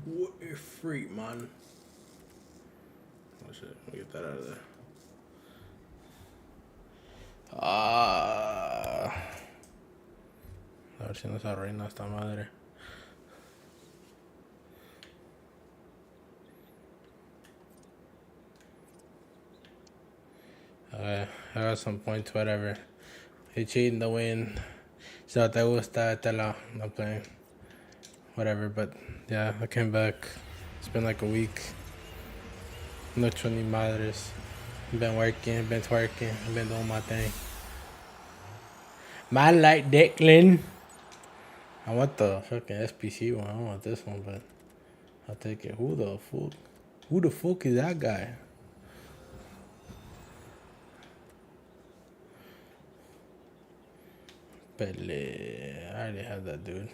What a freak, man. Oh shit, let me get that out of there. A ver si no se arruina esta madre. I got some points, whatever. He cheating to win. Si no te gusta, te la. I'm playing. Whatever, but yeah, I came back. It's been like a week. No hecho ni madres. Been working, been twerking, been doing my thing. Man like Declan. I want the fucking SPC one. I don't want this one, but I'll take it. Who the fuck? Who the fuck is that guy? Pele. I already had that dude.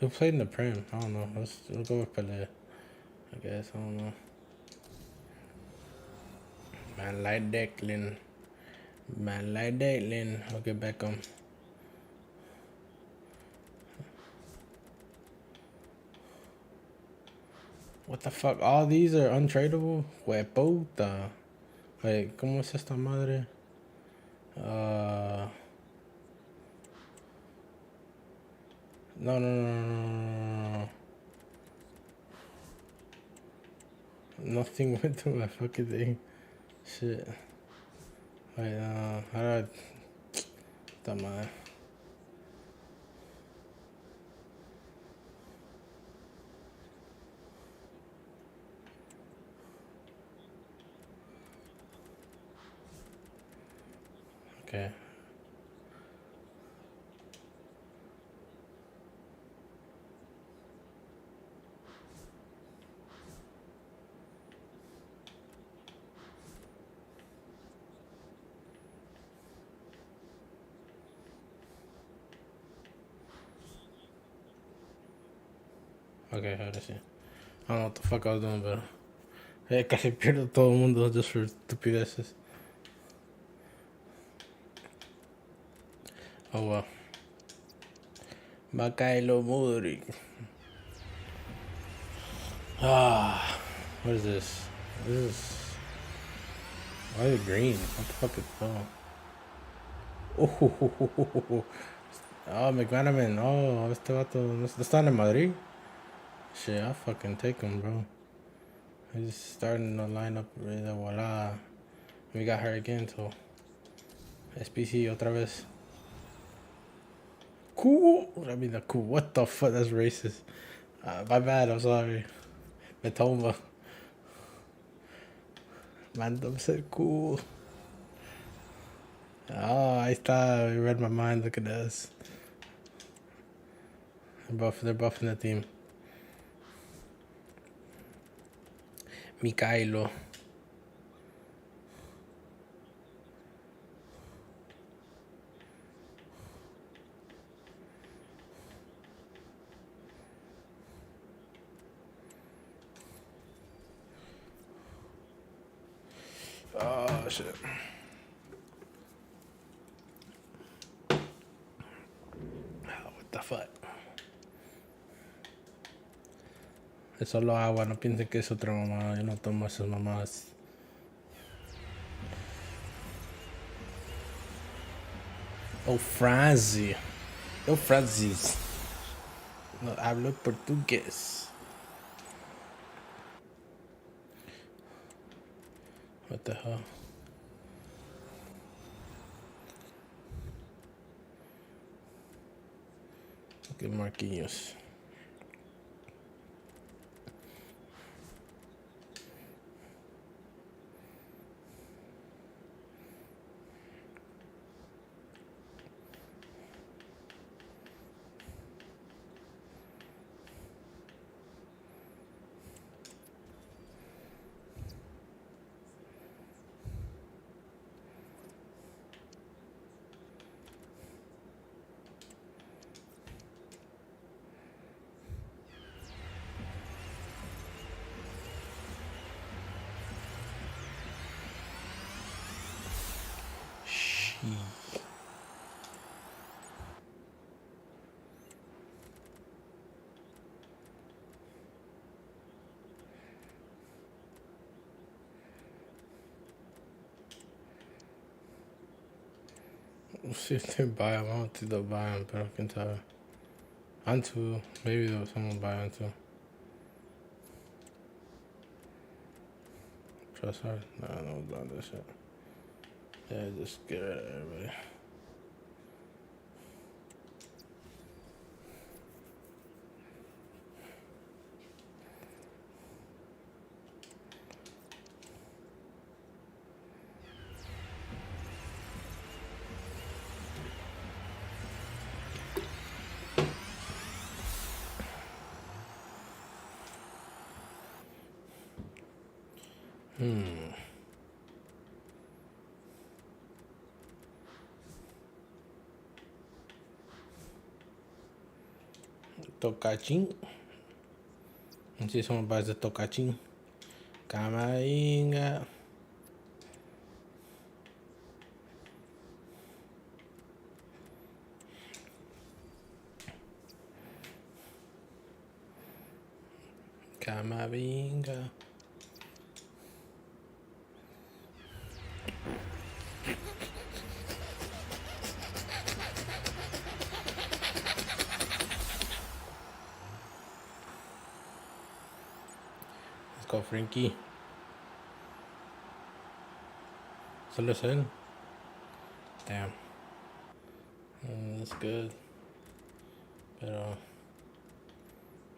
Who played in the Prem? I don't know. We'll go with Pele. I guess. I don't know. Man like Declan. Man like Declan. Okay, Beckham. What the fuck? All these are untradeable? Hueputa. Wait, ¿cómo es esta madre? No. Nothing went to my fucking thing. Shit. Wait, how do I... Esta madre. Okay. Okay, ahora sí. I don't know what the fuck I was doing, but... casi pierdo todo el mundo just for estupideces. Oh well. Makailo Modric. What is this? Why is it green? What the fuck is... Oh, McManaman. Oh, este vato... ¿No está en Madrid? Shit, I'll fucking take him, bro. He's starting the lineup. Voila. We got her again, so... SPC otra vez. Cool. I mean, the cool. What the fuck? That's racist. My bad. I'm sorry. Matoma. Mandom said cool. Oh, ahí está. You read my mind. Look at this. They're buffing the team. Mikhailo. Oh, shit. What the fuck? Es solo agua, no piensen que es otra mamá. Yo no tomo esas mamás. Oh, Franzi. Oh, Francis. No hablo portugués. What the hell? Look at Marquinhos. See if they buy them. I don't think they'll buy them, but I can tell. Onto, maybe someone buy onto. Trust her? No, no one's buying this shit. Yeah, just get rid of everybody. Tocachín. Let's see if someone buys the tocachín. Camaringa. Camaringa. Let's go, Frankie. Solo él. Damn. That's good. Pero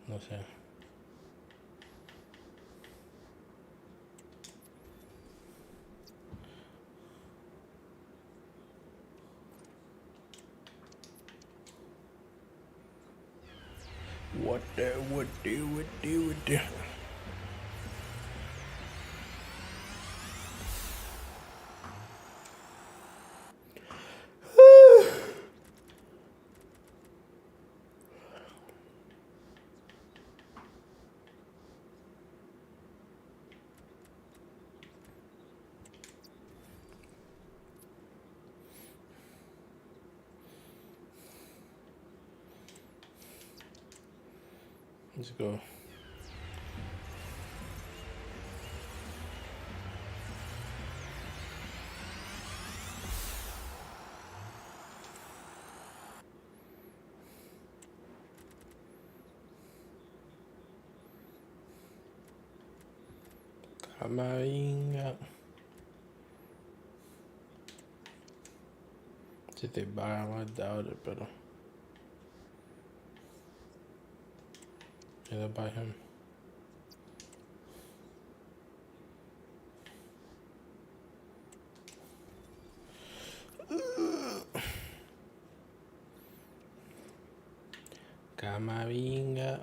no sé. What the. Let's go. Camaringa. Si they buy him, I doubt it, but yeah, they'll buy him. Camaringa.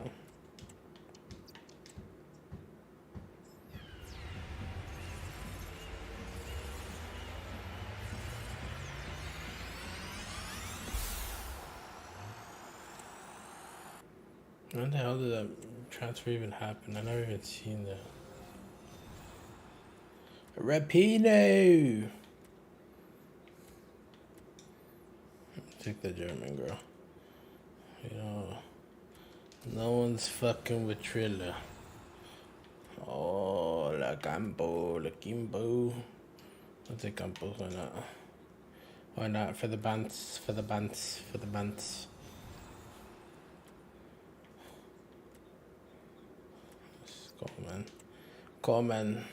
When the hell did that transfer even happen? I never even seen that. Rapino! Take the German girl. You know, no one's fucking with Trilla. Oh, la Campo, la Kimbo. I'll take Campos, why not? Why not? For the bands. Come on.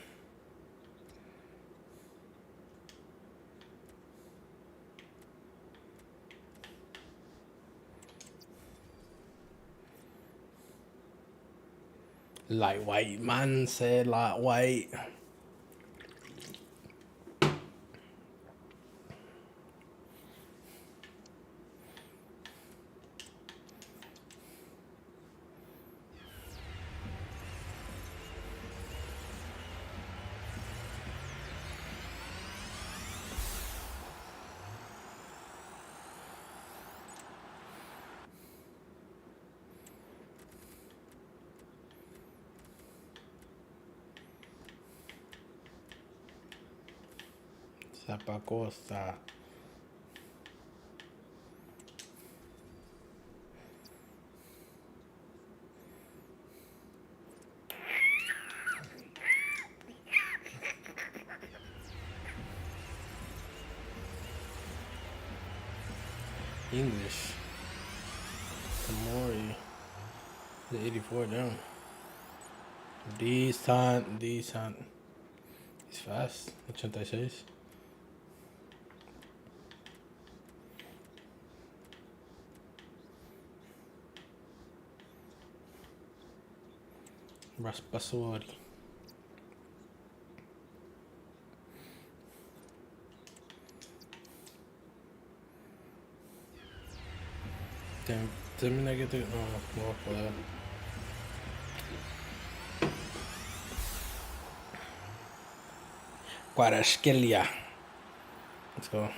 Lightweight, man. Say lightweight. Zapacosta. English. Tamori. The 84 down. Decent. He's fast. 86. Raspassori. Termina que te... No, no voy a poder. Kvaratskhelia. Let's go.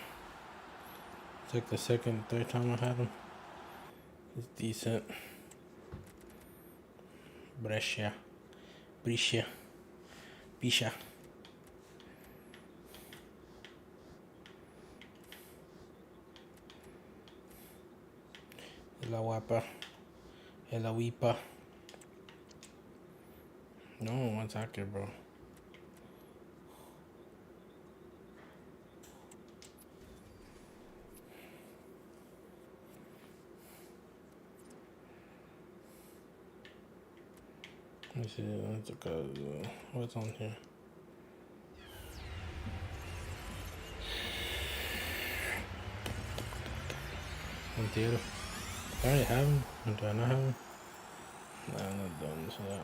It's like the third time I had him. He's decent. Brescia. Pisha. La guapa. La huipa. No one's accurate, bro. Let me see. Let's look at what's on here. Entero. I already have him. Do I not have him? Nah, I'm not doing this now.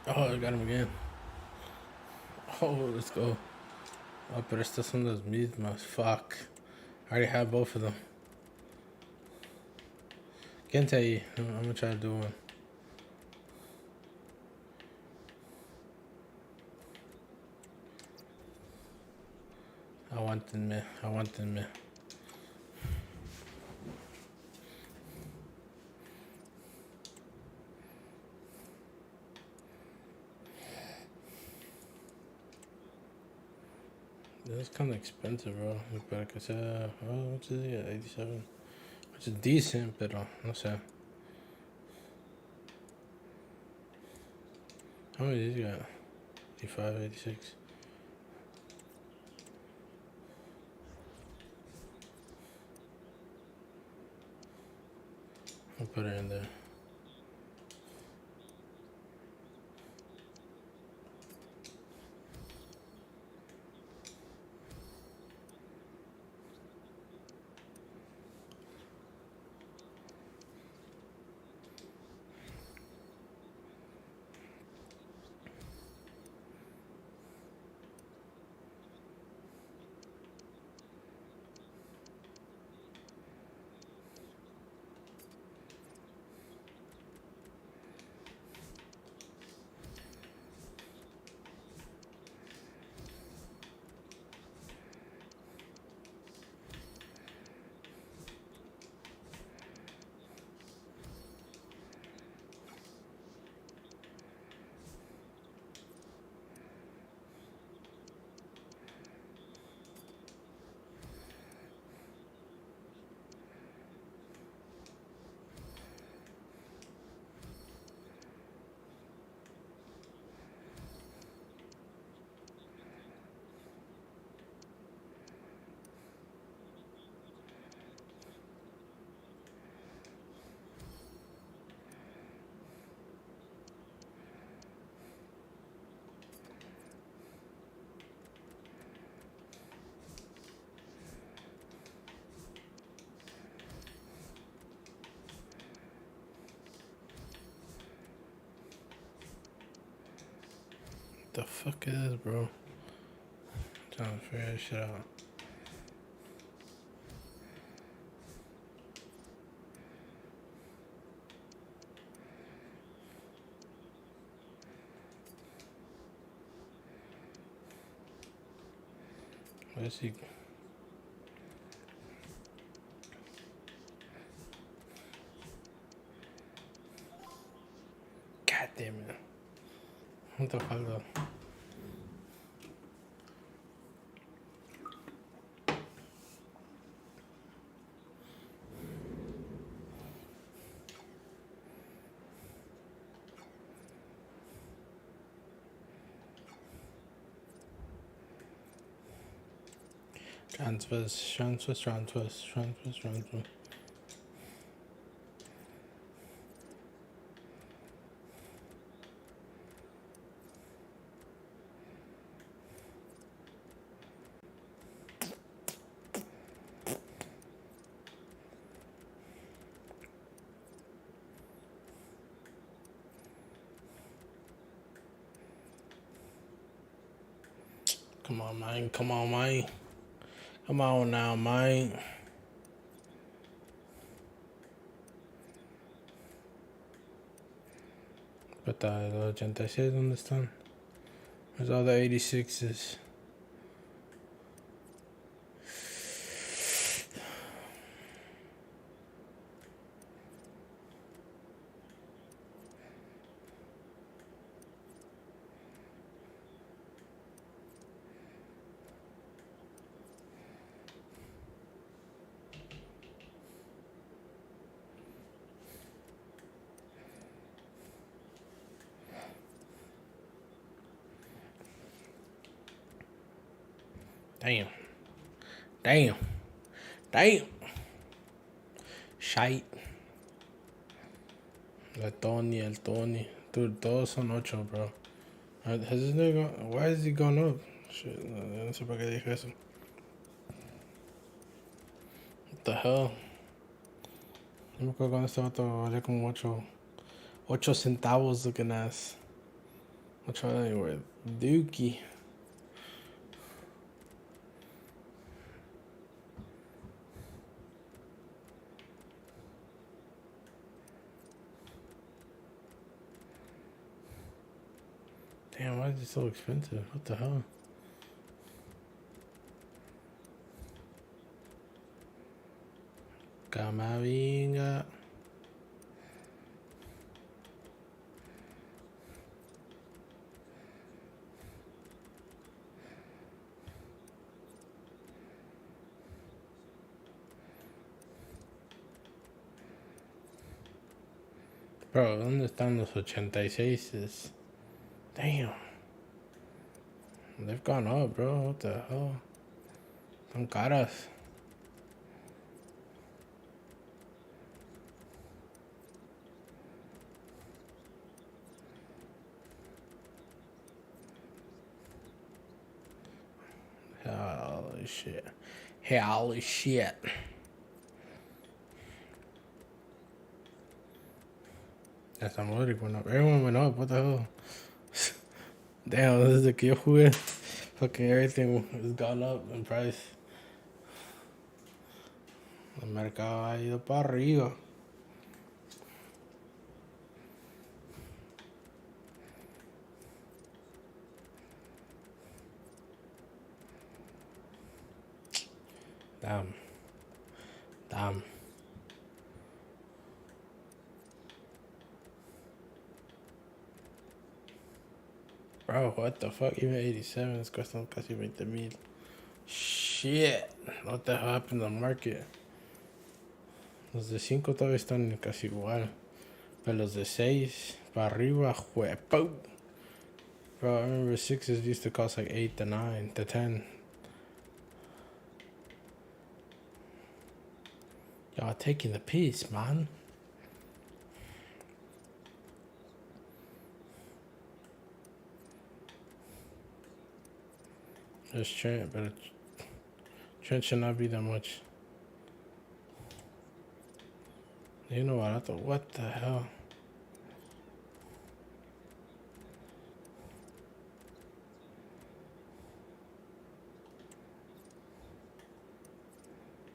Oh, I got him again. Oh, let's go. Oh, pero estas son las mismas. Fuck. I already have both of them. Can't tell you. I'm gonna try to do one. I want them, man. That's kind of expensive, bro. But like I said, how much is it? 87. Which is decent, but no sé. How many did you got? 85, 86. I'll put it in there. The fuck is this, bro? I'm trying to figure this shit out. Where's he? God damn it. What the fuck though? Transfers. Come on, man. Come on now, man. But los 86, ¿dónde están? Where's all the 86s? Damn. Shite. El Tony. Dude, todos son 8, bro. Has this nigga, why is he going up? Shit, no sé para qué dije eso. What the hell? Yo me acuerdo cuando este vato valía como 8 centavos looking ass. 8 anywhere. Dookie. Damn, why is it so expensive? What the hell? Camavinga. Bro, ¿dónde están los 86s? Damn. They've gone up, bro. What the hell? Son caras. Holy shit. That's already went up. Everyone went up. What the hell? Damn, this is the que yo jugué. Fucking everything has gone up in price. El mercado ha ido para arriba. Damn. Bro, what the fuck? Even 87s cuestan casi 20,000. Shit. What the hell happened to the market? Los de 5 todavía están casi igual. Pero los de 6 para arriba, juepo. Bro, I remember 6s used to cost like 8 to 9 to 10. Y'all taking the piss, man. There's Trent, but Trent should not be that much. You know what? I thought, what the hell?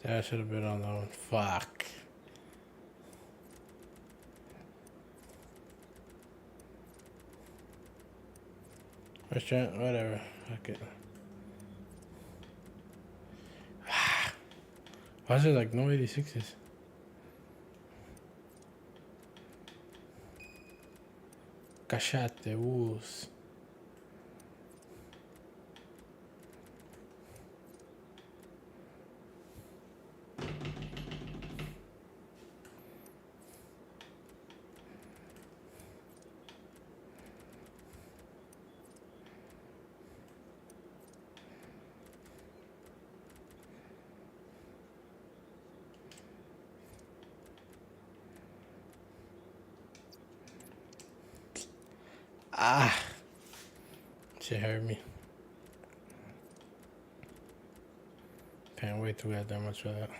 Yeah, I should have been on that one. Fuck. Where's Trent? Whatever. Fuck it. Why is there like no 86s? Cachate, woos. Ah, shit hurt me. Can't wait till we have that much for that.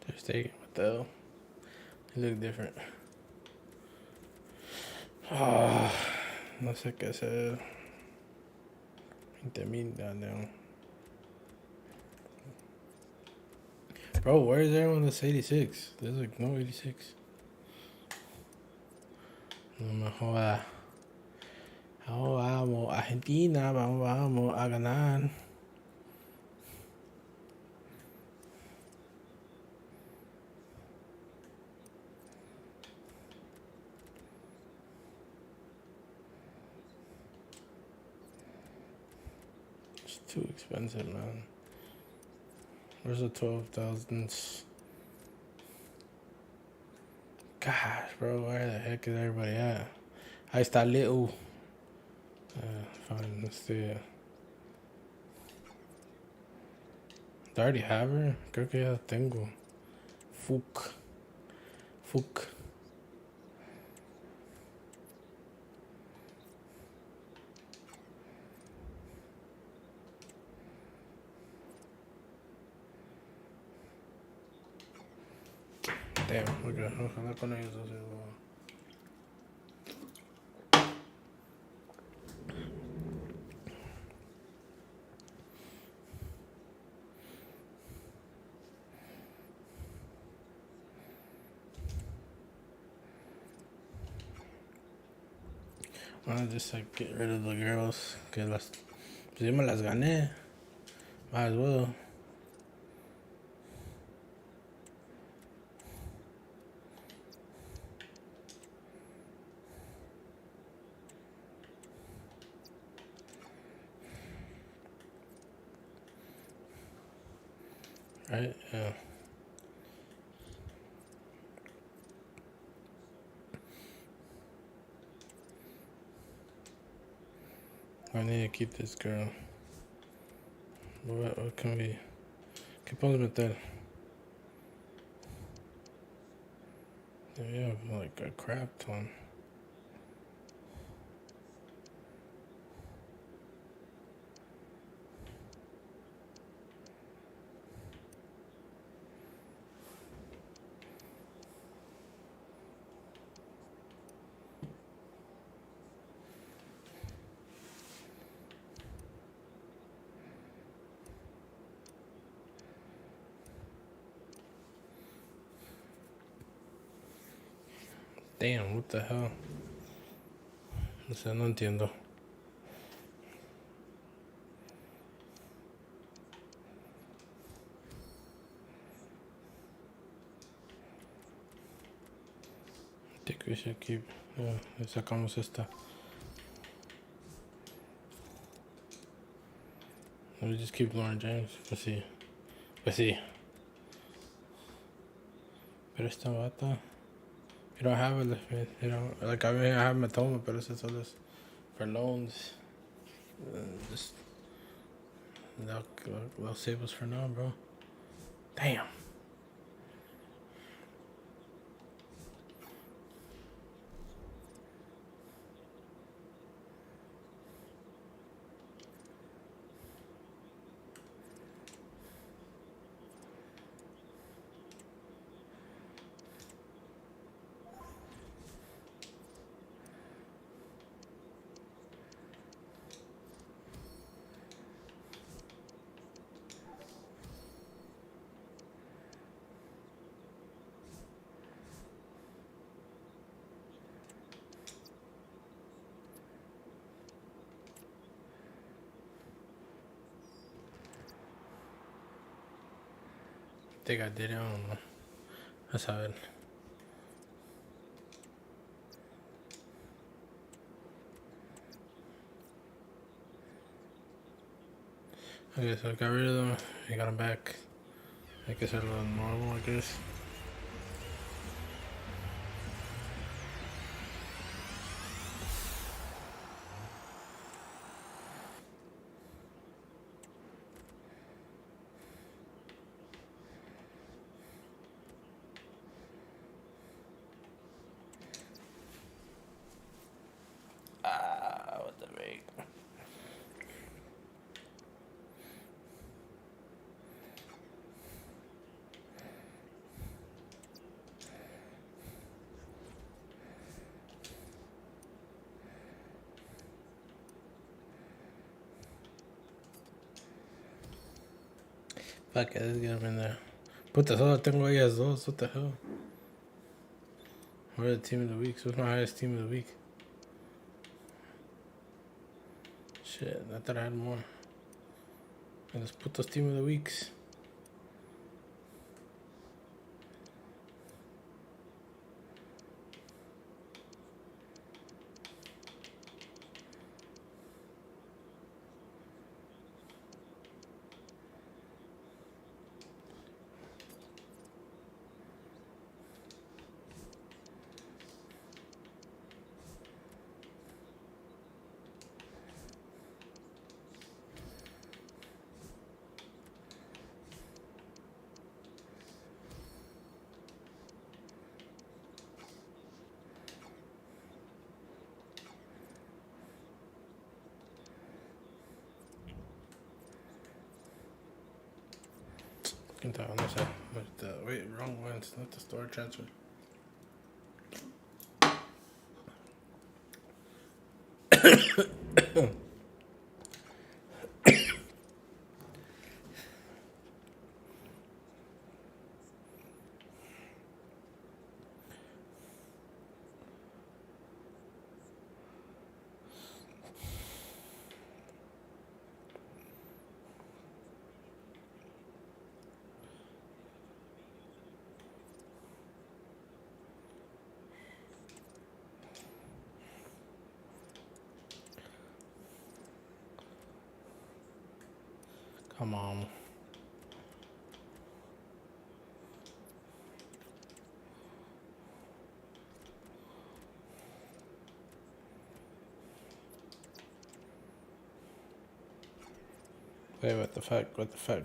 Just take it. What the hell? It look different. Ah, no sé qué hacer. 20,000 goddamn. Bro, where is everyone that's 86? There's like no 86. No me joda. Oh, vamos, Argentina, vamos a ganar. It's too expensive, man. Where's the 12,000s? Gosh, bro, where the heck is everybody at? Ahí está Little. Fine, let's see it. Do I already have her? Creo que ya la tengo. Fuck. Damn, okay. Ojalá con ellos dos. Wanna just like get rid of the girls. Que las. Pues yo me las gané. Might as well. Right? Yeah. I need to keep this girl. What can we... ¿Qué podemos meter? We have like a crap ton. Damn, what the hell? O sea, no entiendo. I think we should keep... Yeah, le sacamos esta. Let me just keep Lauren James. Pues sí. Pero esta bata... You don't have it, you know, like I mean, I have Matoma, but it's just all this for loans. Just they'll save us for now, bro. Damn. I think I did it. I don't know. That's how it. Okay, so I got rid of them. I got them back. Hay que hacerlo normal, I guess. What the break? Fuck it, let's get him in there. Puta, solo tengo ellas dos. What the hell? We're the team of the week. So who's my highest team of the week? Shit, I thought I had more. Let's put those team of the weeks. Wait, wrong one. It's not the store transfer. Come on. Wait, what the fuck? What the fuck?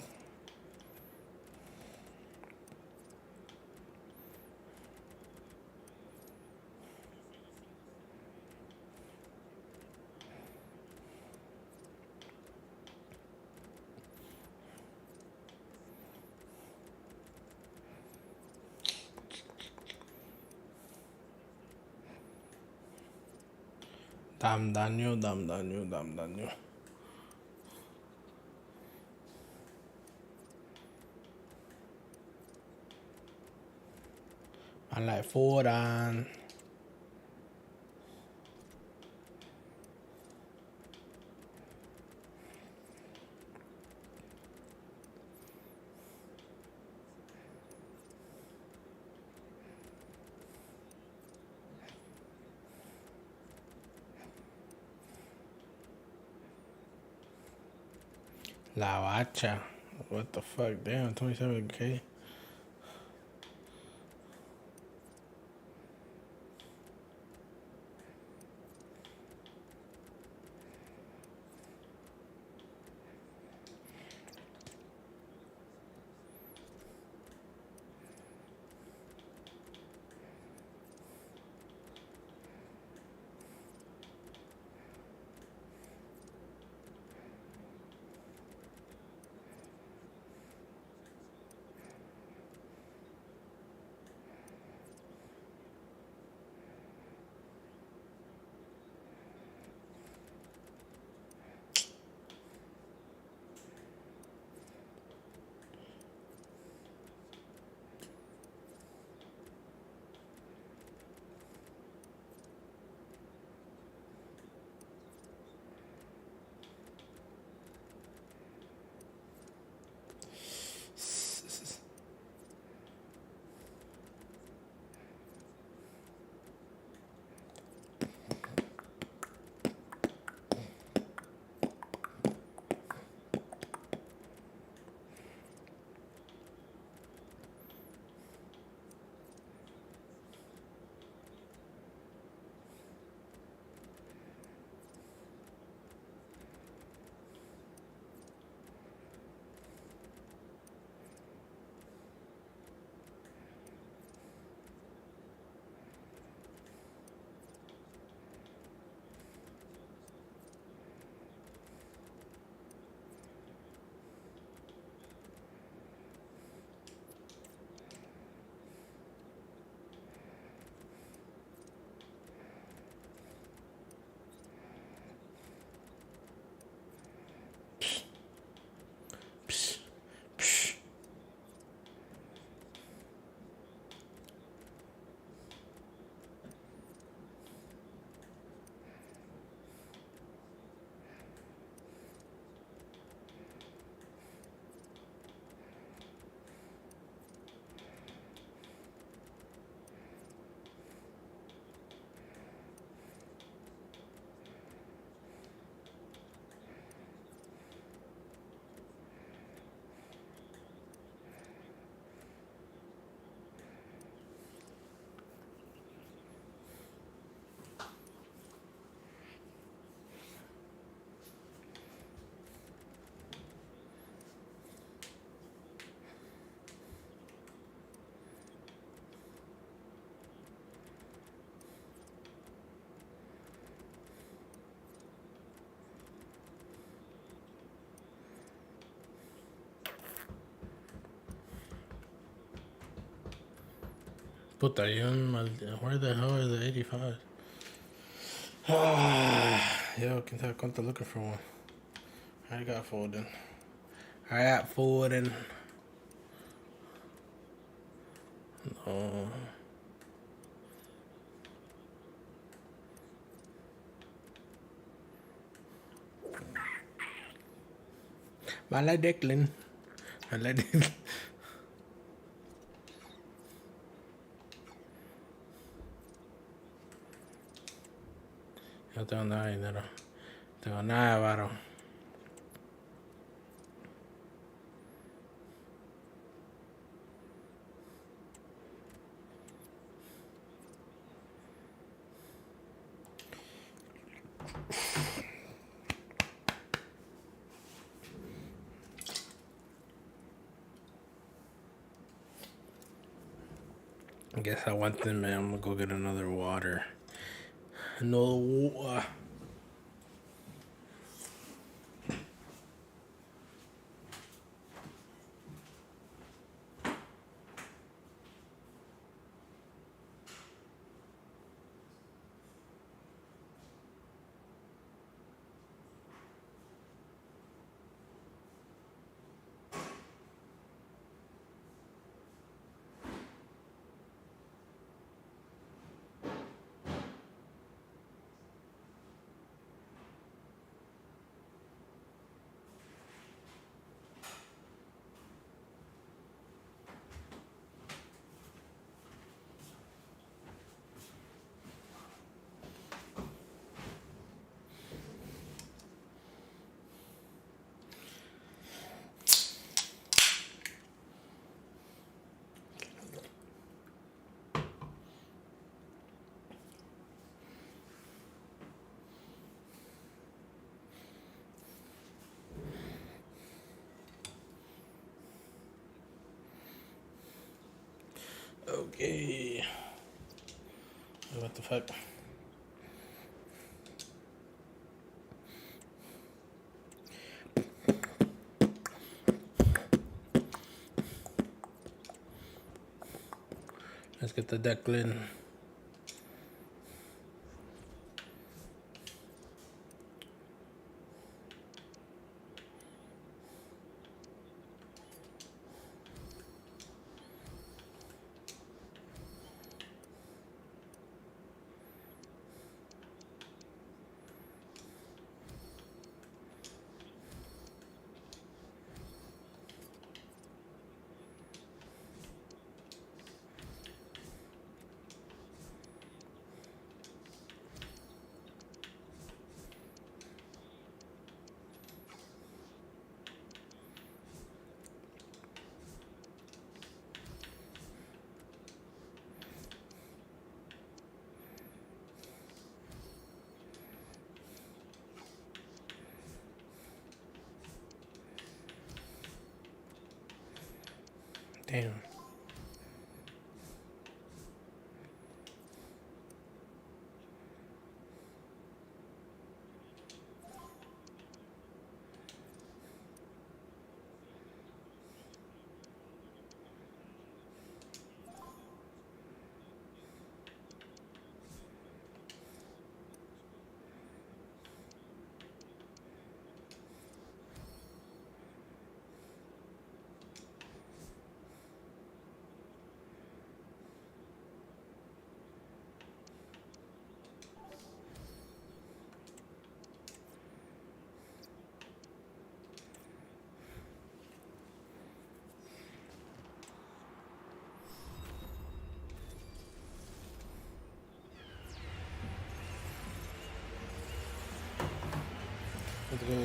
Dam daño. I like Foran. La Bacha. What the fuck? Damn, 27K. Puta, where the hell are the 85? Yo, can tell cuánto looking for one. I got folding. I got folding. No. Mala Declan. Mala Declan. No tengo nada de dinero. No tengo nada de varo. I guess I want them, man. I'm gonna go get another water. Another water. Okay. What the fuck? Let's get the Declan. Damn. Let's go.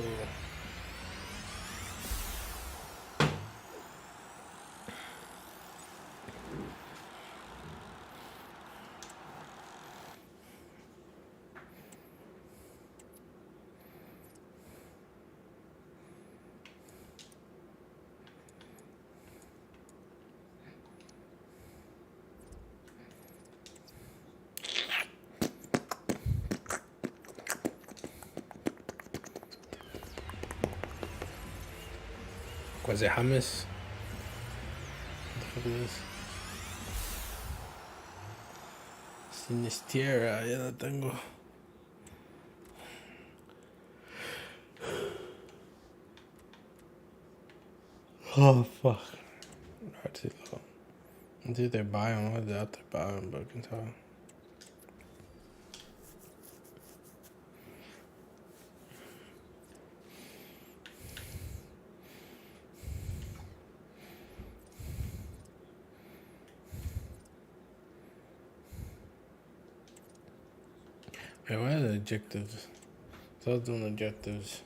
Was it hummus? What the fuck is this? Sinisterra, ya la tengo. Oh, fuck. Hard to low. It's either buy them or they're out there buying, but I can tell. Wait, what are the objectives? So I was doing objectives.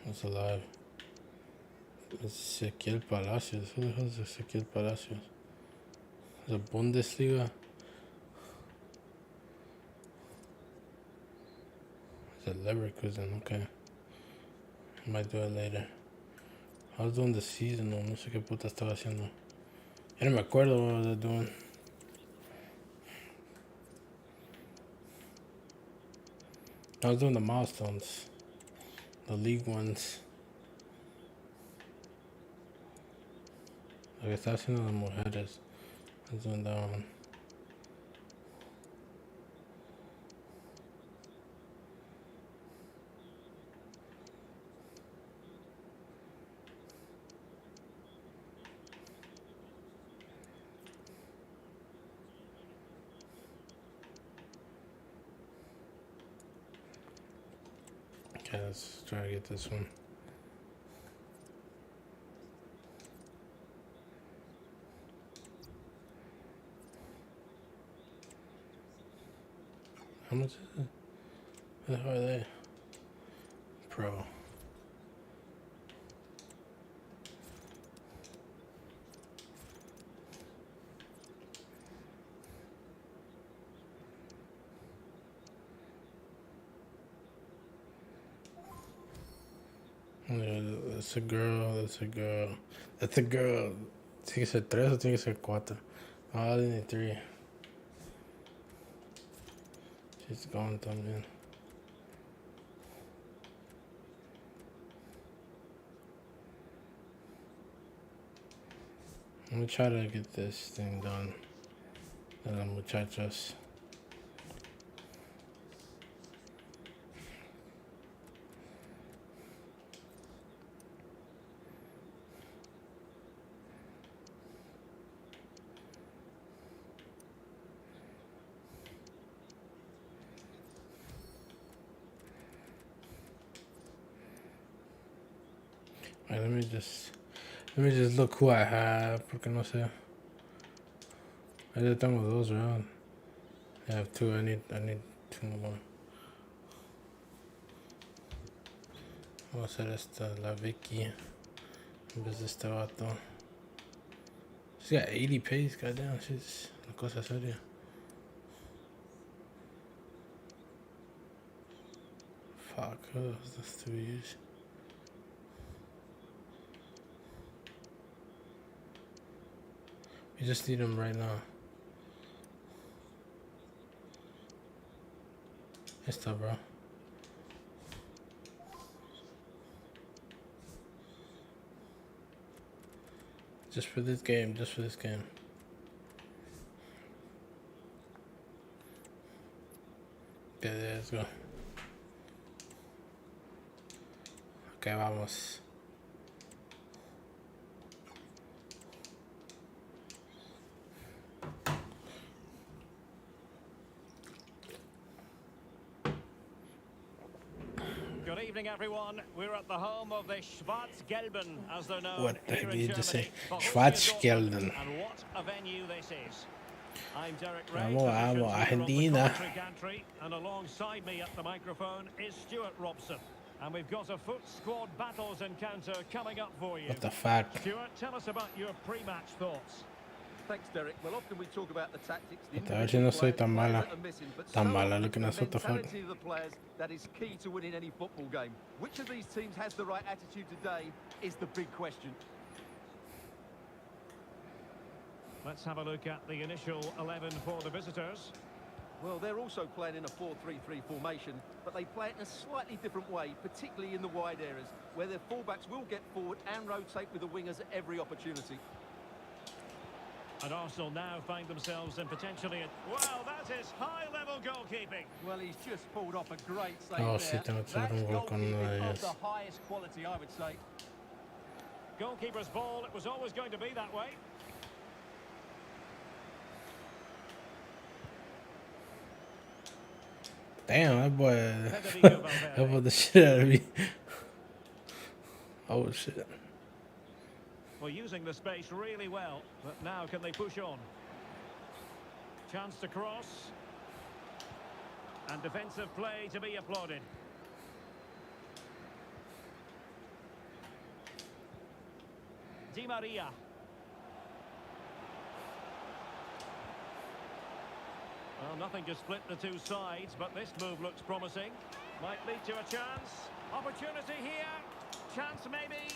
It's alive. It's Ezequiel Palacios. Who the hell is Ezequiel Palacios? The Bundesliga? It's a Leverkusen, okay. I might do it later. I was doing the season, no sé qué puta estaba haciendo. Ya no me acuerdo what I was doing. I was doing the milestones. The league ones. Lo que estaba haciendo las mujeres. I was doing that one. Okay, let's try to get this one. How much is it? How are they? Pro. Yeah, that's a girl, that's a girl. That's a girl. Tiene que ser 3 o tiene que ser 4. Ah, I need 3. She's gone también. I'm gonna try to get this thing done. De las muchachas. Right, let me just look who I have, porque no sé. I just tengo those around. I have 2. I need 2 more. Voy a hacer esta, la Vicky. En vez de este vato. She's got 80 pace, goddamn. She's una cosa seria. Fuck, who else does to use? We just need them right now. Esta, bro. Just for this game, just for this game. Okay, let's go. Okay, vamos. Good evening, everyone. We're at the home of the Schwarz-Gelben, as they're known. What the here heck in did you just say? Germany. Schwarz-Gelben. And what a venue this is. I'm Derek Ray, Vamos, Argentina. gantry, and alongside me at the microphone is Stuart Robson. And we've got a foot squad battles encounter coming up for you. What the fuck? Stuart, tell us about your pre-match thoughts. Thanks, Derek. Well, often we talk about the tactics. A ver si no soy tan mala. Tan mala looking as what the fuck. The of the players that is key to winning any football game. Which of these teams has the right attitude today is the big question. Let's have a look at the initial 11 for the visitors. Well, they're also playing in a 4-3-3 formation, but they play it in a slightly different way, particularly in the wide areas, where their fullbacks will get forward and rotate with the wingers at every opportunity. And Arsenal now find themselves in potentially well, that is high-level goalkeeping. Well, he's just pulled off a great save Oh, there. sí, tengo que That's hacer un gol con uno de goalkeeping of ellos. the highest quality, I would say. Goalkeeper's ball, it was always going to be that way. Damn, that boy Federico Valverde. elbowed the shit out of me. Oh, shit. Well, using the space really well, but now can they push on? Chance to cross. And defensive play to be applauded. Di Maria. Well, nothing to split the two sides, but this move looks promising. Might lead to a chance. Opportunity here. Chance maybe.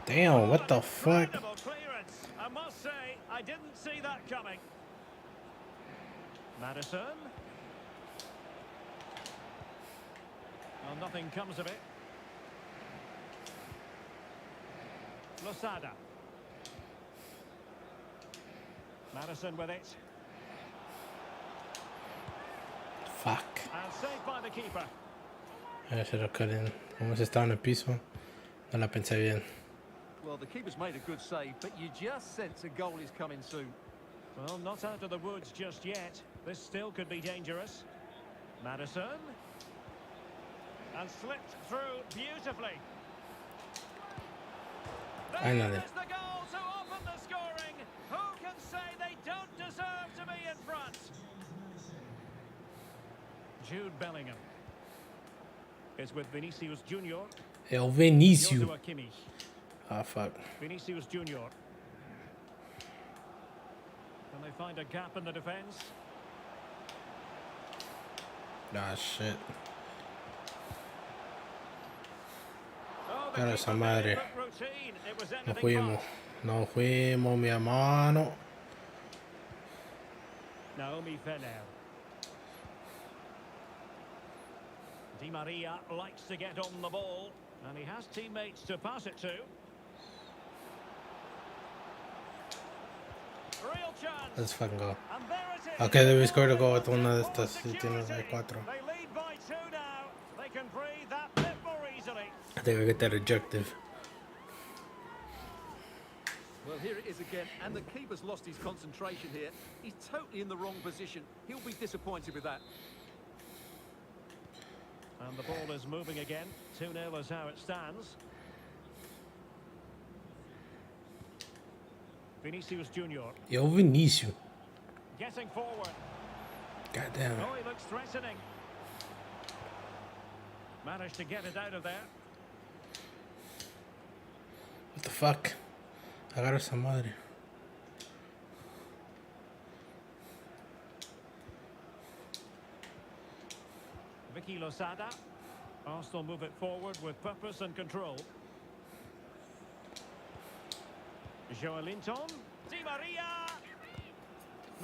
Damn, what the fuck? Incredible clearance. I must say, I didn't see that coming. Madison. Well, nothing comes of it. Losada. Madison with it. Fuck. And saved by the keeper. Se lo cut in. Como se estaba en el piso. No la pensé bien. Well, the keeper's made a good save, but you just sense a goal is coming soon. Well, not out of the woods just yet. This still could be dangerous. Madison. And slipped through beautifully. There Finally. is the goal to open the scoring. Who can say they don't deserve to be in front? Jude Bellingham is with Vinicius Junior. El Vinicius. Joshua Kimmich. Ah, fuck. Vinicius Junior. Can they find a gap in the defence? Ah, shit. Oh, the Cara keeper esa made madre. it look routine. It was No anything fuimos. but. No fuimos, mi hermano. Naomi Fenner. Di Maria likes to get on the ball, and he has teammates to pass it to. Real chance. Let's fucking go. And there it is. Okay, debe scored a goal with una de estas. Si tiene Security. 4. They lead by 2 now. They can breathe that bit more easily. I think I get that objective. Well, here it is again, and the keeper's lost his concentration here. He's totally in the wrong position. He'll be disappointed with that. And the ball is moving again. 2-0 is how it stands. Vinicius Junior Yo, Vinicius. getting forward. God damn it. Oh, he looks threatening. Managed to get it out of there. What the fuck? Agarra esa madre. Vicky Losada. Arsenal move it forward with purpose and control. Joelinton. Di Maria.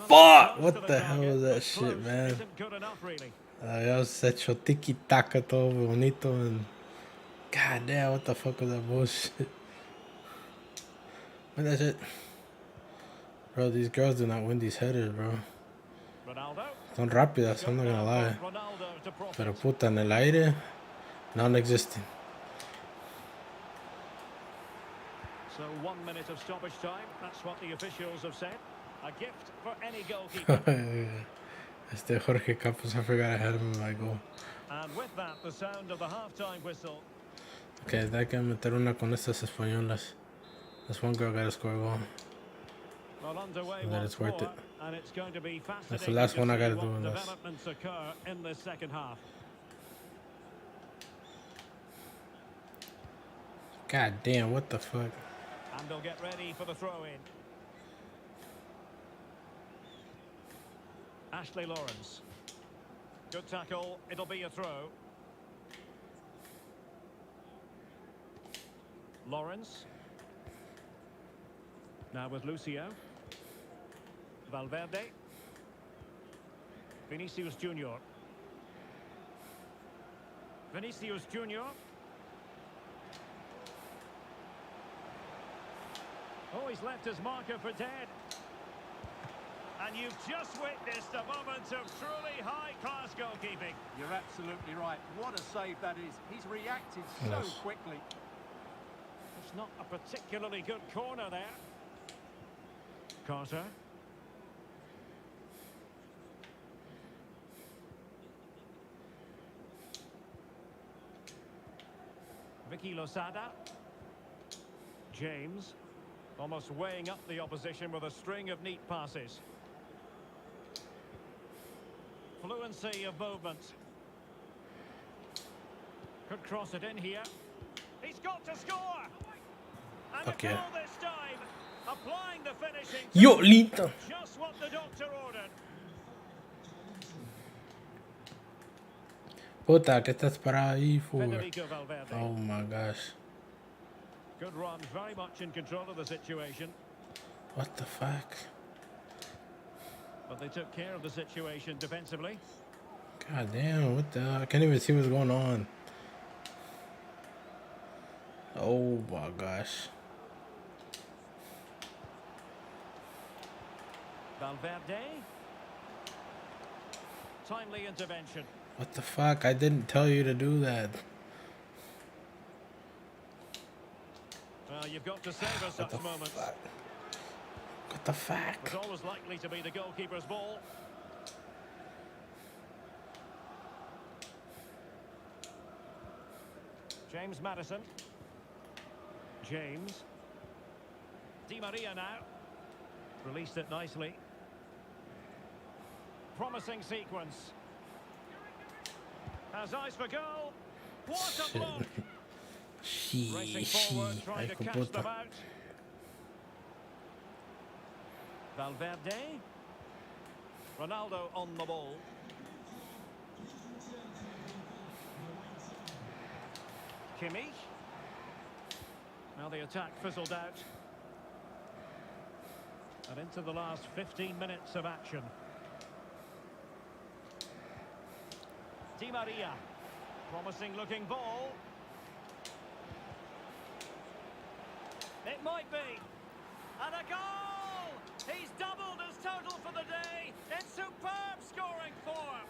Fuck! Close What to the hell target, was that but shit, close man? Isn't good enough, really. Habíamos hecho tiki-taka todo bonito and... God damn, what the fuck was that bullshit? What that shit? Bro, these girls do not win these headers, bro. Ronaldo. Son rápidas, I'm not gonna lie. Ronaldo to profit. Pero puta, en el aire, non-existent. So 1 minute of stoppage time. That's what the officials have said. A gift for any goalkeeper. Este Jorge Campos, I forgot I had him in my goal. And with that, the sound of the half-time whistle. Okay, hay que meter una con estas españolas. This one girl got to score a goal. Well, underway And then once it's worth more, it. and it's going to be fascinating. That's the last to one I see gotta what do in this. developments occur in the second half. God damn, what the fuck? And they'll get ready for the throw-in. Ashley Lawrence. Good tackle. It'll be a throw. Lawrence. Now with Lucio. Valverde. Vinicius Junior. Vinicius Junior. Oh, he's left his marker for dead. And you've just witnessed a moment of truly high-class goalkeeping. You're absolutely right. What a save that is. He's reacted so Yes. quickly. It's not a particularly good corner there. Carter. Vicky Losada. James. Almost weighing up the opposition with a string of neat passes. Fluency of movement. Could cross it in here. He's got to score! And Okay. a goal this time. Applying the finishing. Yo, touch. Lita. Just what the doctor ordered. Puta, ¿qué estás para ahí for? Federico Valverde. Oh my gosh. Good run, very much in control of the situation. What the fuck? But they took care of the situation defensively. God damn, what the hell? I can't even see what's going on. Oh my gosh. Valverde. Timely intervention. What the fuck? I didn't tell you to do that. Well, you've got to savour What the such moments. fuck? What the fuck? It's always likely to be the goalkeeper's ball. James Maddison. James. Di Maria now. Released it nicely. Promising sequence. Has eyes for goal. What a block! Racing forward, trying to catch them out. Valverde. Ronaldo on the ball. Kimmich. Now the attack fizzled out. And into the last 15 minutes of action. Di Maria. Promising looking ball. It might be. And a goal! He's doubled his total for the day. In superb scoring form.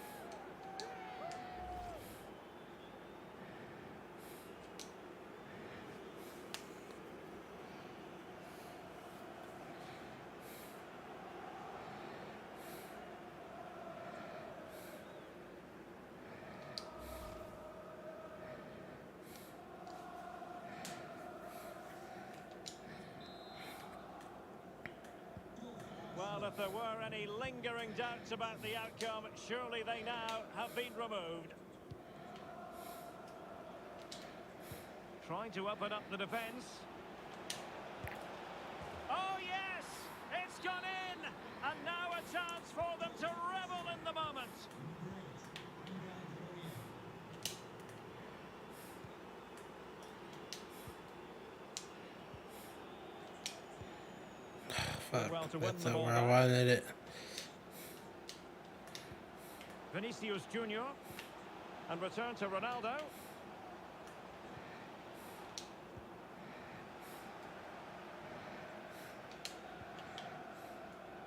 Well, if there were any lingering doubts about the outcome, surely they now have been removed. Trying to open up the defence. Oh, yes! It's gone in! And now a chance for them to revel in the moment. Fuck, Well, to win that's the not ball where I back. wanted it. Vinicius Junior. And return to Ronaldo.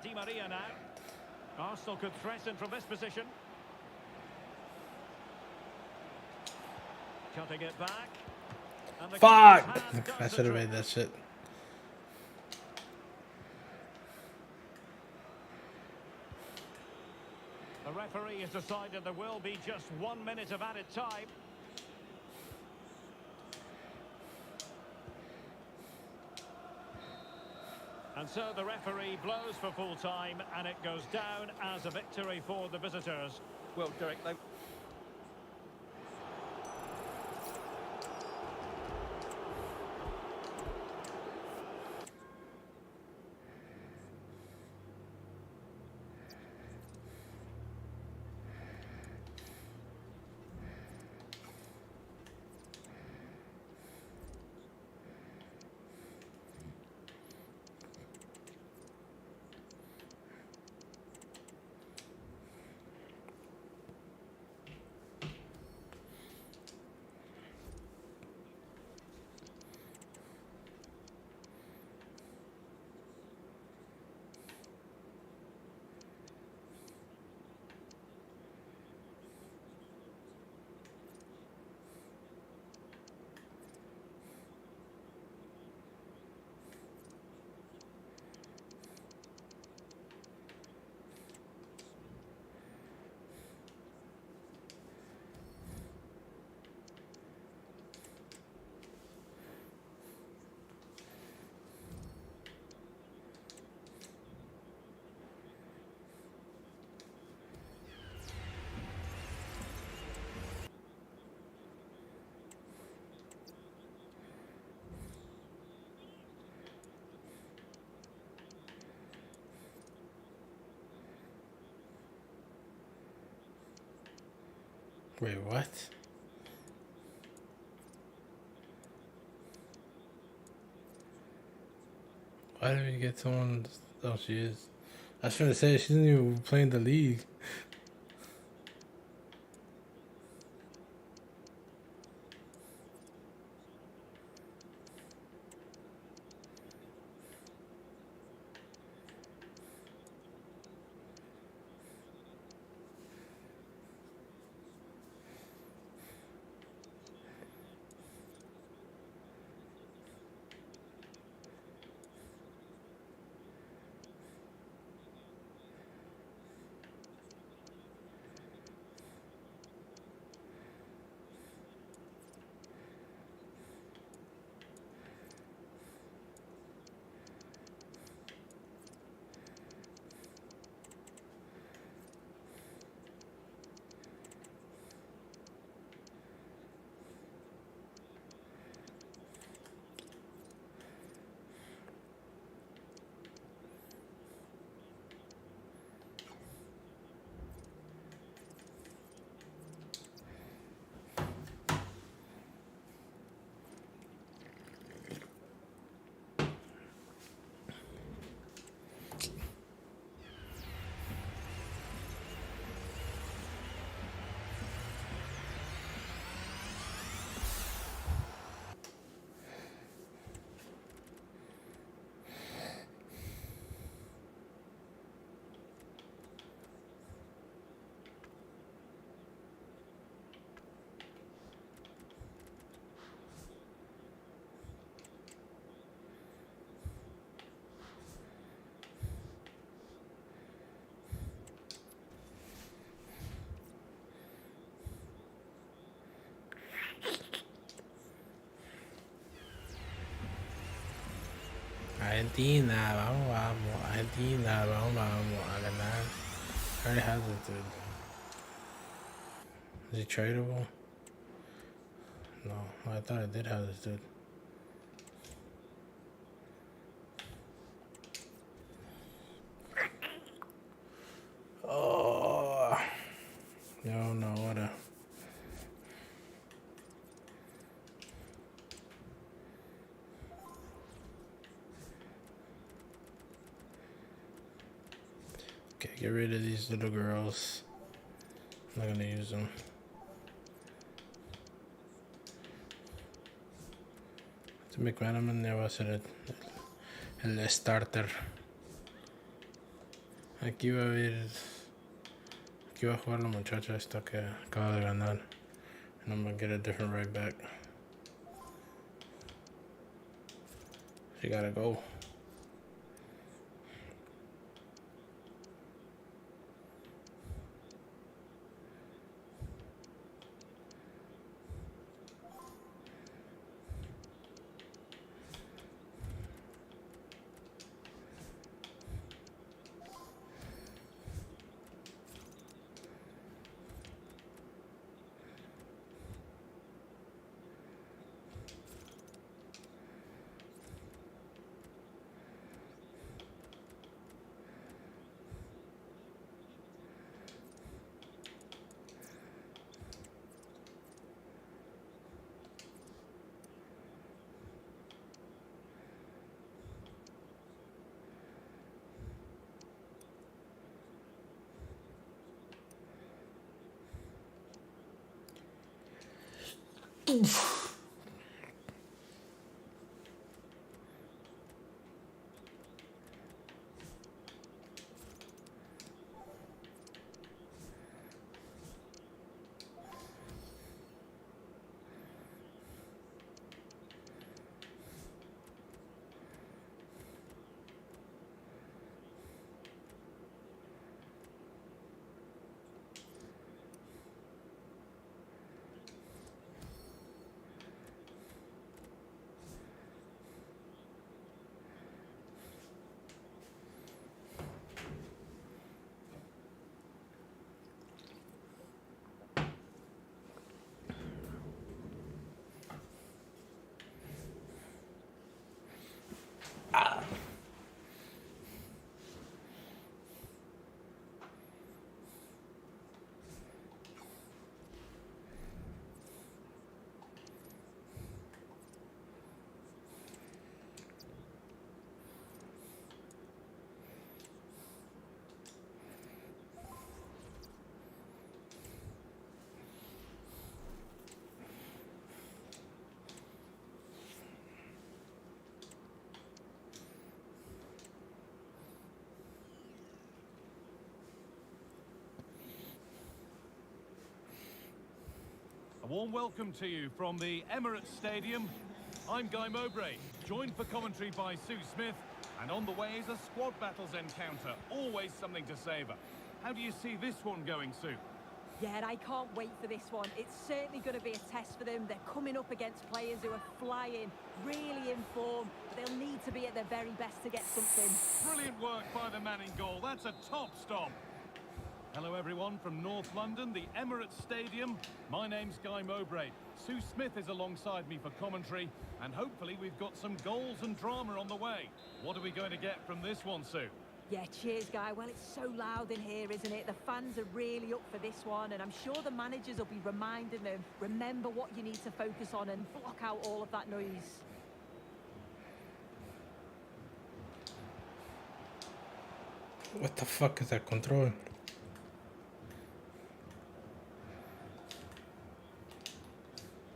Di Maria now. Arsenal could threaten from this position. Cutting it back. And the Fuck! keeper's hand does I the should have trick. made that shit. The referee has decided there will be just 1 minute of added time. And so the referee blows for full time, and it goes down as a victory for the visitors. Well, Derek, they... Wait, what? Why did we get someone? Oh, she is. I was trying to say she didn't even play in the league. Argentina, vamos, vamos. Argentina, vamos, vamos a ganar. I already have this dude. Is he tradable? No, I thought I did have this dude. Oh, no, what a. Okay, get rid of these little girls. I'm not gonna use them. To make McManaman ya va a ser el starter. Aquí va a haber. Aquí va a jugar la muchacha esta que acaba de ganar. And I'm gonna get a different right back. She gotta go. A warm welcome to you from the Emirates Stadium. I'm Guy Mowbray, joined for commentary by Sue Smith, and on the way is a squad battles encounter, always something to savour. How do you see this one going, Sue? Yeah, and I can't wait for this one. It's certainly going to be a test for them. They're coming up against players who are flying, really in form. But they'll need to be at their very best to get something. Brilliant work by the man in goal. That's a top stop. Hello everyone from North London, the Emirates Stadium. My name's Guy Mowbray. Sue Smith is alongside me for commentary, and hopefully we've got some goals and drama on the way. What are we going to get from this one, Sue? Yeah, cheers, Guy. Well, it's so loud in here, isn't it? The fans are really up for this one, and I'm sure the managers will be reminding them, remember what you need to focus on and block out all of that noise. What the fuck is that control?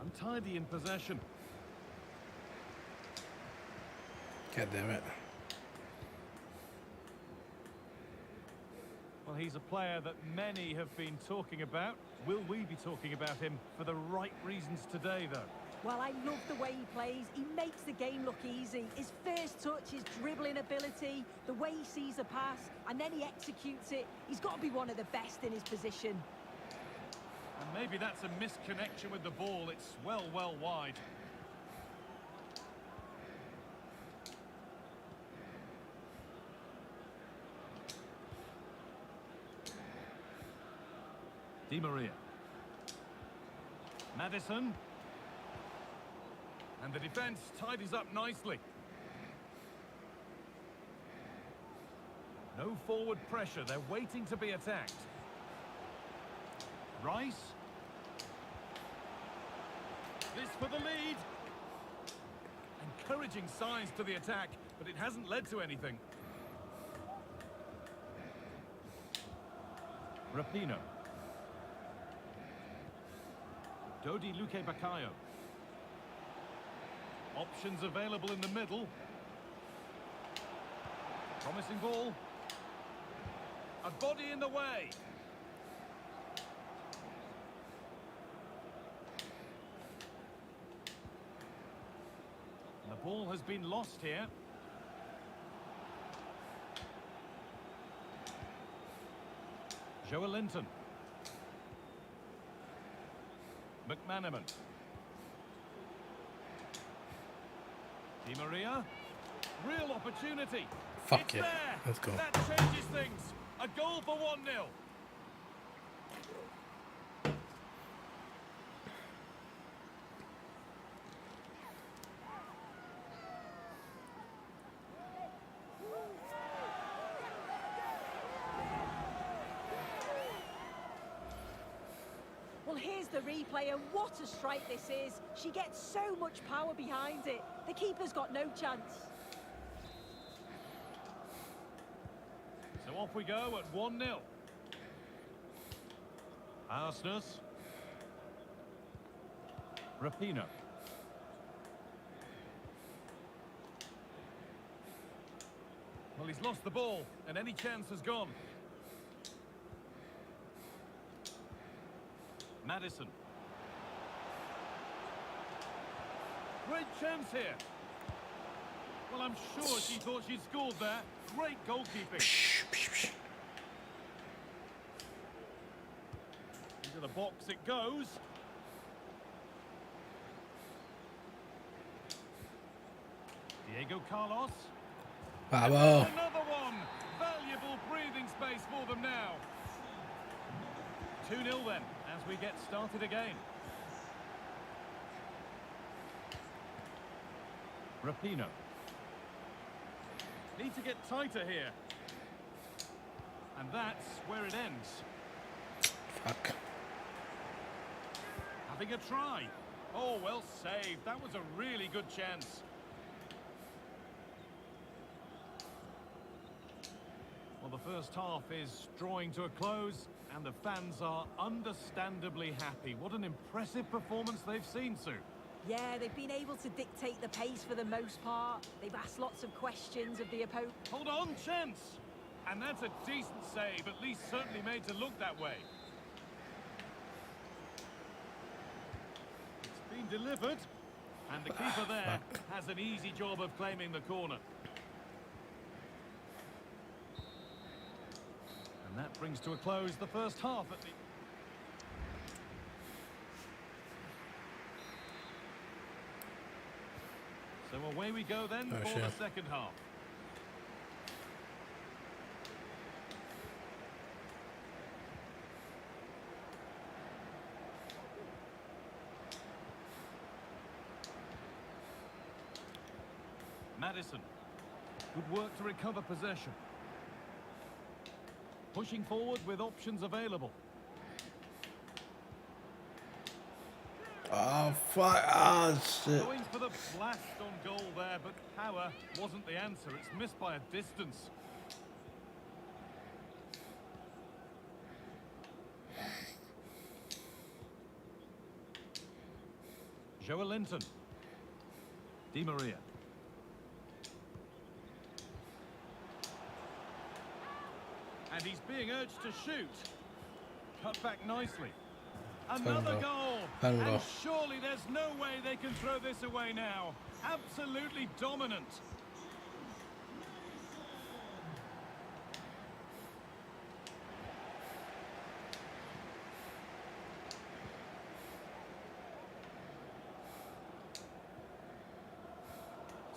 Untidy in possession. God damn it. Well, he's a player that many have been talking about. Will we be talking about him for the right reasons today, though? Well, I love the way he plays. He makes the game look easy. His first touch, his dribbling ability, the way he sees a pass, and then he executes it. He's got to be one of the best in his position. And maybe that's a misconnection with the ball. It's well wide. Di Maria. Maddison. And the defence tidies up nicely. No forward pressure. They're waiting to be attacked. Rice. This for the lead. Encouraging signs to the attack, but it hasn't led to anything. Rapino. Dodi Luque Bakayo. Options available in the middle. Promising ball. A body in the way. The ball has been lost here. Joelinton. McManaman. Di Maria. Real opportunity. Fuck It's yeah. there. Let's go. That changes things. A goal for 1-0. Well, here's the replay, and what a strike this is. She gets so much power behind it. The keeper's got no chance. So off we go at 1-0. Arsnus. Rapino. Well, he's lost the ball, and any chance has gone. Maddison. Great chance here. Well, I'm sure she thought she'd scored there. Great goalkeeping. Into the box it goes. Diego Carlos. Bravo. Another one. Valuable breathing space for them now. 2-0 then, as we get started again. Rapino. Need to get tighter here. And that's where it ends. Fuck. Having a try. Oh, well saved. That was a really good chance. Well, the first half is drawing to a close, and the fans are understandably happy. What an impressive performance they've seen, Sue. Yeah, they've been able to dictate the pace for the most part. They've asked lots of questions of the opponent. Hold on, chance! And that's a decent save, at least certainly made to look that way. Been delivered. And the keeper there has an easy job of claiming the corner. And that brings to a close the first half at the... So away we go then for the second half. Madison. Good work to recover possession. Pushing forward with options available. Oh, fuck. Oh, shit. Going for the blast on goal there, but power wasn't the answer. It's missed by a distance. Joelinton. Di Maria. And he's being urged to shoot. Cut back nicely. Another goal. And surely there's no way they can throw this away now. Absolutely dominant.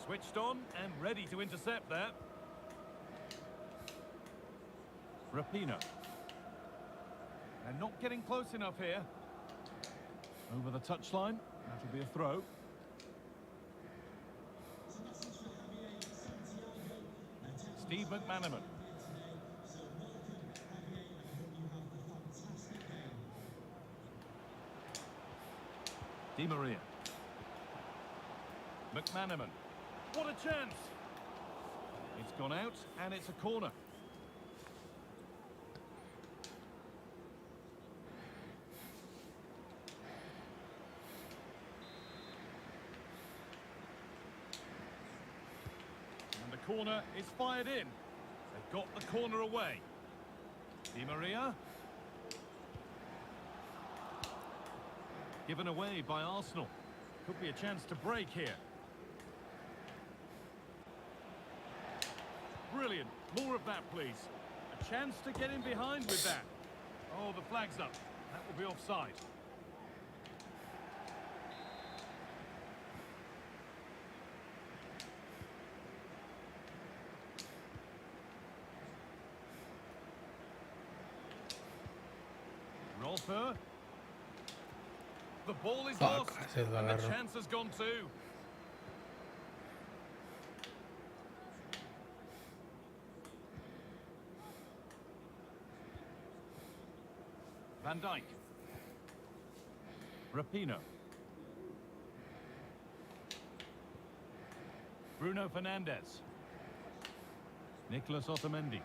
Switched on and ready to intercept there. Rapinoe. They're not getting close enough here. Over the touchline. That'll be a throw. Steve McManaman. Di Maria. McManaman. What a chance! It's gone out and it's a corner. Corner is fired in. They've got the corner away. Di Maria. Given away by Arsenal. Could be a chance to break here. Brilliant. More of that, please. A chance to get in behind with that. Oh, the flag's up. That will be offside. Rolfer. The ball is lost, and the chance has gone too. Van Dijk. Rapinoe. Bruno Fernandes. Nicolas Otamendi.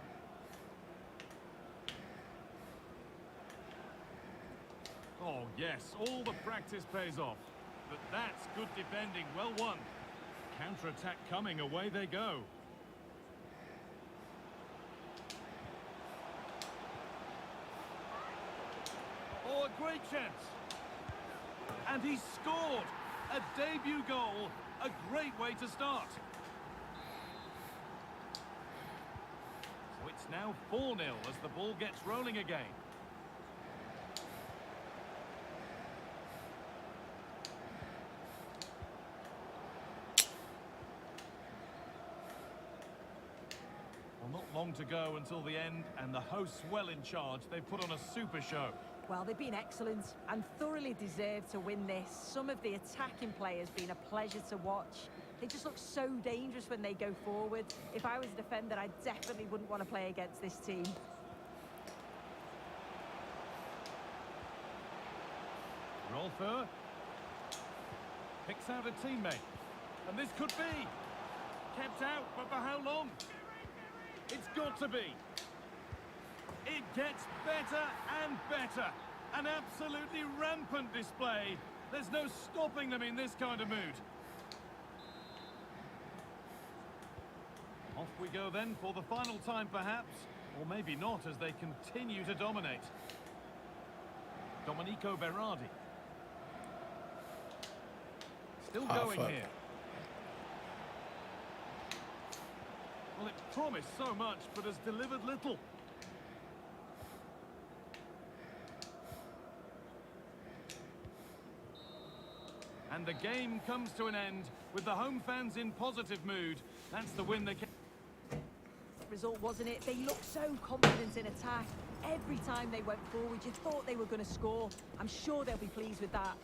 Oh, yes, all the practice pays off. But that's good defending, well won. Counter-attack coming, away they go. Oh, a great chance. And he scored. A debut goal, a great way to start. So it's now 4-0 as the ball gets rolling again. Not long to go until the end, and the hosts well in charge. They've put on a super show. Well, they've been excellent and thoroughly deserved to win this. Some of the attacking players been a pleasure to watch. They just look so dangerous when they go forward. If I was a defender, I definitely wouldn't want to play against this team. Rolfer picks out a teammate, and this could be kept out, but for how long? It's got to be. It gets better and better. An absolutely rampant display. There's no stopping them in this kind of mood. Off we go then for the final time perhaps. Or maybe not, as they continue to dominate. Domenico Berardi. Still Oh, going fuck. here. Well, it promised so much, but has delivered little. And the game comes to an end with the home fans in positive mood. That's the win they can. Result, wasn't it? They looked so confident in attack. Every time they went forward, you thought they were going to score. I'm sure they'll be pleased with that.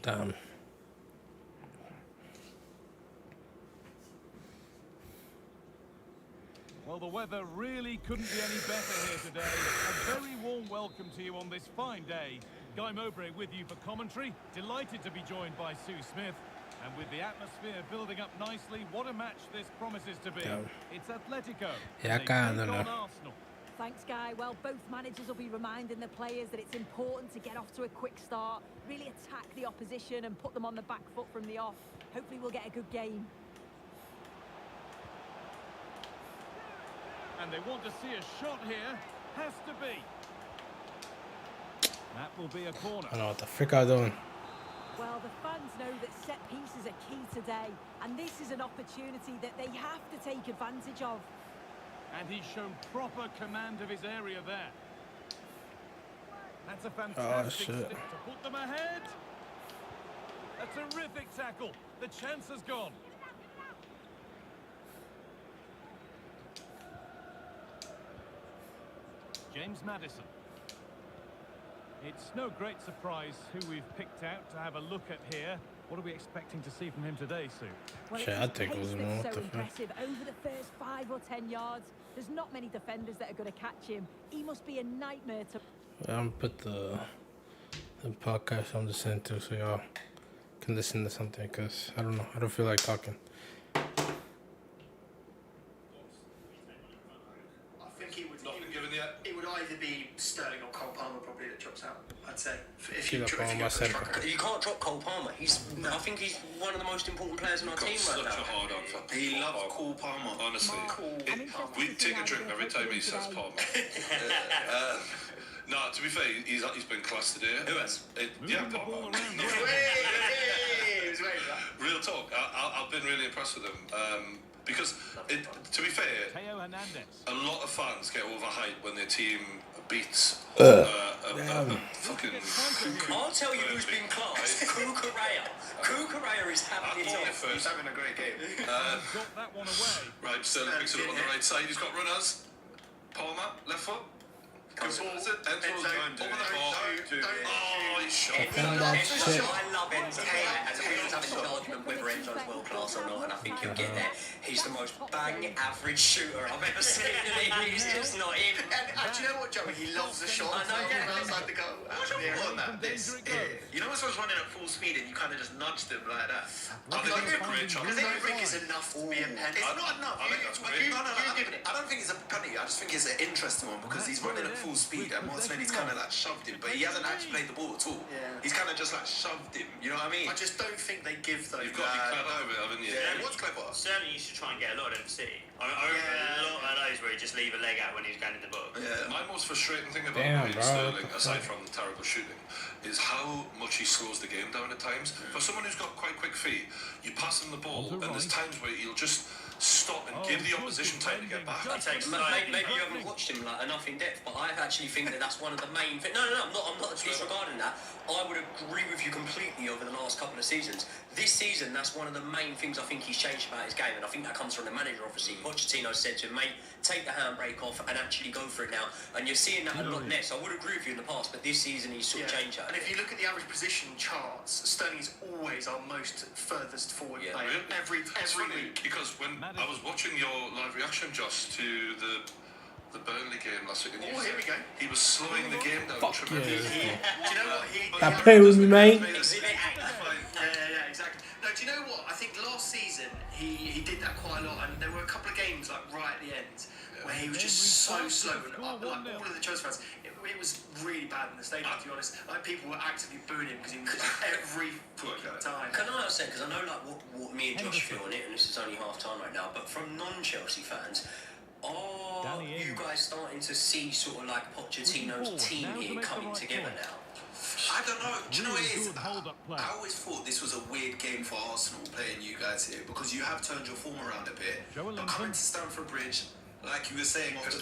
Damn. Well, the weather really couldn't be any better here today. A very warm welcome to you on this fine day. Guy Mowbray with you for commentary. Delighted to be joined by Sue Smith. And with the atmosphere building up nicely, what a match this promises to be. Damn. It's Atletico. Yeah, They take kinda, on no. Arsenal. Thanks, Guy. Well, both managers will be reminding the players that it's important to get off to a quick start, really attack the opposition and put them on the back foot from the off. Hopefully we'll get a good game. And they want to see a shot here. Has to be. That will be a corner. I don't know what the frick I'm doing. Well, the fans know that set pieces are key today, and this is an opportunity that they have to take advantage of. And he's shown proper command of his area there. That's a fantastic shit. stick to put them ahead. A terrific tackle. The chance has gone. James Maddison. It's no great surprise who we've picked out to have a look at here. What are we expecting to see from him today, Sue? Well, Shit, it's I his think it was pace more. that's What so the fuck? impressive. Over the first 5 or 10 yards, there's not many defenders that are going to catch him. He must be a nightmare to... I'm put the podcast on the center so y'all can listen to something, because I don't know. I don't feel like talking. I think he would. Not been given yet. It would either be Sterling or Cole Palmer probably that drops out. I'd say. If See you the if you Palmer go for the centre. striker. You can't drop Cole Palmer. I think he's one of the most important players on our Got team such right a now. hard on for He Cole loves Palmer. Cole Palmer. Honestly, I'm interested we to see take a how drink they're every time he taking says today. Palmer. No, to be fair, he's been class today. Who has? Yeah, Moving the ball Palmer. around. He was waiting for that. Real talk. I've been really impressed with him because, to be fair, Teo Hernandez. a lot of fans get overhyped when their team beats Damn. fucking. I'll tell you who's been class. Cucurella. Cucurella is having it Yeah, off. He's having a great game. Got that one away. Right, Sterling picks it up on the right side. He's got runners. Palmer, left foot. Comes Good ball. Enzo going to Over the top. don't Oh, he's shot. Defend that shit. I love Enzo. And Taylor's having an argument whether Enzo's world class or not, and I think he'll get there. He's the most bang average shooter I've ever seen. He's just not in. And do you know what, Joey? He loves the shot. I know, yeah. Outside the goal. What's your thought on that? This, you know when someone's running at full speed and you kind of just nudge them like that? I think it's a great shot. Because every brick is enough to be a penalty. It's not enough. I think that's great. I don't think it's a penalty. I just think it's an interesting one because he's running at full speed and Martinelli's kind of like shoved him, but he hasn't actually played the ball at all. Yeah. He's kind of just like shoved him. You know what I mean? I just don't think they give those. You've got to be clever with it, haven't you? Yeah, what's clever? Certainly used to try and get a lot of them City. I remember a lot of those where he just leave a leg out when he was going in the box. Yeah. My most frustrating thing about Damn, Raheem bro, Sterling, what the aside fuck? from the terrible shooting, is how much he slows the game down at times. For someone who's got quite quick feet, you pass him the ball, and there's times where he'll just stop and give the opposition time to get back. Maybe you haven't watched him like enough in depth, but I actually think that that's one of the main things. No, I'm not disregarding that. I would agree with you completely over the last couple of seasons. This season, that's one of the main things I think he's changed about his game, and I think that comes from the manager, obviously. Pochettino said to him, mate, take the handbrake off and actually go for it now. And you're seeing that a lot less. I would agree with you in the past, but this season he's sort of changed that. And if you look at the average position charts, Sterling is always our most furthest forward player. Really? Every funny week. because when I was watching your live reaction, Josh, to the Burnley game last week, and Oh, here we go. he was slowing the game down Fuck tremendously. yeah. Do you know what? That play with me, mate. Yeah, exactly. No, do you know what? I think last season he did that quite a lot, and there were a couple of games like right at the end where he was just so slow, and like all of the Chelsea fans, it was really bad in the stadium, to be honest. Like people were actively booing him because he was every fucking time. Can I say, because I know like what me and Josh feel on it, and this is only half time right now, but from non-Chelsea fans, are you guys starting to see sort of like Pochettino's team here coming together now? I don't know. Do you know what it is? I always thought this was a weird game for Arsenal playing you guys here because you have turned your form around a bit. But coming to Stamford Bridge, like you were saying, it's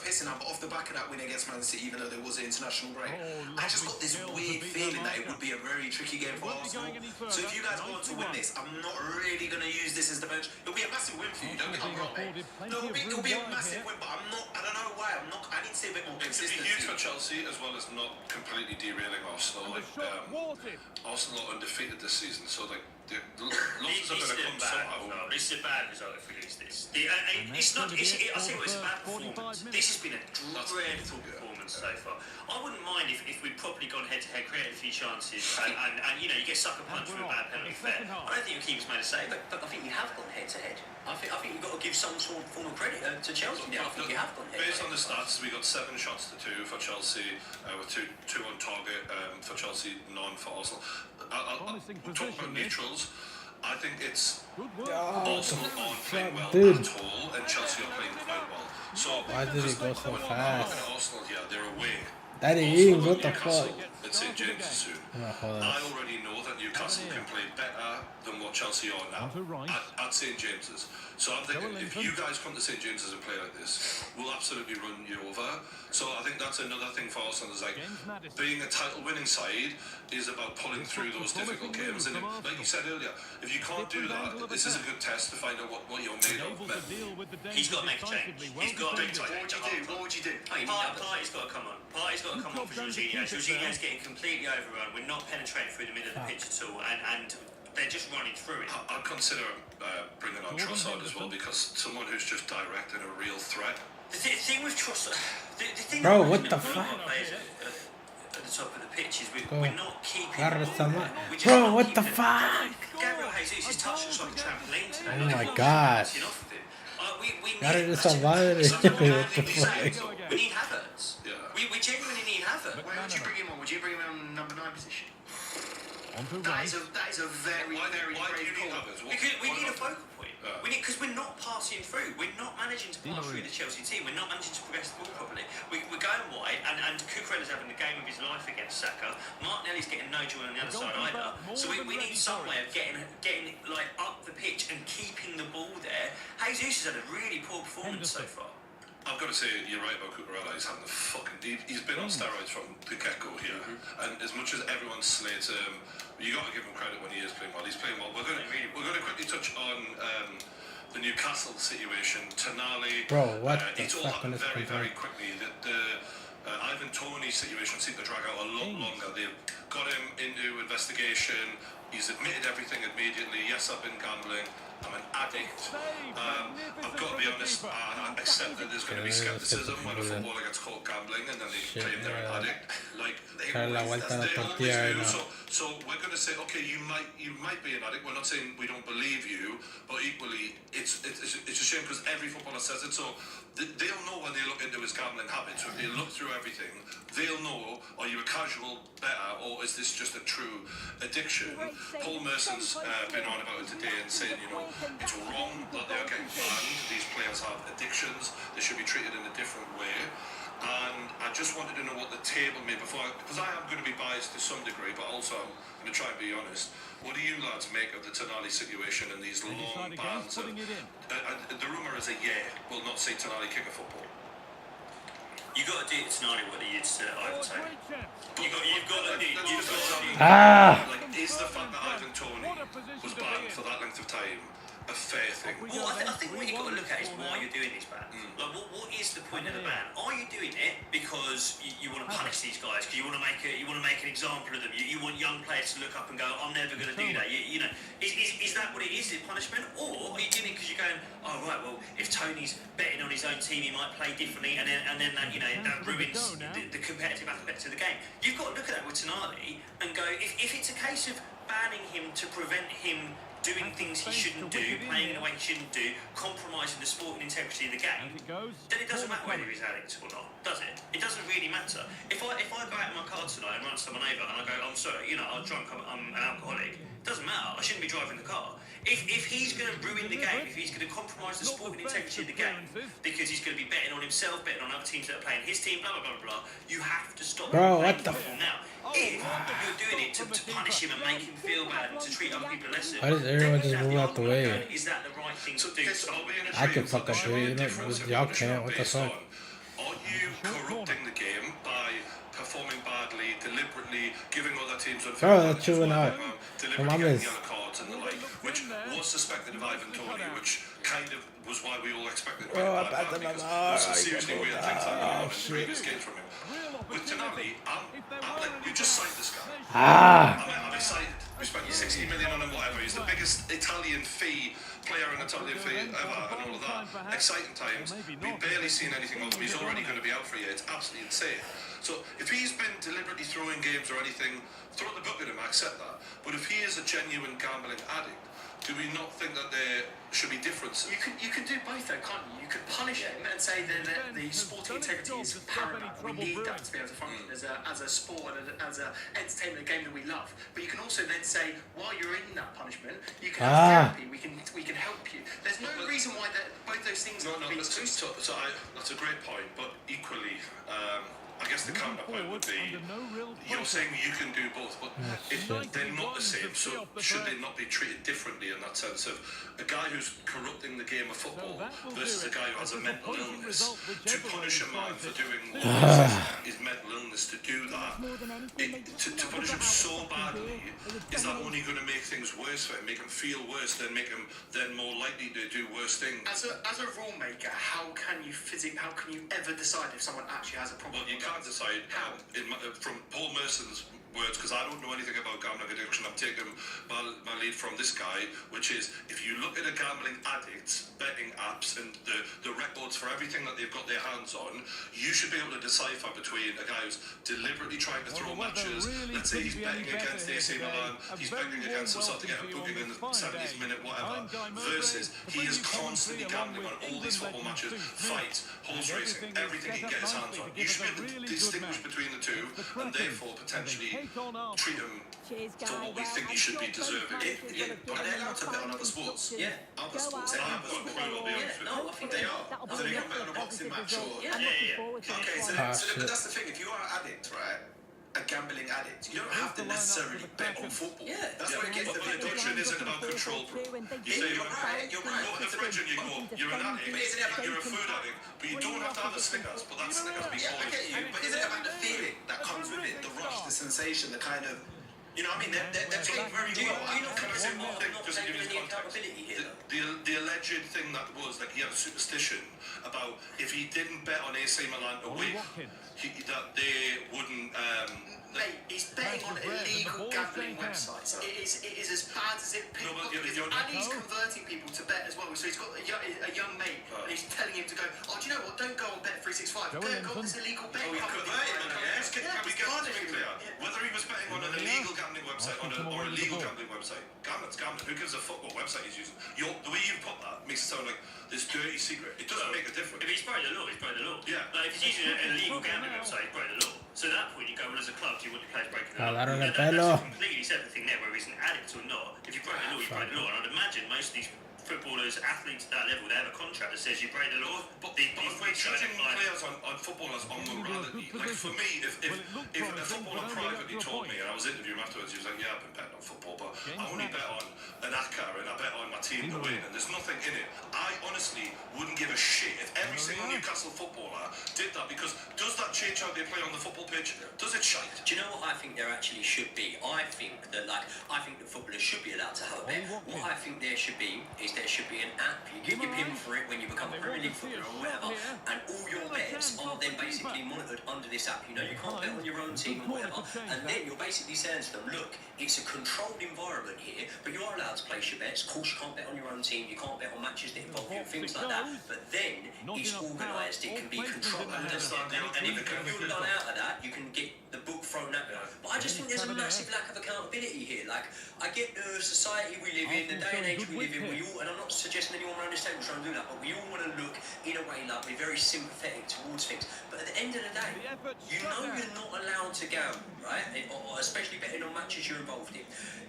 pissing out. But off the back of that win against Man City, even though there was an international break, I just got this weird feeling that it would be a very tricky game for Arsenal. So if you guys want to win this, I'm not really going to use this as the bench. It'll be a massive win for you. Don't get me wrong, mate. No, it'll be a massive win, but I'm not. I don't know why. I need to see a bit more It's consistency. huge for Chelsea as well as not completely derailing Arsenal. Like, Arsenal are undefeated this season, so like the losses are going to come somehow. This is a bad result if we lose this. It's not. I think it's a bad performance. This has been a dreadful performance so far. I wouldn't mind if we'd properly gone head to head, created a few chances, and you know you get sucker punched for a bad penalty. Fair. I don't think your keeper's made a save. But I think you have gone head to head. I think you've got to give some sort of form of credit to Chelsea now. I think you have gone head to head. Based on the stats, we got 7 shots to 2 for Chelsea, with two on target for Chelsea, none for Arsenal. We'll talk about neutrals. I think it's Arsenal aren't playing well at all, and Chelsea are playing quite well. So Why did he go so fast? Arsenal here, they're away. Daddy, what the fuck? At St James's soon. I already know that Newcastle can play better than what Chelsea are now at St James's. So I'm thinking if you guys come to St James's and play like this, we'll absolutely run you over. So I think that's another thing for Arsenal is like being a title-winning side is about pulling through those difficult games. And like you said earlier, if you can't do that, this is a good test to find out what you're made of. He's got to make a change. He's got to make a change. What would you do? Party's got to come on. Party's got to come on for Jorginho. Jorginho's getting completely overrun. We're not penetrating through the middle of the pitch at all, and they're just running through it. I'd consider bringing on Trossard as well because someone who's just direct and a real threat. The thing with Trossard, the thing Bro, with what the fuck? players at the top of the pitch is we're not keeping. Bro, what the fuck? Gabriel Jesus' touch was like a trampoline today. Oh my god. Gotta salvar it. What the fuck? We need Havertz. Yeah. We genuinely need Havertz. Where would you bring him on? Would you bring him on number 9 position? That is a very, very brave call. We need a focal point. We need, because we're not passing through. We're not managing to pass through the Chelsea team. We're not managing to progress the ball properly. We're going wide, and Cucurella's having the game of his life against Saka. Martinelli's getting no joy on the other side either. So we need some way of getting like up the pitch and keeping the ball there. Jesus has had a really poor performance so far. I've got to say, you're right about Cucurella. He's having the fucking. He's been on steroids from the get-go here, and as much as everyone slates him, you got to give him credit when he is playing well. He's playing well. We're going to quickly touch on the Newcastle situation. Tonali. Bro, what the it's all fuck happened is very, going on? very quickly. Tonali situation seemed to drag out a lot longer. They've got him into investigation. He's admitted everything immediately. Yes, I've been gambling. I'm an addict. I've got to be honest, I accept that there's going to be skepticism when a footballer gets caught gambling and then they claim they're an addict. Like, they always do. So we're going to say, okay, you might be an addict. We're not saying we don't believe you, but equally, it's a shame because every footballer says it. So they'll know when they look into his gambling habits. If they look through everything, they'll know, are you a casual better or is this just a true addiction? Paul Merson's been on about it today and saying, you know, it's wrong that they're getting banned. These players have addictions. They should be treated in a different way. And I just wanted to know what the table made before, because I am going to be biased to some degree, but also I'm going to try and be honest. What do you lads make of the Tonali situation and these long bans? The rumour is will not see Tonali kick a football. You got to do it tonight what he did to Ivan Toney. You've got to do it. Like, is the fact that Ivan Toney was banned for that length of time a fair thing? Well, I think what you've got to look at is why you're doing this ban. Like, what is the point of the ban? Are you doing it because you want to punish these guys? Because you want to make an example of them? You want young players to look up and go, I'm never going to do that. You know, is that what it is? Is it punishment, or are you doing it because you're going, oh right, well, if Tony's betting on his own team, he might play differently, and then that that ruins the competitive aspect of the game. You've got to look at that with Tonali and go, if it's a case of banning him to prevent him doing things he shouldn't do, playing in a way he shouldn't do, compromising the sporting integrity of the game, then it doesn't matter whether he's addict or not, does it? It doesn't really matter. If I go out in my car tonight and run someone over and I go, I'm sorry, you know, I'm drunk, I'm an alcoholic, it doesn't matter. I shouldn't be driving the car. If he's going to ruin the game, if he's going to compromise the sporting integrity of the game because he's going to be betting on himself, betting on other teams that are playing his team, blah, blah, blah, blah, you have to stop Bro, what the now. If you're doing it to punish him and make him feel bad and to treat other people less, why does everyone just move out the way? Is that the right thing to do? I can fucking do it, y'all can't, what the fuck? Are you corrupting the game by performing badly, deliberately giving other teams unfair Bro, that's true or not? deliberately getting yellow cards and the like, which was suspected of Ivan Toney, which kind of was why we all expected quite a bad ban, because there was some seriously weird things that going on in previous games from him. With Tonali, you just signed this guy. I'm excited. We spent 60 million on him, whatever. He's the biggest Italian player in Italian fee ever, and all of that. Exciting times. We've barely seen anything of him. He's already going to be out for a year. It's absolutely insane. So if he's been deliberately throwing games or anything, throw the book at him, I accept that. But if he is a genuine gambling addict, do we not think that there should be differences? You can do both though, can't you? You could punish him and say that the sporting integrity is paramount. We need that to be able to function as a sport and as an entertainment game that we love. But you can also then say, while you're in that punishment, you can have therapy. We can help you. There's no reason why both those things are being exclusive. So that's a great point, but equally, I guess the counterpoint would be, you're saying you can do both, but if they're not the same, so should they not be treated differently in that sense of a guy who's corrupting the game of football versus a guy who has a mental illness? To punish a man for doing his mental illness, to do that, to punish him so badly, is that only going to make things worse for him, make him feel worse, then make him then more likely to do worse things? As a rule maker, how can you ever decide if someone actually has a problem? Well, you can't decide from Paul Merson's words, because I don't know anything about gambling addiction. I'm taking my lead from this guy, which is, if you look at a gambling addict's betting apps and the records for everything that they've got their hands on, you should be able to decipher between a guy who's deliberately trying to throw matches, let's say he's betting against AC Milan, he's betting against himself to get a booking in the 70th minute, whatever, versus he is constantly gambling on all these football matches, fights, horse racing, everything he can get his hands on. You should be able to distinguish between the two and therefore potentially treat him for what we think he should be deserving. But they're allowed to bet on other sports. Yeah. Other sports. They have other sports. No, I think they are. So they can bet on a boxing match or... Okay, so that's the thing. If you are an addict, right? A gambling addict, you don't have to necessarily bet on football. Yeah. That's where it gets But the addiction isn't about control, bro. You say you're right. You're Go to the fridge and you go, you're an addict, But isn't it about you're a food addict, but you don't have to have a Snickers, but that Snickers be I always... get you, but isn't it about the feeling that comes with it, the rush, the sensation, the kind of, you know what I mean? They're paid very well. Can I say one thing, just to give you any context? accountability here. The alleged thing that was, like, he had a superstition about if he didn't bet on AC Milan to win, that they wouldn't. Mate, he's betting on illegal gambling websites. It is as bad as it picks up. And he's converting people to bet as well. So he's got a young mate, and he's telling him to go, oh, do you know what? Don't go on Bet365. Go on this illegal bet. Can we get that to be clear? Whether he was betting on an illegal gambling website or a legal gambling website, gambling's gambling. Who gives a fuck what website he's using? The way you put that makes it sound like this dirty secret. It doesn't make a difference. If he's broken the law, he's broken the law. Yeah. Like, if he's using an illegal gambling website, he's broken the law. So at that point, you go, well, as a club, do you want the players breaking the law? Jalaron el That's pelo. a completely separate thing there, whether he's an addict or not. If you break the law, you break the law. And I'd imagine most of these footballers, athletes at that level, they have a contract that says you break the law. But if we're judging players on footballers on morality, like for me, if a footballer privately told me, and I was interviewing him afterwards, he was like, yeah, I've been betting on football, but I only bet on an ACCA and I bet on my team to win, and there's nothing in it. I honestly wouldn't give a shit if every single Newcastle footballer did that, because does that change how they play on the football pitch? Does it shite? Do you know what I think there actually should be? I think that footballers should be allowed to have a bet. What I think there should be is there should be an app. You give your PIN for it when you become a Premier League footballer or whatever, and all your bets are then basically monitored under this app. You know, you can't bet on your own team or whatever, and then you're basically saying to them, look, it's a controlled environment here, but you are allowed to place your bets. Of course, you can't bet on your own team, you can't bet on matches that involve you, things like that, but then it's organised, it can be controlled. And if you're done out of that, you can get the book thrown at you. But I just think there's a massive lack of accountability here. Like, I get the society we live in, the day and age we live in, we all, and I'm not suggesting anyone around this table trying to do that, but we all want to look in a way like we're very sympathetic towards things. But at the end of the day, you know you're not allowed to gamble, right? Or especially betting on matches you're involved in.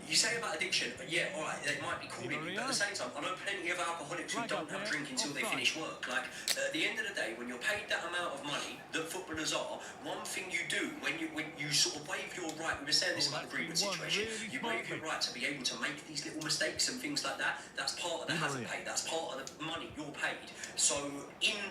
You say about addiction, yeah, all right, they might be calling you, but at the same time, I know plenty of alcoholics who don't have a drink until they finish work. Like, at the end of the day, when you're paid that amount of money that footballers are, one thing you do when you sort of waive your right, we were saying this about the Greenwood situation, you waive your right to be able to make these little mistakes and things like that. That's part of the hazard pay, that's part of the money you're paid. So,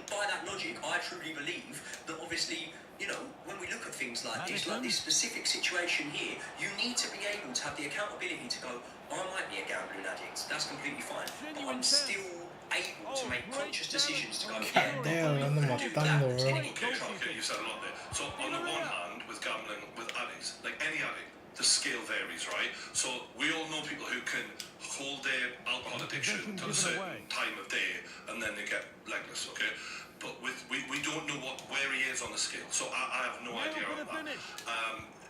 by that logic, I truly believe that obviously, you know, when we look at things like this specific situation here, you need to be able to have the accountability to go, I might be a gambling addict, that's completely fine, but I'm still able to make conscious decisions to go, yeah, ando matando, bro. Okay, you said a lot there. So on the one hand, with gambling, with addicts, like any addict, the scale varies, right? So we all know people who can hold their alcohol addiction to a certain time of day and then they get legless, okay? But we don't know where he is on the scale, so I have no idea on that.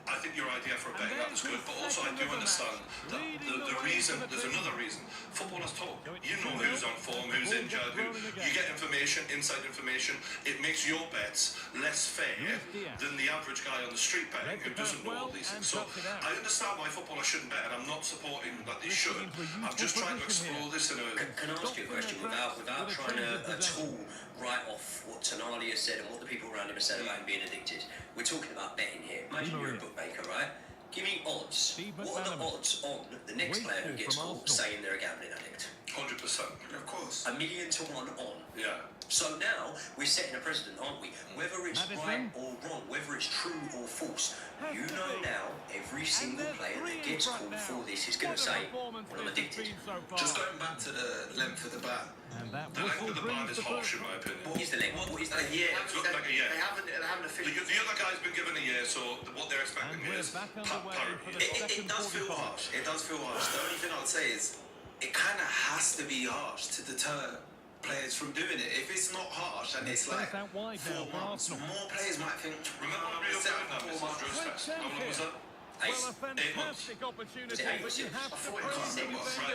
I think your idea for betting that is good, but also I do understand that the reason, there's another reason. Footballers talk. You know who's on form, who's injured, you get information, inside information. It makes your bets less fair than the average guy on the street betting who doesn't know all these things. So I understand why footballers shouldn't bet, and I'm not supporting that they should. I'm just trying to explore this in a... Can I ask you a question without trying to at all write off what Tonali has said and what the people around him have said about him being addicted? We're talking about betting here. Imagine you're a bookmaker, right? Give me odds. What are the odds on the next player who gets caught saying they're a gambling addict? 100%. Of course. 1,000,000 to 1 on. Yeah. So now we're setting a precedent, aren't we? Whether it's right or wrong, whether it's true or false, you know now every single player that gets called for this is going to say, well, I'm addicted. Just going back to the length of the ban. The length of the ban is harsh in my opinion. What is the length? What is the year? It's looked like a year. They haven't officially... The other guy's been given a year, so what they're expecting is parity. It does feel harsh. It does feel harsh. The only thing I would say is it kind of has to be harsh to deter players from doing it. If it's not harsh and it's like 4 months, more players might think, remember when Rio Ferdinand missed his drug test? How long was that? 8 months. opportunity. Right,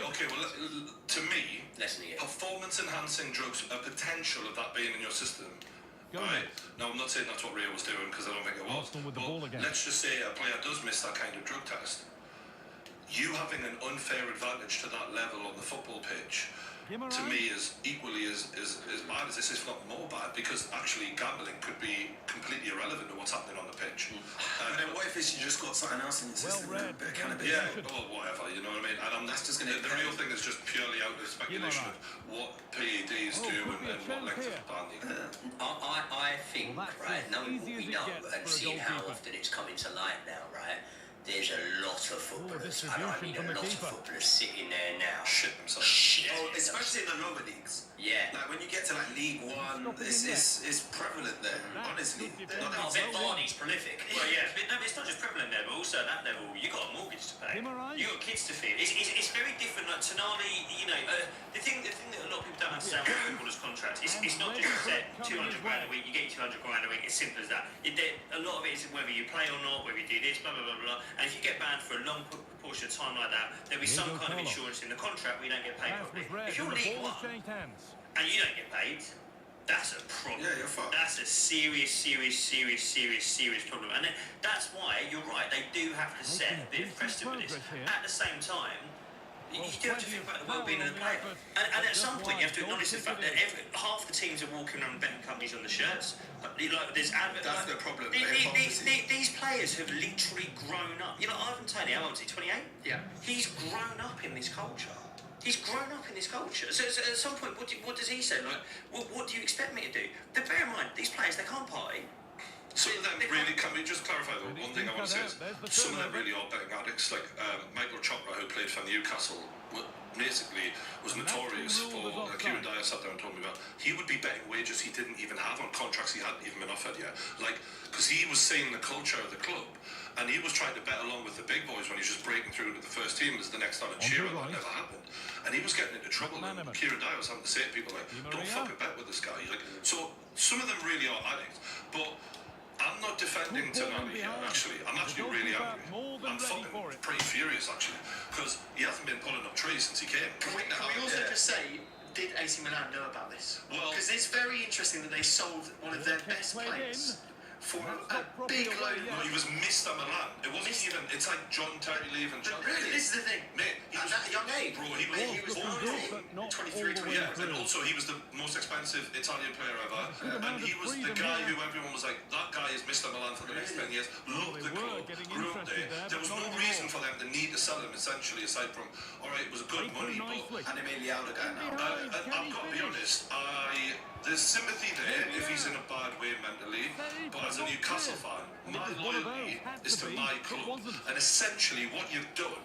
okay, well, to me, performance enhancing drugs, a potential of that being in your system. Right. Now, I'm not saying that's what Rio was doing because I don't think it was. But let's just say a player does miss that kind of drug test. You having an unfair advantage to that level on the football pitch, to me, is equally as bad as this, if not more bad, because actually gambling could be completely irrelevant to what's happening on the pitch. And then what if you just got something else in your system, a bit of cannabis? Yeah, or whatever, you know what I mean? And that's just going to... The real thing is just purely out of speculation of what PEDs do and what length of ban you get. I think, right, knowing what we know and seeing how often it's coming to light now, right, There's a lot of footballers, and I mean a lot of footballers sitting there now. Shit themselves. Oh, especially in the lower leagues. Yeah. Like when you get to like League One, it's prevalent there. Honestly, I bet Vardy's prolific. Well, yeah, but no, but it's not just prevalent there, but also at that level, you got a mortgage to pay. You got kids to feed. It's very different. Like Tonali, you know, the thing that a lot of people don't understand with footballers' contracts, it's not just set 200 grand a week. You get 200 grand a week. It's simple as that. A lot of it is whether you play or not, whether you do this, blah blah blah blah. And if you get banned for a long proportion of time like that, there'll be some kind of insurance in the contract where you don't get paid properly. If you're League One and you don't get paid, that's a problem. Yeah, you're fucked. That's a serious problem. And that's why, you're right, they do have to set a bit of precedent with this. At the same time, you do have to think about the well-being of the player. And at some point, you have to acknowledge the fact that half the teams are walking around betting companies on the shirts. That's the problem. These players have literally grown up. You know, Ivan Toney, how old is he, 28? Yeah. He's grown up in this culture. He's grown up in this culture. So at some point, what does he say? Like, what do you expect me to do? But bear in mind, these players, they can't party. Some of them really, can we just clarify though, one thing I want to say is, some of them really are betting addicts, like Michael Chopra, who played for Newcastle, basically was notorious for, Kieran Dyer sat down and told me about, he would be betting wages he didn't even have on contracts he hadn't even been offered yet. Like, because he was seeing the culture of the club, and he was trying to bet along with the big boys when he was just breaking through into the first team as the next on a cheer, and that never happened. And he was getting into trouble, and Kieran Dyer was having to say to people like, don't fucking bet with this guy. Like, so some of them really are addicts, but I'm not defending Tonali here, actually. I'm actually really angry. I'm fucking pretty furious, actually, because he hasn't been pulling up trees since he came. Can we also just say, did AC Milan know about this? Well, because it's very interesting that they sold one of their best players for a big load. No, he was Mr. Milan. It wasn't even. It's like John Terry leaving. Really, this is the thing, mate. At that young age, bro, he was 23, 24. Yeah, and also he was the most expensive Italian player ever, and he was the guy who everyone was like, that guy is Mr. Milan for the next 10 years. Loved the club, grew up there. There was no reason for them to need to sell him, essentially, aside from, all right, it was good money, but and they made Leao the guy now. I've got to be honest, there's sympathy there if he's in a bad way mentally, but as a Newcastle fan, my loyalty is to my club, and essentially what you've done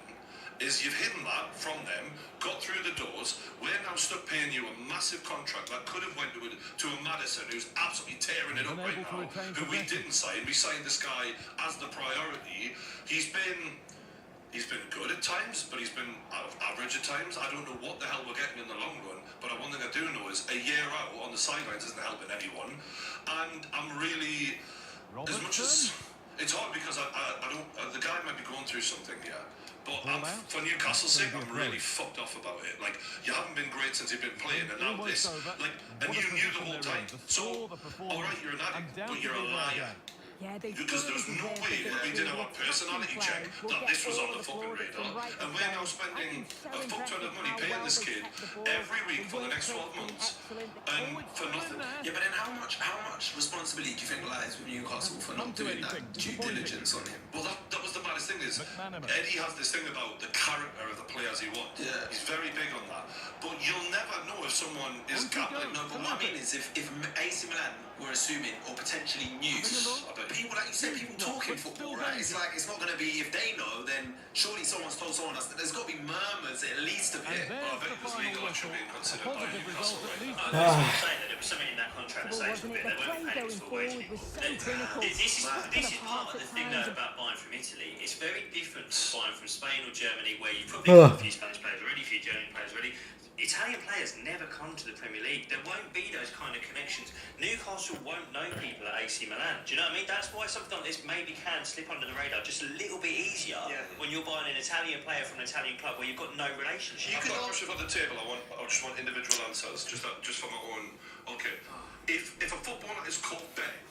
is you've hidden that from them, got through the doors. We're now stuck paying you a massive contract that could have went to a Maddison who's absolutely tearing it up right now, who we didn't sign. We signed this guy as the priority. He's been good at times, but he's been average at times. I don't know what the hell we're getting in the long run, but one thing I do know is a year out on the sidelines isn't helping anyone. And I'm really, as much as it's hard because I don't, the guy might be going through something here, but for Newcastle's sake, I'm really fucked off about it. Like, you haven't been great since you've been playing, and now this, like, and you knew the whole time. So, all right, you're an addict, but you're a liar. Yeah, Because there's no way when we did our personality check that this was on the fucking radar. And we're now spending a fuck ton of money paying this kid every week for the next 12 months and for nothing. Yeah, but then how much responsibility do you think lies with Newcastle for not doing that due diligence on him? Well, that was the maddest thing is, Eddie has this thing about the character of the players he wants. Yeah. He's very big on that. But you'll never know if someone is gambling. No, but what I mean is if AC Milan were assuming or potentially knew, people, like you said, people talking football, right? It's like, it's not going to be, if they know, then surely someone's told someone else. There's got to be murmurs at least a bit. Well, I bet there's legal action being considered by Newcastle right now. I was saying that there was something in that contract that says that they won't be paying for wage people. This is part of the thing though about buying from Italy. It's very different to buying from Spain or Germany, where you've probably got a few Spanish players already, a few German players already. Italian players never come to the Premier League. There won't be those kind of connections. Newcastle won't know people at AC Milan. Do you know what I mean? That's why something like this maybe can slip under the radar just a little bit easier when you're buying an Italian player from an Italian club where you've got no relationship. I've got a question on the table. I just want individual answers, just for my own. Okay, if a footballer is caught betting,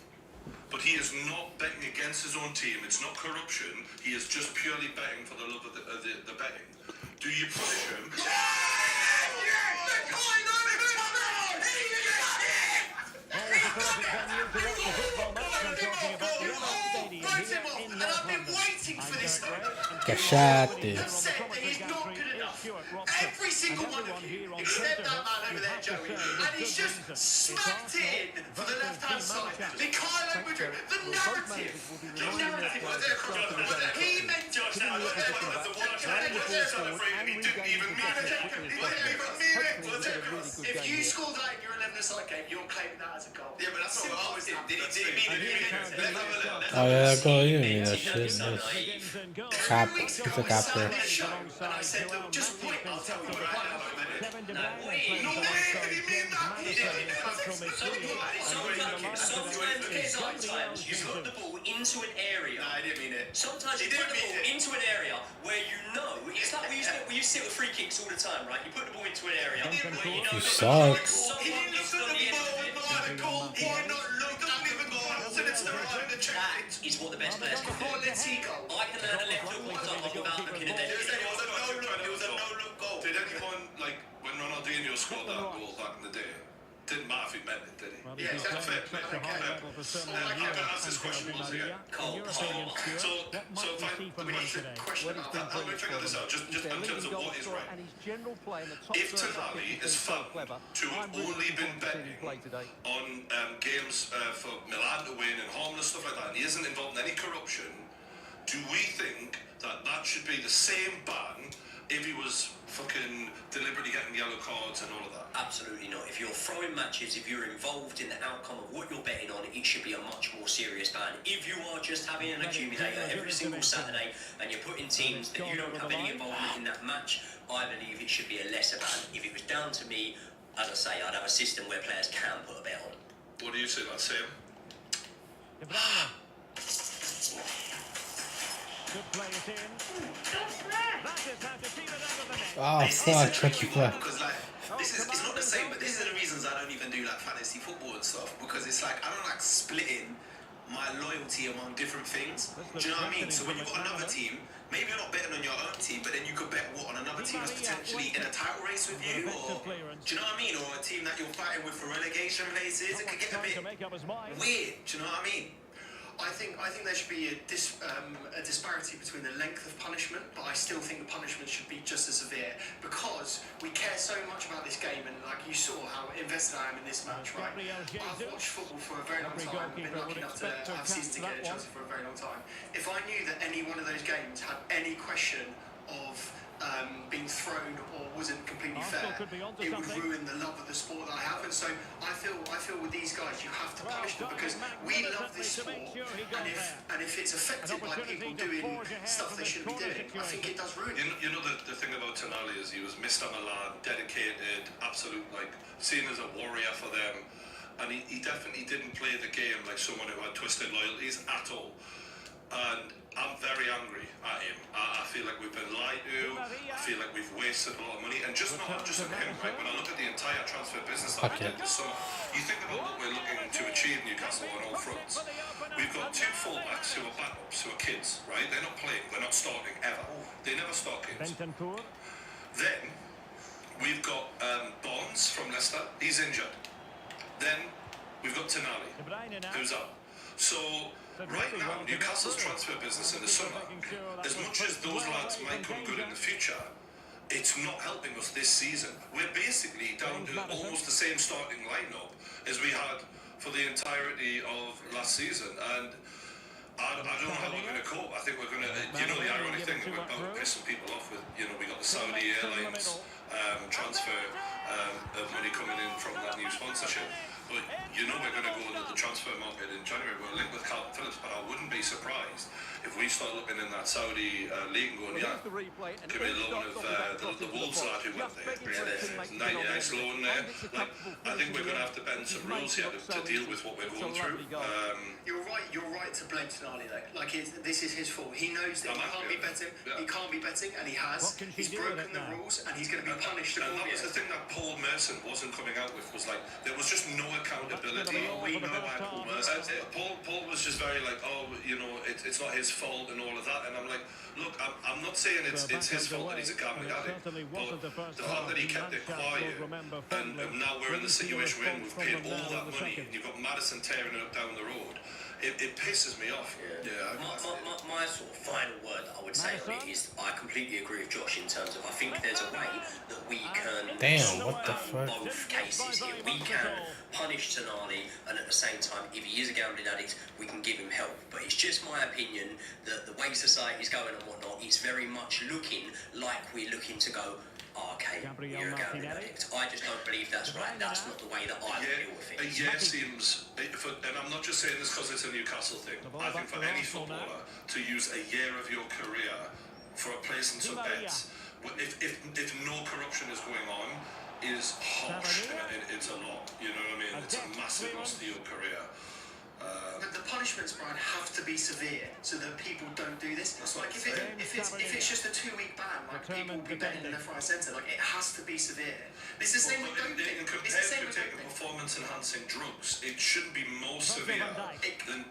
but he is not betting against his own team, it's not corruption. He is just purely betting for the love of the betting. Do you punish him? And I've been waiting for this. Cachate. He's not good enough. Every single one of you, except that man over there, Joey, and he's just smacked it in for the left-hand side. Mikhailo Mudryk, the narrative. He meant Josh now. If you score that in your 11-a-side game, you're claiming that as a goal. Yeah, but that's not what I was saying. Did he mean it? Oh yeah, that goal, you didn't mean that shit. That's cap. It's a cap there. And I said, look, just wait, I'll tell you right now. No way, did he mean that? He didn't. Sometimes you put the ball into an area. No, I didn't mean it. Sometimes you put the ball into an area where you know it's like we used to see with free kicks all the time, right? You put the ball into an area where you know You suck. someone is on the end of it. That is what the best players can do. I can learn a left hook without looking at their It was a no-look goal. Did anyone, like, when Ronaldinho scored that goal back in the day, didn't matter if he meant it, did he? Yeah, exactly. I'm going to ask this question once again. So if I'm going to figure this out, just in terms of what is right. If Tonali is found to have only been betting on games for Milan to win and harmless stuff like that, and he isn't involved in any corruption, do we think that that should be the same ban if he was fucking deliberately getting yellow cards and all of that? Absolutely not. If you're throwing matches, if you're involved in the outcome of what you're betting on, it should be a much more serious ban. If you are just having an accumulator every single Saturday and you're putting teams that you don't have any involvement in that match, I believe it should be a lesser ban. If it was down to me, as I say, I'd have a system where players can put a bet on. What do you say, that Sam? Good play it in. Oh fuck, tricky play. Because like, it's not the same, but these are the reasons I don't even do like fantasy football and stuff. Because it's like, I don't like splitting my loyalty among different things. Do you know what I mean? So when you've got another team, maybe you're not betting on your own team, but then you could bet on another team that's potentially in a title race with you, or do you know what I mean? Or a team that you're fighting with for relegation places. It could get a bit weird. Do you know what I mean? I think there should be a disparity between the length of punishment, but I still think the punishment should be just as severe because we care so much about this game, and like you saw how invested I am in this match, right? I've watched football for a very long time, been lucky enough to have season ticket at Chelsea for a very long time. If I knew that any one of those games had any question of being thrown or wasn't completely fair, it would ruin the love of the sport that I have. And so I feel with these guys, you have to punish them because we love this sport, and if it's affected by people doing stuff they shouldn't be doing, I think it does ruin it. You know the thing about Tonali is he was Mr. Milan, dedicated, absolute, like, seen as a warrior for them, and he definitely didn't play the game like someone who had twisted loyalties at all. And I'm very angry at him. I feel like we've been lied to. I feel like we've wasted a lot of money, and just not just on him, right? When I look at the entire transfer business that we did this summer, you think about what we're looking to achieve Newcastle on all fronts. We've got two fullbacks who are backups, who are kids, right? They're not playing. They're not starting ever. They never start games. Then we've got Bonds from Leicester. He's injured. Then we've got Tonali, who's up. So right now, Newcastle's transfer business in the summer, as much as those lads might come good in the future, it's not helping us this season. We're basically down to almost the same starting lineup as we had for the entirety of last season, and I don't know how we're going to cope. I think we're going to, you know, the ironic thing that we're about to piss some people off with, you know, we got the Saudi Airlines transfer of money coming in from that new sponsorship. But you know we're going to go into the transfer market in January. We're linked with Calvin Phillips, but I wouldn't be surprised if we start looking in that Saudi league and going, yeah, give me a loan of the Wolves lad who went there. 99 loan there. Like, I think we're going to have to bend some rules here to deal with what we're going through. You're right to blame Tonali though. Like this is his fault. He knows that he can't be betting. He can't be betting, and he has. He's broken the rules, and he's going to be punished. And that was the thing that Paul Merson wasn't coming out with, was like there was just no accountability. We know about Paul Merson. Paul was just very like, oh, you know, it's not his fault and all of that. And I'm like, look, I'm not saying it's his fault that he's a gambling addict, but the fact that he kept it quiet, and now we're in the situation where we've paid all that money, and you've got Maddison tearing it up down the road. it pisses me off. My sort of final word that I would say on it is I completely agree with Josh in terms of I think there's a way that we can both cases here. We can punish Tonali, and at the same time, if he is a gambling addict, we can give him help. But it's just my opinion that the way society's going and whatnot, it's very much looking like we're looking to go, okay, you're a gambling addict. I just don't believe that's right. That's not the way that I deal with it. A year seems, and I'm not just saying this because it's a Newcastle thing. I think for any footballer to use a year of your career for a place in some bets, if no corruption is going on, is harsh. It's a lot. You know what I mean? It's a massive loss to your career. But the punishments, Brian, have to be severe so that people don't do this. Like if it's just a 2-week ban, like people will be betting in left, right, centre. Like it has to be severe. It's the same with doping. It's the same with taking performance-enhancing drugs. It shouldn't be more severe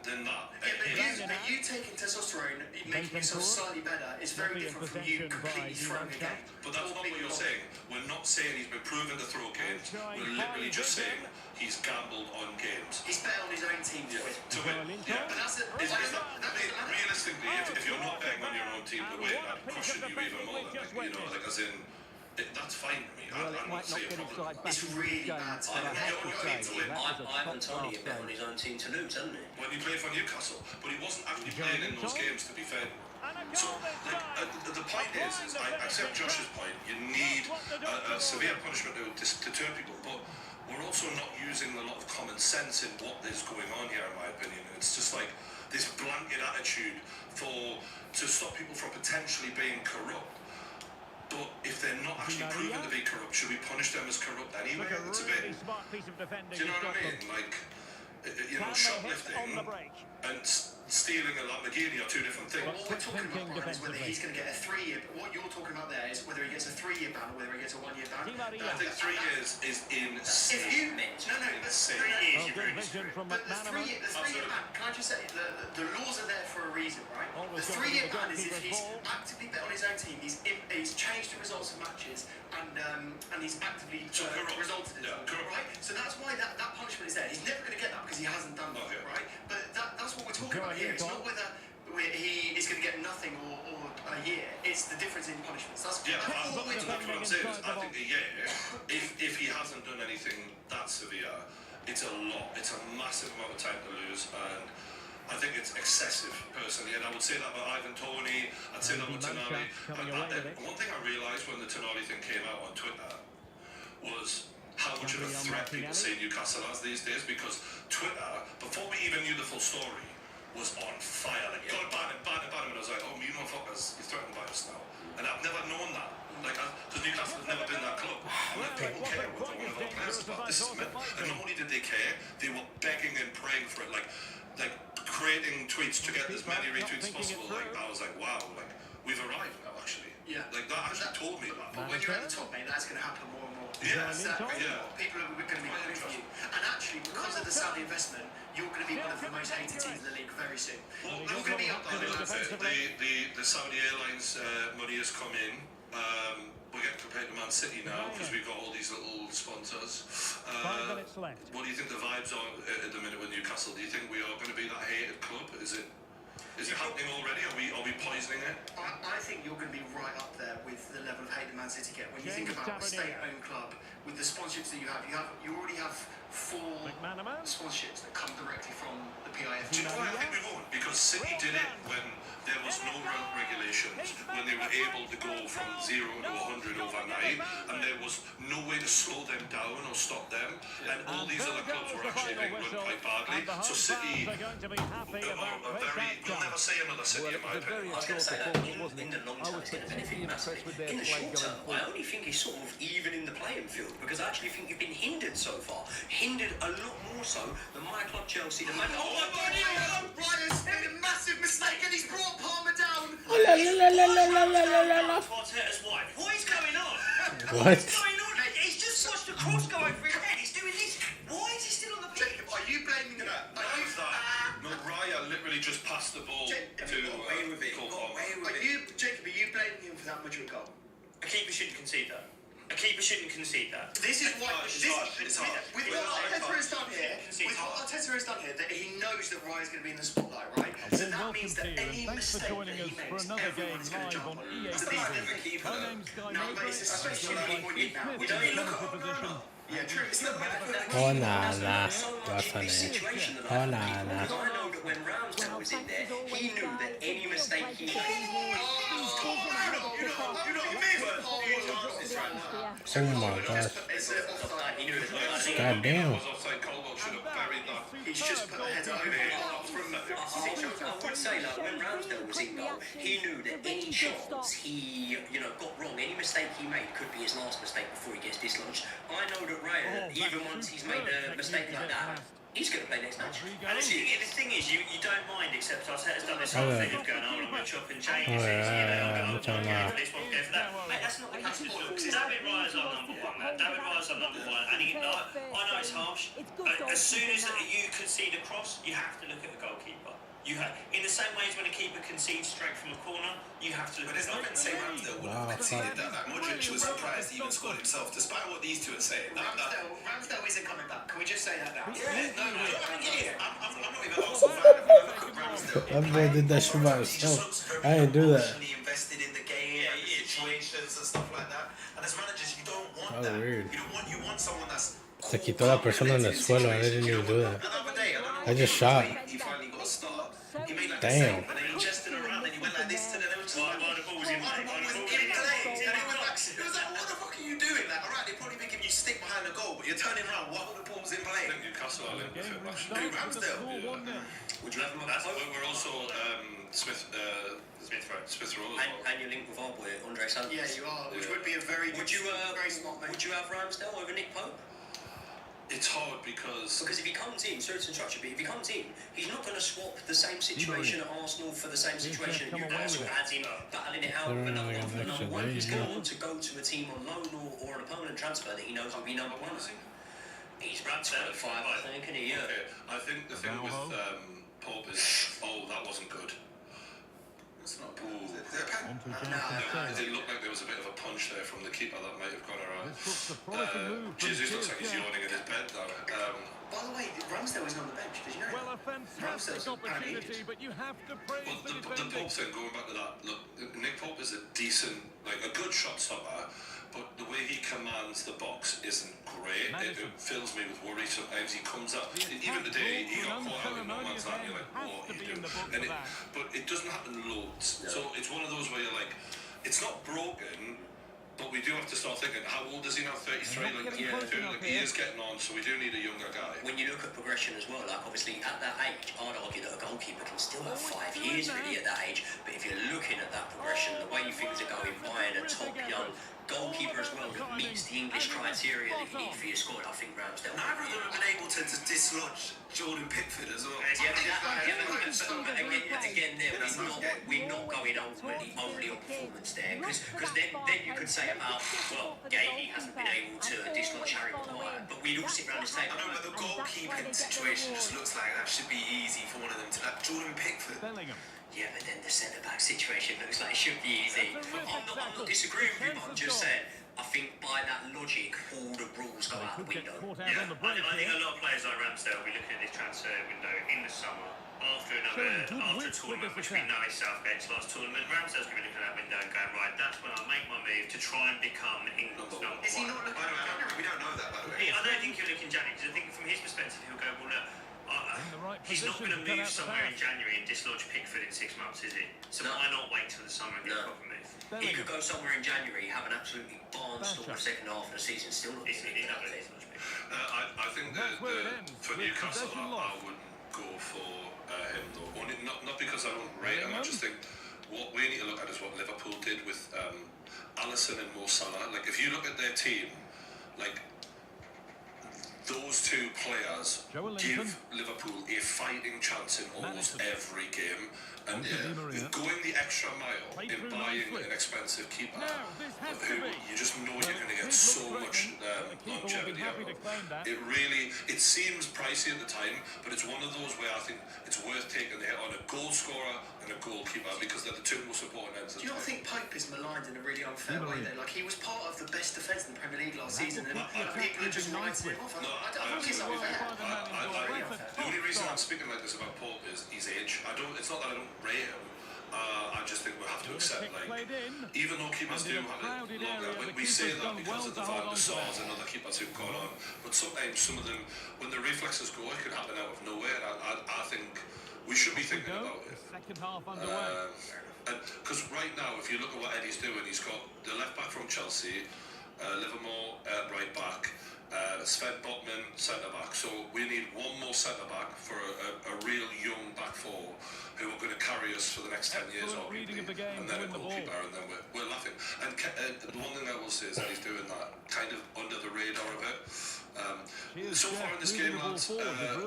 than that. Yeah, but you taking testosterone, making yourself slightly better, is very different from you completely throwing a game. But that's not what you're saying. We're not saying he's been proven to throw games. We're literally just saying he's gambled on games. He's bet on his own team to win. Yeah, but realistically, if you're not betting on your own team to win, I'd question you even more than as in, that's fine with me. I'm not saying a problem. It's really bad. Ivan Toney bet on his own team to lose, hasn't he? When he played for Newcastle, but he wasn't actually playing in those games, to be fair. So, the point is I accept Josh's point. You need a severe punishment to deter people, but we're also not using a lot of common sense in what is going on here, in my opinion. It's just like this blanket attitude to stop people from potentially being corrupt. But if they're not actually proven to be corrupt, should we punish them as corrupt anyway? It's a bit. Do you know what I mean? Like, shoplifting and stealing a Lamborghini are two different things. What we're talking about, Brian, is whether he's going to get a 3-year. What you're talking about there is whether he gets a 3-year ban or whether he gets a 1-year ban. I think 3 years is insane. If you but 3 years, but the 3-year ban. Can I just say the laws are there for a reason, right? The 3-year ban is if he's actively bet on his own team, he's changed the results of matches, and he's actively resulted in it, right? So that's why that punishment is there. He's never going to get that because he hasn't done that, right? But that's what we're talking about here. It's not whether he is going to get nothing or a year. It's the difference in punishments. That's all we're talking about. What I'm saying is, I think a year, if he hasn't done anything that severe, it's a lot. It's a massive amount of time to lose, and I think it's excessive, personally. And I would say that about Ivan Toney, I'd say that about Tonali. One thing I realised when the Tonali thing came out on Twitter was how much of a threat people see Newcastle as these days, because Twitter, before we even knew the full story, was on fire. Like, God, ban him, and I was like, oh, you motherfuckers, you're threatened by us now. And I've never known that. Like, because Newcastle has never been that club. And like, people care what one of our players about. This is meant. And not only did they care, they were begging and praying for it. Like creating tweets to get as many retweets as possible. Like, I was like, wow, like, we've arrived now, actually. Yeah. Like, that actually told me that. But when you're at the top, mate, that's going to happen more and more. Yeah. People are going to be calling for you. And actually, because of the Saudi investment, you're going to be one of the most hated teams in the league very soon. Well, you're going to be up there. The Saudi Airlines money has come in. We're getting compared to Man City now because we've got all these little sponsors. 5 minutes left. What do you think the vibes are at the minute with Newcastle? Do you think we are going to be that hated club? Is it happening already? Are we poisoning it? I think you're going to be right up there with the level of hate that Man City get. When you think about a state-owned club with the sponsorships that you already have 4 sponsorships that come directly from the PIF. Do you know why I think we won't? Because City did it when there was no regulations, when they were able to go from 0 to 100 overnight, and there was no way to slow them down or stop them, and all these other clubs were actually being run quite badly. So City are very, you'll never say another City in my opinion. I was going to say that in the long term it's going to benefit massively. In the short term, I only think it's sort of even in the playing field, because I actually think you've been hindered so far. Hindered a lot more so than my club Chelsea. Oh my God, Brian's made a massive mistake and he's brought Palmer down. Arteta's wife. What is going on? What? What's going on? He's just watched the cross go over his head. He's doing this. Why is he still on the pitch? Are you blaming that? No, Raya literally just passed the ball to Cole Palmer. Jacob, are you blaming him for that Madrid goal? A keeper shouldn't concede that. A keeper shouldn't concede that. This is why. It's hard. With what Arteta has done here, that he knows that Raya's going to be in the spotlight, right? So that means that any mistake that he makes, everyone is going to jump on him. So these are the keeper. No, but it's especially when you now. We don't look at Onana. Yeah, true. It's not Onana. Onana. I know that when Ramsdale was in there, he knew that any mistake he made. Oh my gosh. God damn. He's just put a header over here. I would say that when Ramsdale was in goal, he knew that any chance he, got wrong, any mistake he made could be his last mistake before he gets dislodged. I know that Raya, even once he's made a mistake like that, he's going to play next match. And the thing is, you don't mind, except Arteta's done this whole thing of going, I'm going to chop and change this, I'm going to go for this one, go for that. Mate, that's not the case at all. David Raya's our number one, man. David Raya's our number one. And I know it's harsh. As soon as you concede a cross, you have to look at the goalkeeper. In the same way as when a keeper concedes straight from a corner, you have to look at the goalkeeper. But there's nothing to say Ramsdale would have conceded that. Like, Modric was surprised he even scored himself, despite what these two are saying. Ramsdale isn't coming back. Can we just say that now? Yeah, no, I think it is. I'm not even Arsenal fan. If you look at Ramsdale, That boy did that shit by himself. I didn't do that. Invested in the game, situations and stuff like that. And as managers, you don't want That was weird. You want someone that's. Se quitó la persona en el suelo. I didn't even do that. I just shot. He finally got a start. He made like Damn. a save, and then he gestured around, and he went like this to the left. Why the ball was in play? It was like, what the fuck are you doing? Like, alright, they're probably making you stick behind the goal, but you're turning around while the ball's in play. I think Newcastle are linked with it, actually. Who, Ramsdale? Would you have him up? We're also Smith Rowe. And you're linked with our boy, Andre Santos. Yeah, you are, which would be a very Would you smart move. would you have Ramsdale over Nick Pope? It's hard because Because if he comes in, sorry to interrupt you, but if he comes in, he's not going to swap the same situation at Arsenal for the same situation at Newcastle, as in battling it out with another one for the number one. He's going to want to go to a team on loan or an opponent transfer that he knows will be number one. He's about 25, I think, in a year. Okay, I think the thing with Pope is, that wasn't good. It's not Ooh. good. It looked like there was a bit of a punch there from the keeper that might have gone around. Jesus looks like he's yawning in his bed now. By the way, Ramsdale isn't on the bench. Did you know Well, a that? fantastic opportunity, but you have to praise Well, the the defending. Pope thing, going back to that, look, Nick Pope is a decent, a good shot stopper, but the way he commands the box isn't great. It fills me with worry. Sometimes he comes up, even today, he got caught out in no man's land, you're like, what are you doing? But it doesn't happen loads. So it's one of those where you're like, it's not broken, but we do have to start thinking, how old is he now? 33? He is getting on, so we do need a younger guy. When you look at progression as well, obviously at that age, I'd argue that a goalkeeper can still have 5 years really at that age. But if you're looking at that progression, the way things are going, buying a top young goalkeeper as well that meets the English criteria that you need for your squad, I think Ramsdale. Neither of them have been able to dislodge Jordan Pickford as well. Again, we're not going only on performance there, because then you could say about, well, Gahey hasn't been able to dislodge Harry Maguire, but we'd all sit around this table. I know, but the goalkeeping situation just looks like that should be easy for one of them to, like Jordan Pickford. Yeah, but then the centre-back situation looks like it should be easy. I'm not disagreeing with you, but I'm just saying, I think by that logic, all the rules go out the window. Yeah, I think a lot of players like Ramsdale will be looking at this transfer window in the summer after a tournament, which we know is Southgate's last tournament. Ramsdale's going to be looking at that window and going, right, that's when I'll make my move to try and become England's number one. Is he not looking at January? We don't know that, by the way. I don't think he'll look in January, because I think from his perspective, he'll go, well, look, he's not going to move somewhere in January and dislodge Pickford in 6 months, is he? So why not wait till the summer and get a proper move? He could go somewhere in January, have an absolutely barnstormer second half of the season, still not He's not going to dislodge Pickford. I think for Newcastle, I wouldn't go for him though. Not because I don't rate him. I just think what we need to look at is what Liverpool did with Alisson and Mo Salah. Like, if you look at their team, like, those two players give Liverpool a fighting chance in almost every game, And going the extra mile in buying an expensive keeper who you just know you're going to get so much longevity out of. It seems pricey at the time, but it's one of those where I think it's worth taking the hit on a goal scorer and a goalkeeper because they're the two most important ends. Do you not think Pope is maligned in a really unfair way though? Like, he was part of the best defence in the Premier League last season, and people are just writing him off. I don't think it's unfair. The only reason I'm speaking like this about Pope is his age. It's not that I don't rate him. I just think we have to accept, like, even though keepers do have it longer, we say that because of the Van der Sars and other keepers who've gone on, but sometimes some of them, when the reflexes go, it could happen out of nowhere. I think we should be thinking about it. Because right now, if you look at what Eddie's doing, he's got the left back from Chelsea, Livermore right back, Sven Botman centre back. So we need one more centre back for a real young back four who are going to carry us for the next 10 years, arguably, and then a goalkeeper, and then we're laughing. And the one thing I will say is that he's doing that kind of under the radar a bit. So far in this game, lads,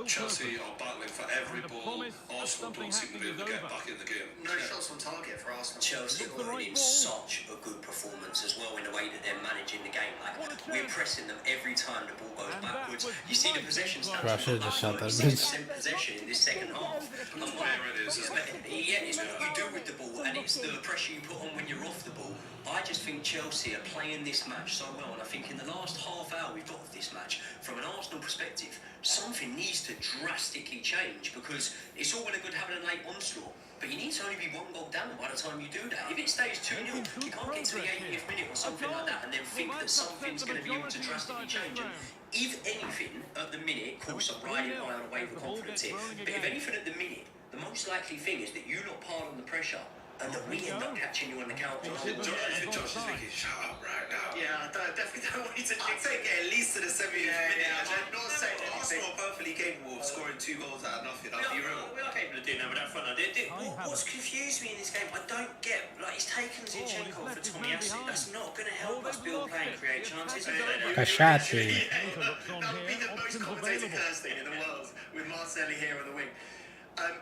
Chelsea are battling for every ball. Arsenal don't seem to be able to get back in the game. No shots on target for Arsenal. Chelsea are putting in such a good performance as well in the way that they're managing the game. Like, we're pressing them every time the ball goes backwards. You see the possession stats. I should have just shot that bitch. 6% possession in this second half. That's where it is, isn't it? Yeah, it's what you do with the ball, and it's the pressure you put on when you're off the ball. I just think Chelsea are playing this match so well, and I think in the last half hour we've got of this match, from an Arsenal perspective, something needs to drastically change, because it's all well and good having a late onslaught, but you need to only be one goal down by the time you do that. If it stays 2-0, you can't get to the 80th minute or something like that and then think that something's going to be able to drastically change. And if anything, at the minute, of course I'm riding high on a wave of confidence here, but if anything at the minute, the most likely thing is that you not pardon the pressure and that we end up catching you on the counter. Josh is thinking, shut up right now. Yeah, I definitely don't want you to take it at least to the 70th minute. I'm not saying anything. Arsenal are perfectly capable of scoring 2 goals out of nothing. I'll be real. We are capable of doing that with that front line. What's confused me in this game, I don't get, like, he's taken Zinchenko for Tomiyasu. That's not going to help us build play and create chances. Kashati. That would be the most commentator curse thing in the world, with Marcelli here on the wing.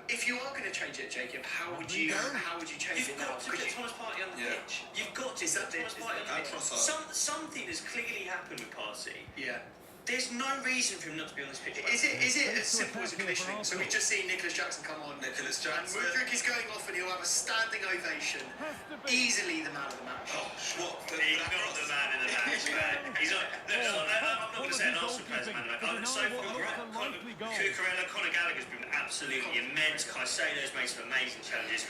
If you are going to change it, Jacob, how would you change it now? You've got to get Thomas Partey on the pitch. You've got to get Thomas Partey on the pitch. Something has clearly happened with Partey. Yeah. There's no reason for him not to be on this pitch. Is it as simple as a conditioning? So we've just seen Nicholas Jackson come on. Nicholas Jackson. Mudryk is going off and he'll have a standing ovation. Easily the man of the match. What? He's not the man of the match, man. He's not. I'm not going to say an Arsenal player's the man of the match. So far, Cucurella, Conor Gallagher's been absolutely immense. Caicedo's made some amazing challenges.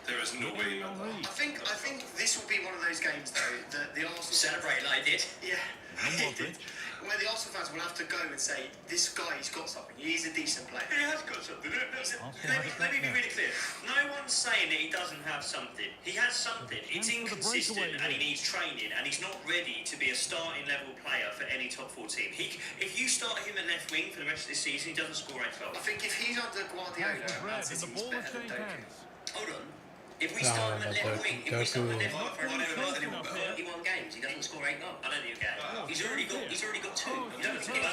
There is no way you know that. I think this will be one of those games though that the Arsenal Celebrate like I did. Yeah. Where the Arsenal fans will have to go and say, this guy's got something, he's a decent player. He has got something. Let me be really clear. No one's saying that he doesn't have something. He has something. It's inconsistent and he needs training and he's not ready to be a starting level player for any top 4 team. If you start him at left wing for the rest of the season, he doesn't score 8 goals. I think if he's under Guardiola, Man City, he's better than Doku. Hold on. If we start him at left wing, for 31 games, he doesn't score 8 goals. I don't think he'll get it. He's already got 2. I don't think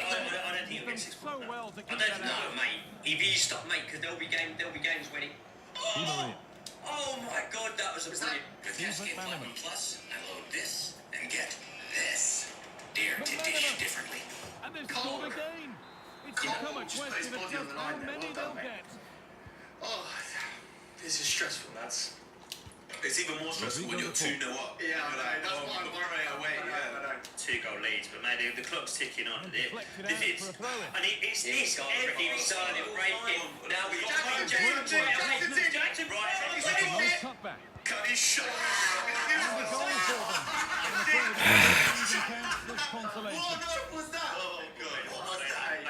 he'll get 6 goals. I don't know, mate. If he stop, mate, because there'll be games when he. Oh my God, that was a brilliant. With Cascade Platinum Plus, I load this and get this. Dare to dish differently. Cole just put his body on the line there. Well done, mate. Oh, this is stressful, lads. It's even more stressful when you're 2-0 up. Yeah, I know. That's why I'm worried. Away. I know. 2-goal leads, but mate, the clock's ticking on. It's this every started breaking. Now we've got Jackson right. Cut his shot. What on earth was that? Oh, God. What was that?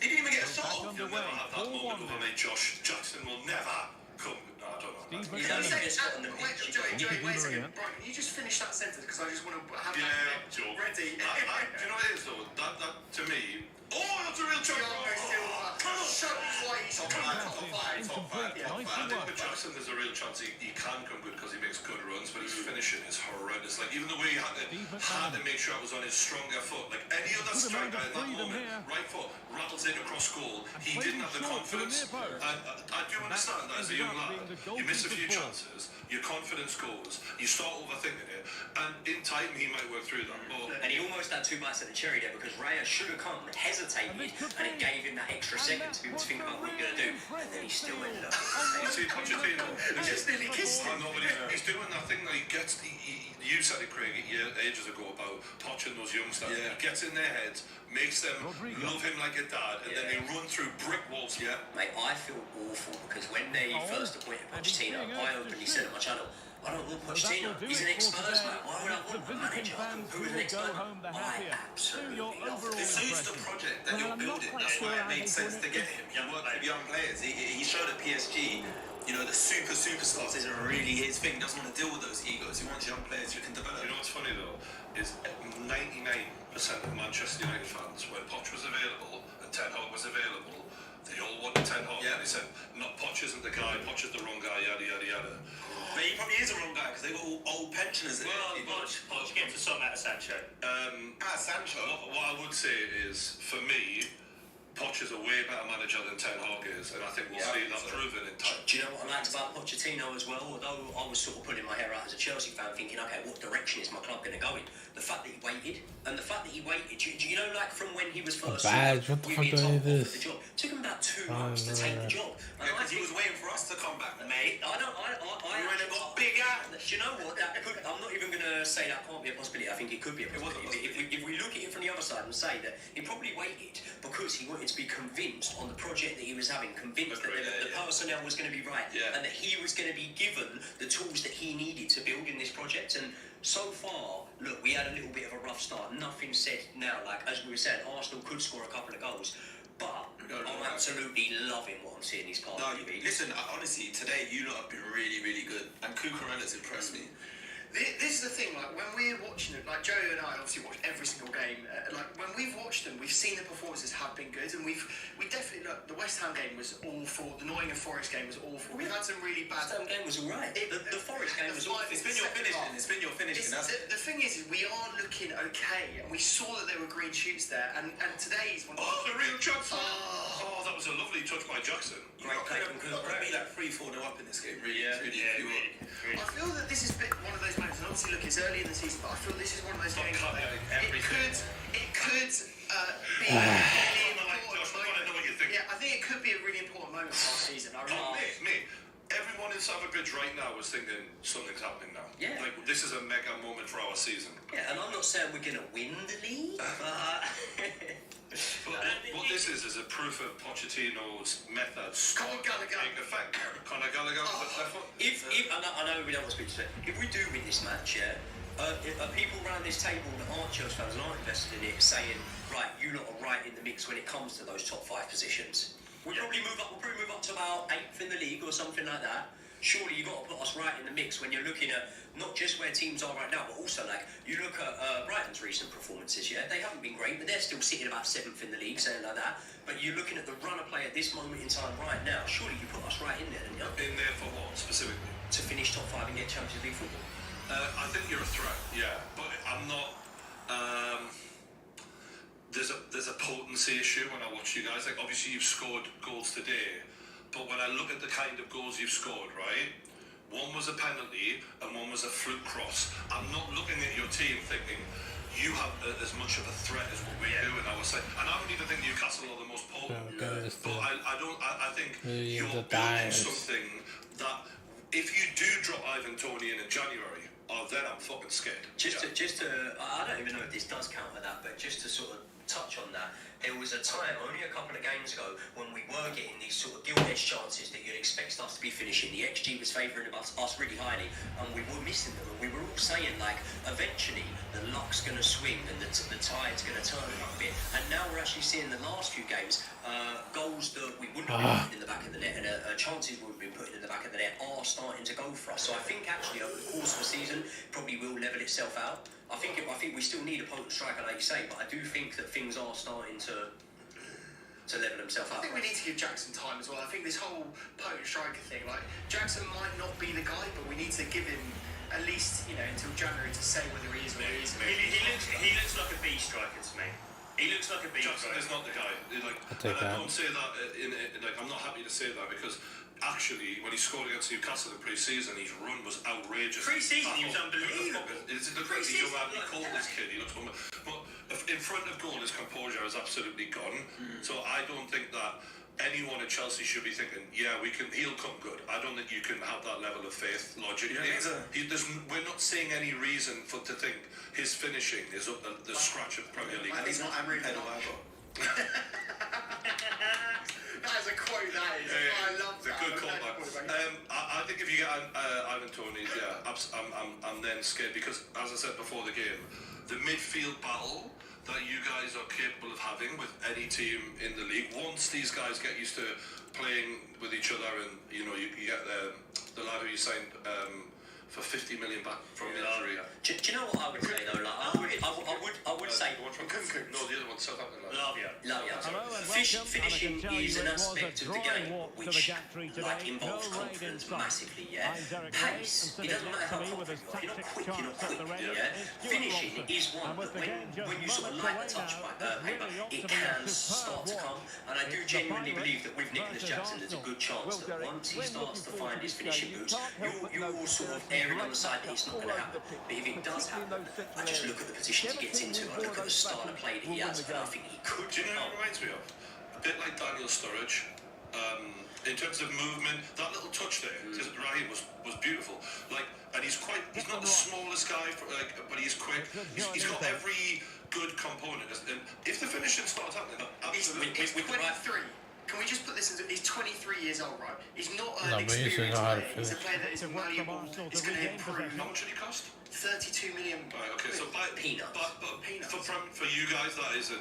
He didn't even get a shot. You'll never have that moment over me, Josh. Jackson will never come. No, I don't know. He's done Joey, wait a second. Brian, can you just finish that sentence? Because I just want to have that Joe. ready. Do you know what it is, though? That to me... Oh, that's a real chance! Shows why he's top five. I think with Jackson, there's a real chance he can come good because he makes good runs, but his finishing is horrendous. Like, even the way he had to make sure it was on his stronger foot. Like, any other striker in that moment, right foot, rattles in across goal. He didn't have the confidence. And I do understand that as a young lad. You miss a few chances, your confidence goes, you start overthinking it, and in time he might work through that. And he almost had 2 bites at the cherry there because Raya should have come, hesitated, and it gave him that extra second to be able to think about what he's going to do, and then he still ended up. You see, Pochettino, He just nearly kissed him. He's doing that thing that he gets. You said it, Craig, ages ago about poaching those youngsters. He gets in their heads, makes them love him like a dad, and then they run through brick walls. Mate, I feel awful because when they first appointed Pochettino, I openly said on my channel, I don't want Pochettino. He's an ex-Spurs man. Why would I want a manager who is an ex-Spurs man? I absolutely love it. It suits the project that you're building. That's why it made sense to get him. He worked with young players. He showed at PSG, you know, the superstars isn't really his thing. He doesn't want to deal with those egos. He wants young players who can develop. You know what's funny though is 99% of Manchester United fans, when Poch was available and Ten Hag was available, they all wanted Ten Hag. They said, "Not Poch isn't the guy. Poch is the wrong guy." Yada yada yada. But he probably is a wrong guy because they got all old pensioners. Poch gets a song out of Sancho. Sancho. What I would say is, for me, Poch is a way better manager than Ten Hag is, and I think we'll see that proven in time. Do you know what I liked about Pochettino as well? Although I was sort of pulling my hair out as a Chelsea fan, thinking, okay, what direction is my club going to go in? The fact that he waited, and the fact that he waited, do you know, like from when he was first badge, what the fuck do I need this? The job, it took him about 2 months to take the job. Because he was waiting for us to come back, mate. I got big hands. Do you know what? I'm not even going to say that can't be a possibility. I think it could be a possibility. If we look at it from the other side and say that he probably waited because he wanted to be convinced on the project that he was having, convinced that the personnel was going to be right, and that he was going to be given the tools that he needed to build in this project. And so far, look, we had a little bit of a rough start. Nothing said now, like as we were saying, Arsenal could score a couple of goals, but I'm absolutely loving what I'm seeing these past. Listen, honestly, today you lot have been really, really good, and Cucurella's impressed me. This is the thing, like when we're watching it, like Joey and I obviously watch every single game. Like when we've watched them, we've seen the performances have been good, and we definitely look. The West Ham game was awful. The Nottingham Forest game was awful. We've had some really bad. The West Ham game was alright. The Forest game was awful. It's been your finishing. It's been your finishing. The thing is we are looking okay, and we saw that there were green shoots there, and today's one. Oh, the real chance! Oh, that was a lovely touch by Jackson. Great play from Cooper. Be like 3-4 up in this game. Really. I feel that this is one of those moments, and obviously look, it's early in the season, but I feel this is one of those games where it could be a really important moment. Yeah, I think it could be a really important moment for our season. Mate, everyone in Savage right now is thinking something's happening now. Yeah. Like, this is a mega moment for our season. Yeah, and I'm not saying we're going to win the league, but... what this is a proof of Pochettino's methods. Conor Gallagher. Effect. Conor Gallagher with the left foot. I know we don't want to speak to it. If we do win this match, are people around this table that aren't Chelsea fans and aren't invested in it saying, right, you lot are right in the mix when it comes to those top 5 positions? We'll probably move up to about 8th in the league or something like that. Surely you've got to put us right in the mix when you're looking at not just where teams are right now, but also like you look at Brighton's recent performances. They haven't been great, but they're still sitting about 7th in the league, something like that. But you're looking at the run of play at this moment in time right now. Surely you put us right in there, don't you? In there for what specifically? To finish top 5 and get Champions League football. I think you're a threat, but I'm not. There's a potency issue when I watch you guys. Like obviously you've scored goals today, but when I look at the kind of goals you've scored, right? One was a penalty and one was a fluke cross. I'm not looking at your team thinking you have as much of a threat as what we do in our side. And I don't even think Newcastle are the most potent. But I think you're building something that if you do drop Ivan Toney in January, then I'm fucking scared. I don't even know if this does count for that, but just to sort of touch on that. There was a time, only a couple of games ago, when we were getting these sort of gilt-edged chances that you'd expect us to be finishing. The XG was favouring us really highly, and we were missing them. And we were all saying, like, eventually the luck's going to swing and the tide's going to turn a bit. And now we're actually seeing the last few games, goals that we wouldn't have been putting in the back of the net, and chances we would have been putting in the back of the net are starting to go for us. So I think actually over the course of the season, probably will level itself out. I think we still need a potent striker, like you say, but I do think that things are starting to level themselves out. I think we need to give Jackson time as well. I think this whole potent striker thing, like, Jackson might not be the guy, but we need to give him at least, you know, until January to say whether he is or he isn't. He looks like a B striker to me. He looks like a B Jackson striker. is not the guy. Like, and I don't say that like, I'm not happy to say that, because actually, when he scored against Newcastle in pre-season, his run was outrageous. Pre-season, he was unbelievable. It looks like you have called this kid. He looks but in front of goal, his composure is absolutely gone. So I don't think that anyone at Chelsea should be thinking, yeah, he'll come good. I don't think you can have that level of faith logically. We're not seeing any reason to think his finishing is up the scratch of Premier League. And he's not Emery Pedal. That is a quote, that is. I love that. It's a good callback. I think if you get Ivan Toney, yeah, I'm then scared, because, as I said before the game, the midfield battle that you guys are capable of having with any team in the league, once these guys get used to playing with each other, and you know, you get the lad who you signed for 50 million back from injury. Do you know what I would say though? Like, I would say. No, the other one, Southampton. Lavia. Finishing is an aspect of the game which like involves confidence massively. Yeah. Pace. It doesn't matter how confident you are. If you're not quick, you're not quick. Yeah. Finishing is one that when you sort of light the touch paper, it can start to come. And I do genuinely believe that with Nicholas Jackson, there's a good chance that once he starts to find his finishing boots, you will sort of erring on the side that it's not going to happen. But if it does happen, I just look at the positions he gets into, I look at the style of play that he has, and I think he could. Do you know what it reminds me of? A bit like Daniel Sturridge. In terms of movement, that little touch there, Raheem was beautiful. Like, and he's not the smallest guy, but he's quick. He's got every good component. And if the finishing starts happening, absolutely. He's 23. Can we just put this into... He's 23 years old, right? He's not an but experienced he know how to player. He's a player that is malleable. He's going to improve. How much did he cost? 32 million. Right, okay, so peanuts. For you guys, that is a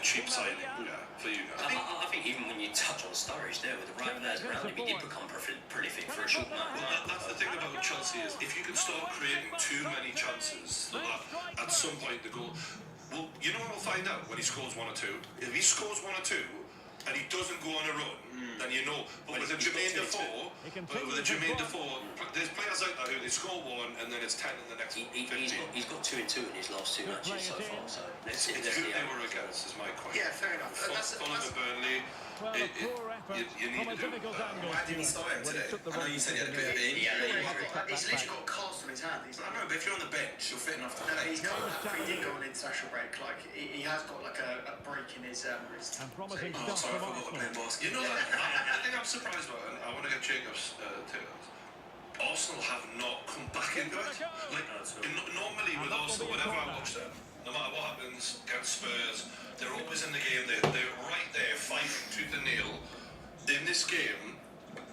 cheap signing. Yeah, for you guys. I think even when you touch on Sturridge there, with the right players around him, he did become prolific for a short time. Well, that's the thing about Chelsea, is if you can start creating too many chances, so that at some point the goal... Well, you know what we'll find out when he scores one or two? If he scores one or two, and he doesn't go on a run, then you know. But with a Jermaine Defoe, there's players like that who they score one and then it's 10 in the next 15. He's got 2 and 2 in his last 2 matches so far. So it's who they were against is my question. Yeah, fair enough. Fulham and Burnley, you need to do. Why didn't he start him today? I know you said he had a bit of it. He's literally got a cast on his hand. I know, but if you're on the bench, you're fit enough to play. He's got that 3 go on international break. Like, he has got like a break in his wrist. Sorry, I forgot to play basketball. You know that? I think I'm surprised about it, and I want to get Jacob's take on this. Arsenal have not come back into it. Like, normally with Arsenal, whenever I watch them, no matter what happens against Spurs, they're always in the game. They're right there, fighting tooth and nail. In this game,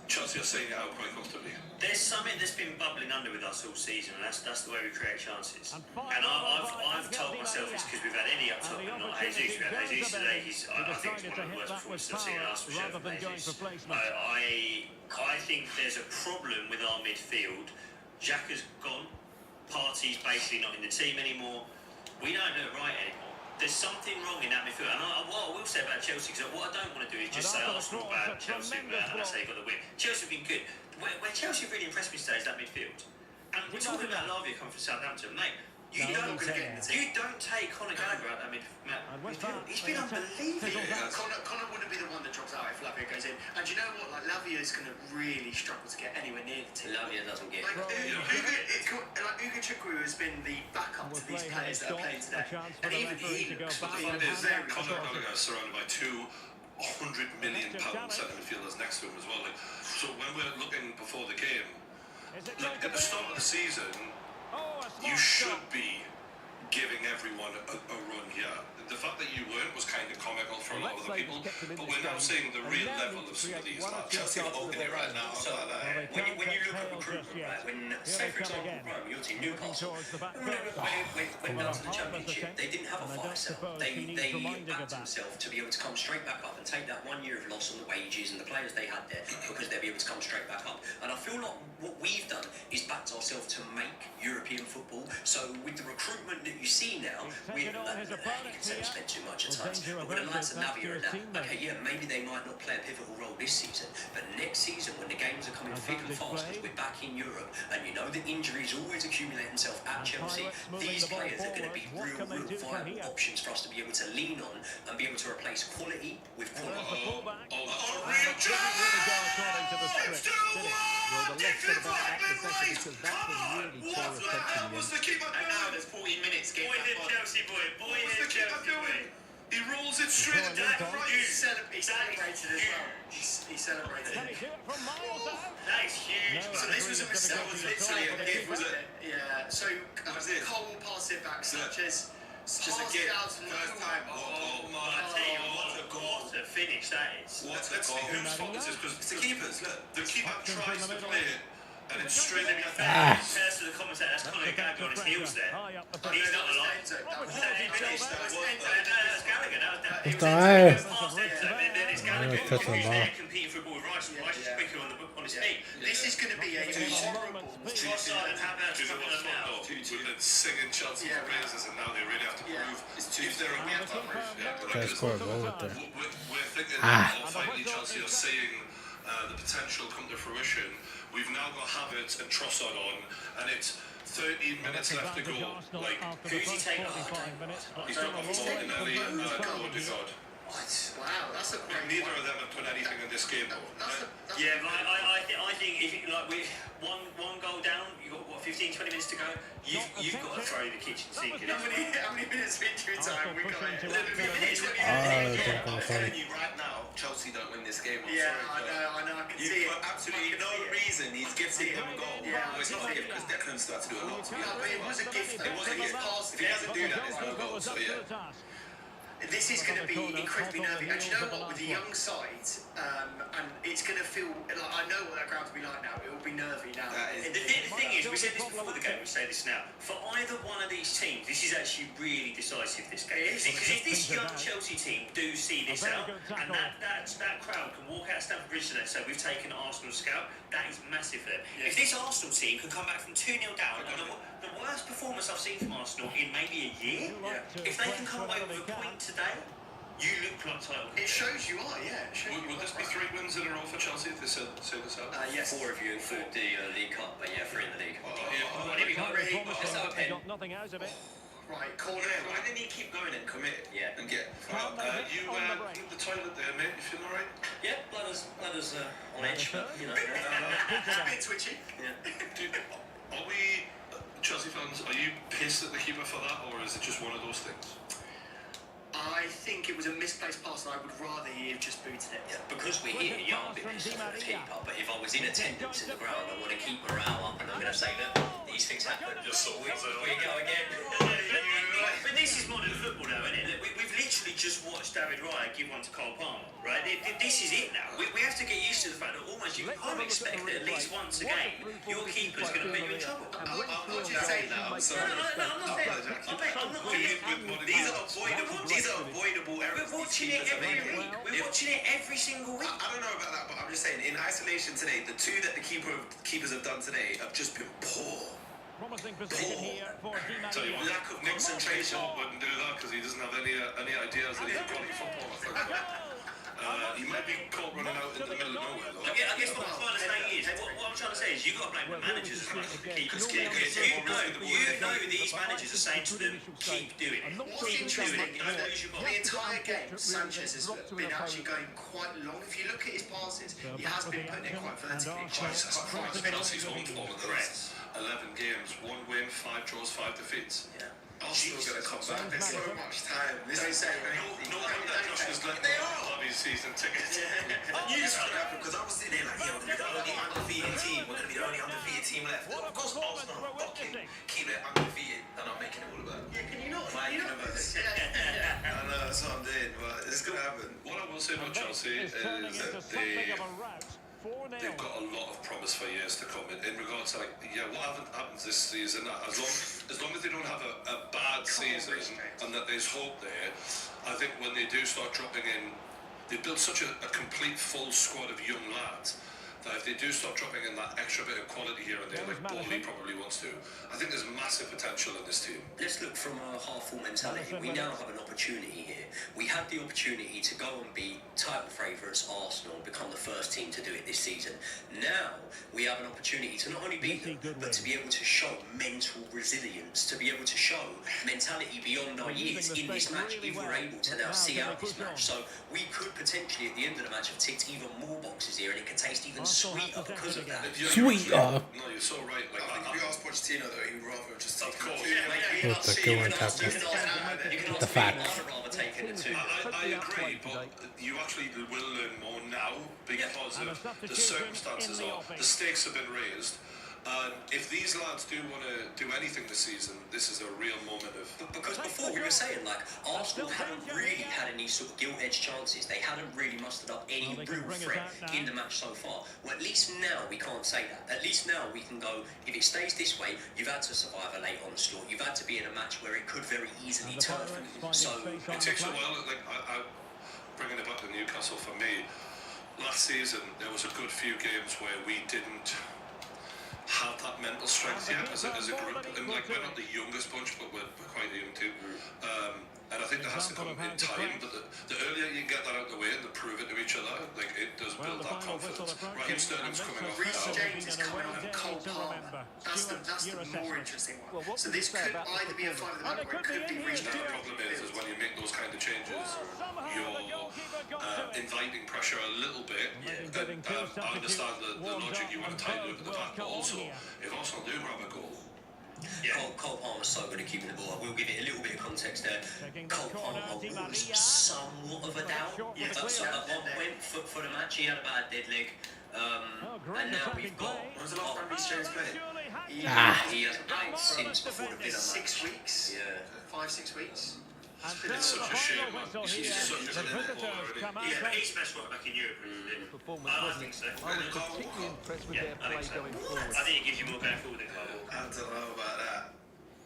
Chelsea are saying it out quite comfortably. There's something that's been bubbling under with us all season, and that's the way we create chances. And I've told myself it's because we've had Eddie up top and not Jesus. We had Jesus today. I think it's one of the worst performances I've seen in Arsenal from Jesus. I think there's a problem with our midfield. Xhaka's gone. Partey's basically not in the team anymore. We don't do it right anymore. There's something wrong in that midfield. And what I will say about Chelsea, because what I don't want to do is just say Arsenal bad, Chelsea bad, and I say they got the win. Chelsea have been good. Where Chelsea really impressed me today is that midfield. And we're talking about Lavia coming from Southampton, mate. You don't take Conor Gallagher out that midfield. He's been unbelievable. Conor wouldn't be the one that drops out if Lavia goes in. And do you know what? Like, Lavia is going to really struggle to get anywhere near the team. Lavia doesn't get Ugo Chukwu has been the backup to these players that are playing today. And even he looks very Conor Gallagher is surrounded by 200 million pound centre midfielders next to him as well. Like, so when we're looking before the game, like at the start of the season, you should be giving everyone a run here. The fact that you weren't was kind of comical for a lot of other people, but we're now seeing the real level of some of these lads. Chelsea are open it right now. So, when you look at recruitment, right, when, say for example, Rome, your team, Newcastle, when they went down to the Championship, they didn't have a fire sale. They backed themselves to be able to come straight back up and take that 1 year of loss on the wages and the players they had there because they'll be able to come straight back up. And I feel like what we've done is backed ourselves to make European football. So with the recruitment that you see now, you can say we spend too much at times. But with the likes of Navia and that, okay, yeah, maybe they might not play a pivotal role this season, but next season when the games are coming thick and fast, because we're back in Europe, and you know the injuries always accumulate themselves at Chelsea, these players are going to be real viable options for us to be able to lean on and be able to replace quality with quality. Real challenge! What was the keeper doing? And now there's 40 minutes getting Boy did Chelsea boy. What was the keeper doing? He rolls it straight at the right. He celebrated as well. He celebrated. That is huge. So this was a mistake. That was literally a gift, wasn't it? Yeah. So Cole passed it back. Sanchez. Just a gift. First time. Oh my! I tell you what a finish that is. Let's see whose fault this is, because It's the keepers. Look, the keeper tries to play it, and it's straight in your Compared face. to the commentator, that's Conor Gallagher on his heels there. He's not alive. That's Gallagher. Then it's Gallagher who's there competing for a ball with Rice. Rice is quicker on his feet. This is going to be a horrible. Trossard and Havertz Do you know what's fun though? We've been singing Chelsea's praises, and now they really have to prove if they're a real top proof. Try to score a goal with there. We're thinking of finally Chelsea are seeing the potential come to fruition. We've now got Havertz and Trossard on, and it's 13 minutes left to go. Like, who's he taking? he's got Martinelli and Odegaard. Wow, that's a great Neither of them have done anything in this game, though. Yeah, but I think if you, like we one goal down, you got what 15-20 minutes to go. You've got to throw the kitchen sink. How many minutes of injury time we got? 11 minutes. I'm telling you right now, Chelsea don't win this game. Yeah, I know. I can see it. For absolutely no reason, he's gifting them a goal. Yeah, Well, it's not a gift because Declan started to do a lot. To be No, honest. but it was a gift. It was a gift. If he doesn't do that, there's no goal. So yeah. This is going to be incredibly nervy, and you know what? With the young side, and it's going to feel like I know what that ground will be like now. It will be nervy now. The thing is, we said this before the game. We say this now. For either one of these teams, this is actually really decisive. This game, because if this young Chelsea team do see this out, and that crowd can walk out Stamford Bridge today, so we've taken Arsenal scout. That is massive for them. If this Arsenal team can come back from 2-0 down, and the worst performance I've seen from Arsenal in maybe a year, if they can come away with a point today, you look like title. It shows you are, yeah. Will this be 3 wins in a row for Chelsea if they say this out? Yes. 4 of you for the League Cup, but yeah, 3 in the league. Here we go. Let's have a pen. Nothing out of it. Right, corner. Why didn't he keep going and commit? Yeah. And get. You the toilet there, mate. You feeling alright? Yeah, bladders on edge, but you know. A bit twitchy. Are we Chelsea fans? Are you pissed at the keeper for that, or is it just one of those things? I think it was a misplaced pass, and I would rather he have just booted it. Yeah, because we're here, yeah, I'm a bit pissed off at the keeper, but if I was in attendance in the ground, I want to keep morale up, and I'm going to say that these things happen. Just so we go again. But this is modern football now, isn't it? We've literally just watched David Raya give one to Cole Palmer, right? This is it now. We have to get used to the fact that almost you can't expect that at least once a game your keeper's going to put you in trouble. I'm not just saying that. I'm sorry. I'm not These are avoidable errors. We're watching it every week. We're watching it every single week. I don't know about that, but I'm just saying, in isolation today, the 2 that the keepers have done today have just been poor. Promising position here for Di Tell you what, Maria. lack of concentration wouldn't do that because he doesn't have any ideas that he's a quality footballer. He might be caught running out in the middle of nowhere though. I guess what I'm trying to say is, what I'm trying to say is, you've got to blame the managers as much as the keepers. You know these managers are saying to them, keep doing it. What's interesting is that the entire game, Sanchez has been actually going quite long. If you look at his passes, he has been putting it quite vertically. Jesus Christ, Chelsea's home form in the last 11 games, 1 win, 5 draws, 5 defeats. Yeah. Arsenal are going to come back. There's so much time. This is saying No wonder Josh was letting them his season tickets. I knew this was going to happen because I was sitting there like, yeah, we're going to be the only undefeated team. We're going to be the only undefeated team left. Of course, Arsenal fucking keep it undefeated, and I'm making it all about. Yeah, can you not? I know, that's what I'm doing, but it's gonna happen. What I will say about Chelsea is that they've got a lot of promise for years to come in regards to, like, what happens this season, as long as they don't have a bad season and that there's hope there. I think when they do start dropping in, they build such a complete full squad of young lads that if they do start dropping in that extra bit of quality here and there, like Bowley probably wants to, I think there's massive potential in this team. Let's look from a half-full mentality. We now have an opportunity here. We had the opportunity to go and beat title favourites Arsenal and become the first team to do it this season. Now we have an opportunity to not only beat them, but to be able to show mental resilience, to be able to show mentality beyond our years in this match if we're able to now see out this match. So we could potentially at the end of the match have ticked even more boxes here, and it could taste even sweeter because of that. Sweeter. No, you're so right. Like, I think if you ask Pochettino though, he would rather just take With the go and tap the facts. I agree, but you actually will learn more now because of the circumstances the stakes have been raised. If these lads do want to do anything this season, this is a real moment of... Because before we were saying, like, Arsenal hadn't really had any sort of gilt-edged chances. They hadn't really mustered up any real threat in the match so far. Well, at least now we can't say that. At least now we can go, if it stays this way, you've had to survive a late onslaught. You've had to be in a match where it could very easily turn. So it takes a while. Like, I bringing it back to Newcastle, for me, last season there was a good few games where we didn't have that mental strength yet as a group, and like we're not the youngest bunch, but we're quite young too. And I think that has to come in time. But the earlier you get that out of the way and prove it to each other, like it does build that confidence. Raheem Sterling's coming off. Reece James is coming off Cole Palmer. That's the more interesting one. So this could either be a fight of the back or it could be Reece James. The problem is when you make those kind of changes, you're inviting pressure a little bit. And I understand the logic. You want to tighten up at the back, but also if Arsenal do grab a goal. Cole Palmer's so good at keeping the ball. We'll give it a little bit of context there. Cole Palmer was somewhat of a doubt. So at one point for the match, he had a bad dead leg. And now we've got... When was the last time Reece James played? He hasn't played since before the Villa match. 6 weeks? Yeah. 5-6 weeks? It's such a shame, man. He's such a good footballer already. Yeah, but he's best right back in Europe, isn't he? I think so. I was particularly impressed with their play going forward. I think it gives you more going forward than Cole. I don't know about that.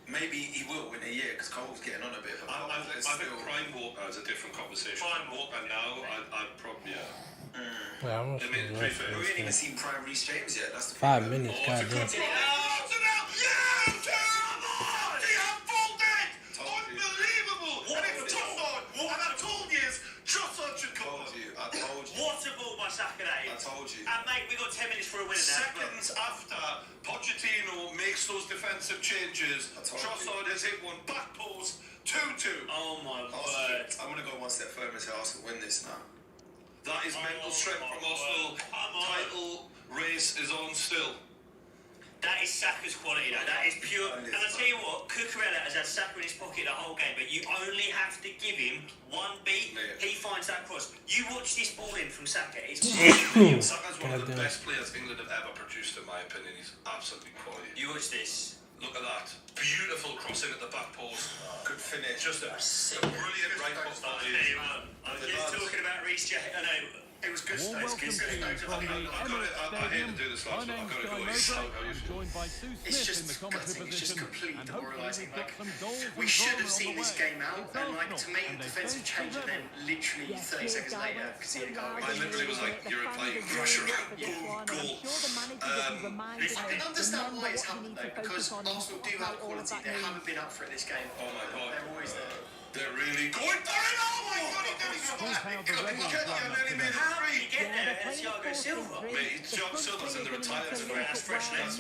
Maybe he will in a year because Cole's getting on a bit. I think Prime Walker is a different conversation. Prime Walker now, I'd probably, Yeah, I'm we haven't even seen Prime Reece James yet. That's the 5 minutes, God damn. What a ball by Saka that is. I told you. And mate, we got 10 minutes for a winner now. Seconds after Pochettino makes those defensive changes, Trossard has hit one back post, 2-2. Oh my word. I'm going to go one step further and say Arsenal win this now. That is mental strength from Arsenal. Title race is on still. That is Saka's quality, though. That is pure. And I tell you what, Cucurella has had Saka in his pocket the whole game, but you only have to give him one beat. Yeah. He finds that cross. You watch this ball in from Saka. It's Saka's one of the best players England have ever produced, in my opinion. He's absolutely quality. You watch this. Look at that. Beautiful crossing at the back post. Good finish. Just a brilliant right foot volley. I was just talking about Reece James. I know. It was good stuff. I hate to do this, lads, but I've got to go. It's just gutting. It's just completely demoralising. Like, we should have seen this game out, and like to make a defensive change, and then literally 30 seconds later, concede a goal. I literally was like, you're playing pressure, boom, goal. I can understand why it's happened though, because Arsenal do have quality. They haven't been up for it this game. Oh my God, they're always there. They're really going for it. Oh my God, he nearly scored. Nearly made it free. Get there, Thiago Silva. Mate, Thiago Silva's in the retirement. That's fresh legs.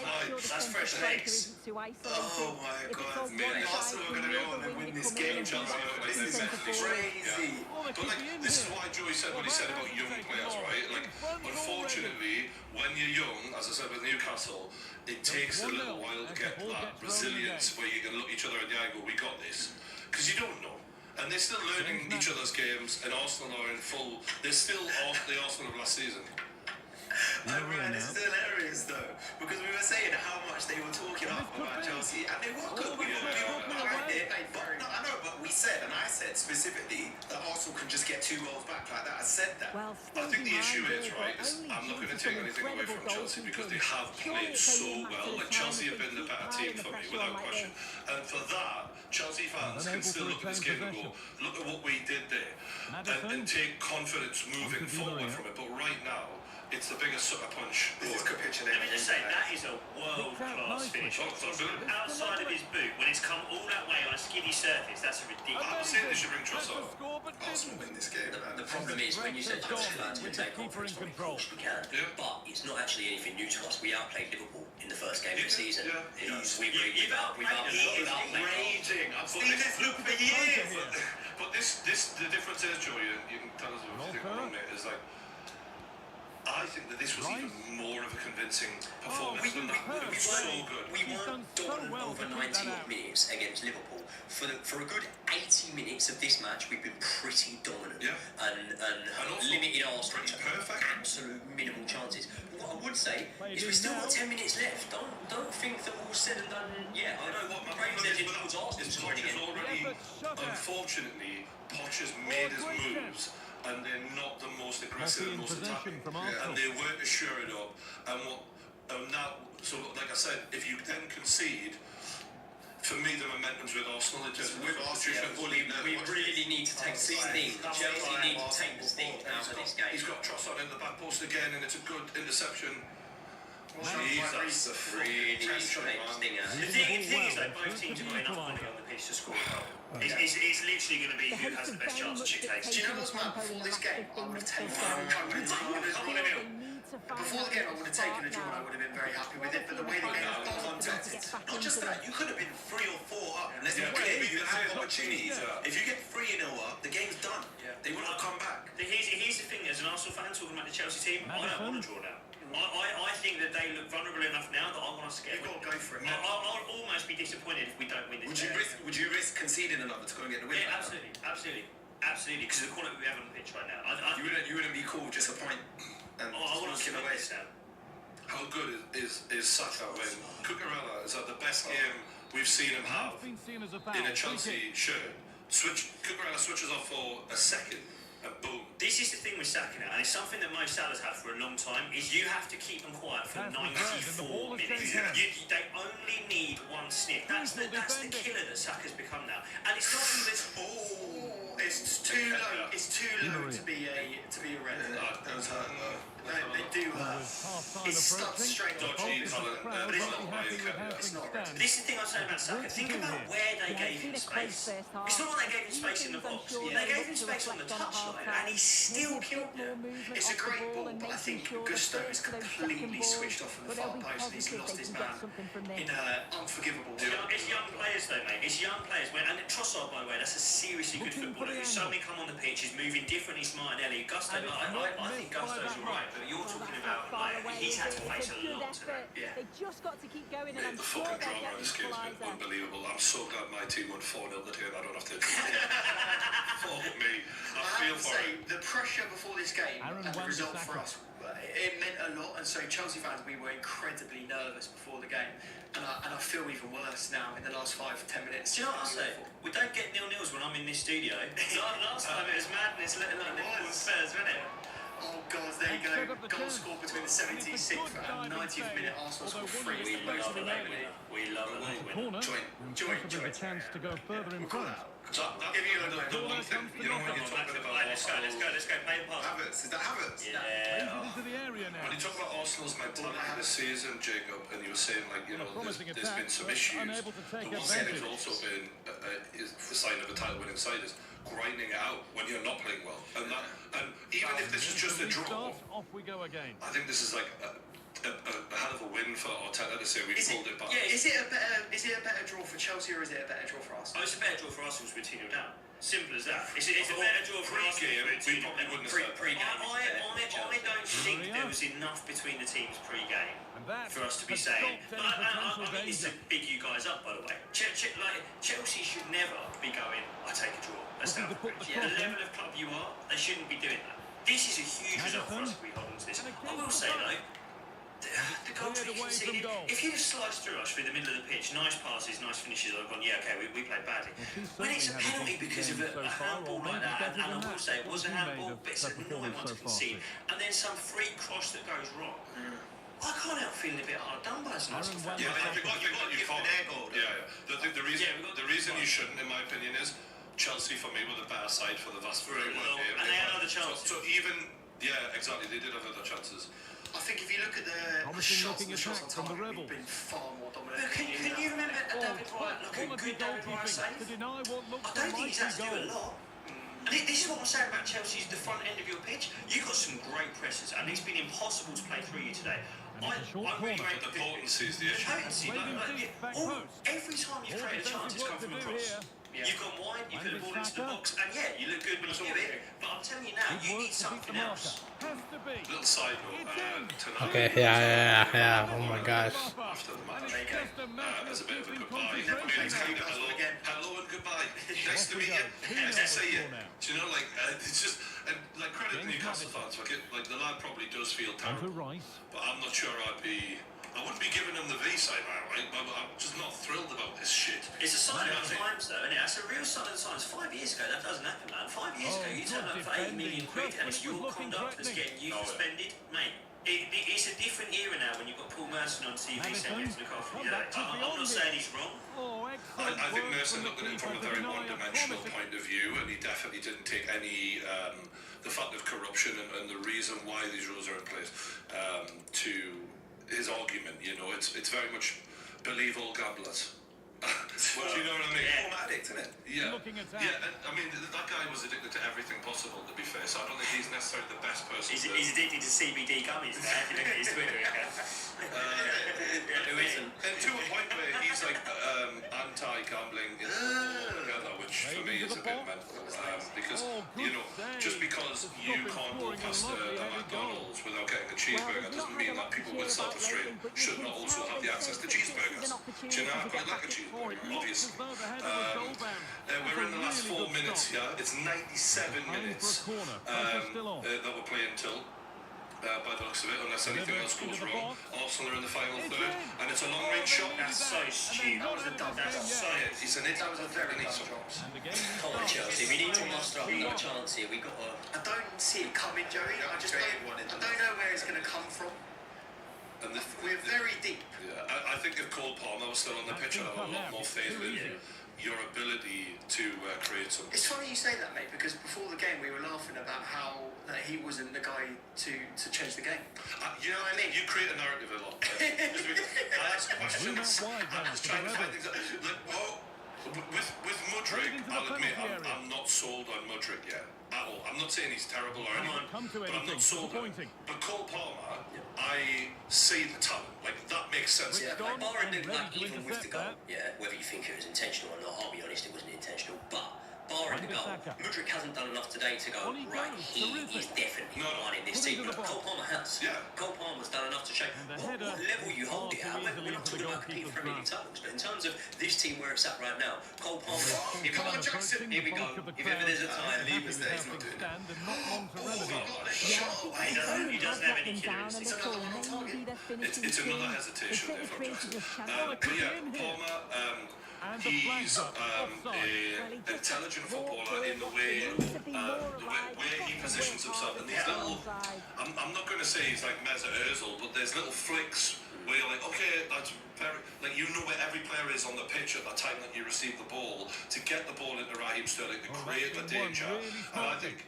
That's fresh legs. Oh my God, mate, Arsenal are going to go on and win this game. This is crazy. But like, this is why Joey said what he said about young players, right? Like, unfortunately, when you're young, as I said with Newcastle, it takes a little while to get that resilience where you can look each other in the eye and go, we got this. Because you don't know. And they're still learning each other's games, and Arsenal are in full. They're still off the Arsenal of last season. Man, this is hilarious though, because we've how much they were talking up about Chelsea, and they were good. We were behind it. I know, but we said, and I said specifically that Arsenal can just get 2 goals back like that. I said that. Well, I think the issue is, right, is I'm not going to take anything away from Chelsea because they have played so well. Like, Chelsea have been the better team for me, without question. And for that, Chelsea fans can still look at this game and go, look at what we did there, and take confidence moving forward from it. But right now, it's the biggest sucker punch. This is capitulating. Let me just say, that is a world-class finish. Outside of his boot, when it's come all that way on a skinny surface, that's a ridiculous. I'm saying they should bring Trossard. Arsenal win this game. The problem is, when you said Chelsea fans can take confidence from it, of course we can. But it's not actually anything new to us. We outplayed Liverpool in the first game of the season. You know, we've outplayed Raging. I've seen this look for years. But the difference is, Joe, you can tell us what you think wrong, mate, is like, I think that this was even more of a convincing performance than that. It was so good. We weren't dominant over 90 minutes against Liverpool. For a good 80 minutes of this match, we've been pretty dominant and limited Arsenal to absolute minimal chances. But what I would say is we've still got 10 minutes left. Don't think that all said and done. Yeah, I know what my brain's edging towards Arsenal already. Unfortunately, Poch has made his moves, and they're not the most aggressive and most attacking, and they weren't assured of. And now, so like I said, if you then concede, for me the momentum's with Arsenal. It just with Arsenal. We really need to take the sting. Chelsea need to take the sting out of this game. He's got Trossard in the back post again, and it's a good interception. Jesus, really need to take the sting out. The thing is that both teams have got enough money on the pitch to score a goal. It's literally going to be who has the best chance to shoot takes. Do you know what's mad? Before this game, I would have taken a draw. Before the game, I would have taken a draw and I would have been very happy with it. But the way the game has gone, Not just that, you could have been 3 or 4 up. Let's be clear, you have opportunities. If you get 3-0 up, the game's done. They wouldn't have come back. Here's the thing, as an Arsenal fan talking about the Chelsea team, I don't want to draw now. I think that they look vulnerable enough now that I want us to get. You've got to go for it. I'll almost be disappointed if we don't win this game. Would you risk conceding another to go and get the win? Yeah, absolutely, because of the quality we have on the pitch right now. You wouldn't be cool with just a point and I want us to away. How good is Saka when Cucurella is at the best game we've seen him have in a Chelsea shirt? Cucurella switches off for a second, and boom. This is the thing with Saka now, and it's something that Mo Salah's had for a long time, is you have to keep them quiet for 94 minutes. They only need one sniff. That's the killer that Saka's become now. And it's not even... It's too low. It's too low to be a red. Those hurt. They do hurt. It's stuck straight on. But it's not red. This is the thing I'm saying about Saka. Think about where they gave him space. It's not like they gave him space in the box. They gave him space on the touchline, and he still killed them. It's a great ball, but I think Gusto is completely switched off from the far post and he's lost his man in an unforgivable way. It's young players though, mate. It's young players. And Trossard, by the way, that's a seriously good footballer who's suddenly come on the pitch, is moving differently, smart and Ellie. Gusto, I think Gusto's alright, but you're talking about, like, he's had to face a lot today. They just got to keep going, and I'm The sure fucking they'll drama get of this game's been equaliser. unbelievable. I'm so glad my team won 4-0 today and I don't have to. Fuck me. I feel for it. The pressure before this game and the result for us, it meant a lot. And so Chelsea fans, we were incredibly nervous before the game, and I feel even worse now in the last 5-10 minutes. Do you know what I say? We don't get 0-0s when I'm in this studio. Last time it was madness, letting out Liverpool and Spurs, wasn't it? Oh God, there you go. Goal scored between the 76th and 90th minute. Arsenal scored 3. We love a late winner. We love a late winner. Joint. Chance to go further in front. If you the one thing, you know, when you're talking about Let's go, play the part. Havertz, is that Havertz? Yeah. Into the area now. when you talk about Arsenal's mentality this season, Jacob, and you were saying, like, you know, there's been some issues. The one thing that's also been is the sign of a title-winning side is grinding it out when you're not playing well, and even if this is just a draw, Off we go again. I think this is like a hell of a win for Arteta to say we pulled it back. Yeah, is it a better draw for Chelsea or is it a better draw for us? Oh, it's a better draw for Arsenal to be 2-0 down. Simple as that. It's a better draw for Arsenal. We probably wouldn't have said I don't think there was enough between the teams pre-game for us to be saying. I mean, this is to big you guys up, by the way. Chelsea should never be going, I take a draw. Let's have a bridge. The level of club you are, they shouldn't be doing that. This is a huge result for us if we hold on to this. I will say though, the goal that he conceded, if you'd have sliced through us through the middle of the pitch, nice passes, nice finishes, I've gone, yeah, okay, we played badly. When it's a penalty because of a handball like that, and I will say it was a handball, but it's an annoying one to concede, and then some free cross that goes wrong. I can't help feeling a bit hard done by some. Yeah, you've got your fault. Yeah. The reason you shouldn't, in my opinion, is Chelsea for me were the better side for the vast majority of the game. And they had other chances. So even, yeah, exactly, they did have other chances. I think if you look at the shots on target, we've been far more dominant. Can you remember David Wright? Look at good David Wright save. I don't think he's had to do a lot. And this is what I'm saying about Chelsea's the front end of your pitch. You've got some great presses, and it's been impossible to play through you today. I'm really great. The potency is the issue. Every time you've created a chance, it's come from across. Yeah. You've gone wide, you put the ball into the box, and yeah, you look good when you do it. But I'm telling you now, you need something else. Little side note, tonight. Okay, yeah. Oh my gosh. After the match, as a bit of a goodbye, it's kind of hello and goodbye. Nice to meet you. Nice to see you. Do you know, like, it's just, and like, credit to Newcastle fans, like the lad probably does feel terrible, but I'm not sure I wouldn't be giving him the V side, right? But I'm just not thrilled about this shit. It's a sign of the times, though, isn't it? It's a real sign of the times. 5 years ago, that doesn't happen, man. 5 years ago, you turn up for 8 million quid, and it's your conduct that's getting you suspended, mate. It's a different era now when you've got Paul Merson on TV saying you have to look after you. I'm not saying he's wrong. I think Merson looked at it from a very one-dimensional point of view, and he definitely didn't take any the fact of corruption and the reason why these rules are in place to his argument. You know, it's very much believe all gamblers. Well, do you know what I mean? Former addict, isn't it? Yeah. And, I mean, that guy was addicted to everything possible, to be fair, so I don't think he's necessarily the best person. He's addicted to CBD gummies now, if you look at his Twitter account. Who isn't? And to a point where he's like anti-gambling altogether, which for me is a bit mental. Because, you know, just because you can't go past the McDonald's without getting a cheeseburger doesn't mean that people with self-restraint should not also have the access to cheeseburgers. Do you know, I quite like a cheeseburger. Obviously. We're in the last 4 minutes here. It's 97 minutes that we're playing till, by the looks of it, unless anything else goes wrong. Arsenal are in the final third, and it's a long-range shot. That's so stupid. That was a dumb. That's so. It's an that was a very nice shot. Come on, Chelsea. We need to muster up another chance here. We got to. I don't see it coming, Joey. I just don't know where it's going to come from. And we're very deep. Yeah, I think if Cole Palmer was still on the pitch, I'd have a lot more faith in your ability to create something. It's funny you say that, mate, because before the game we were laughing about how that he wasn't the guy to change the game. You know what I mean? You create a narrative a lot. I ask questions. I'm just trying to find things. With Mudryk, I'll admit, I'm not sold on Mudryk yet. At all. I'm not saying he's terrible or anything, but I'm not sold on him. But Cole Palmer, I see the talent. Like, that makes sense. Yeah, like, barring even with the goal, whether you think it was intentional or not, I'll be honest, it wasn't intentional. But barring the goal, Mudryk hasn't done enough today to go, right, he is definitely one in this team. Look, Cole Palmer has. Yeah. Cole Palmer's done enough to show what level you hold it at. We're not talking about competing for Premier League titles, but in terms of this team where it's at right now, Cole Palmer, Come on, Jackson. here we go. If ever there's a time, he was there, he's not doing it. He doesn't have any killers. It's another hesitation there from Jackson. But yeah, Palmer, he's an intelligent footballer in the way he positions himself in these little. I'm not going to say he's like Mesut Ozil, but there's little flicks where you're like, okay, that's very, like, you know where every player is on the pitch at the time that you receive the ball to get the ball into Raheem Sterling to create the danger. And I think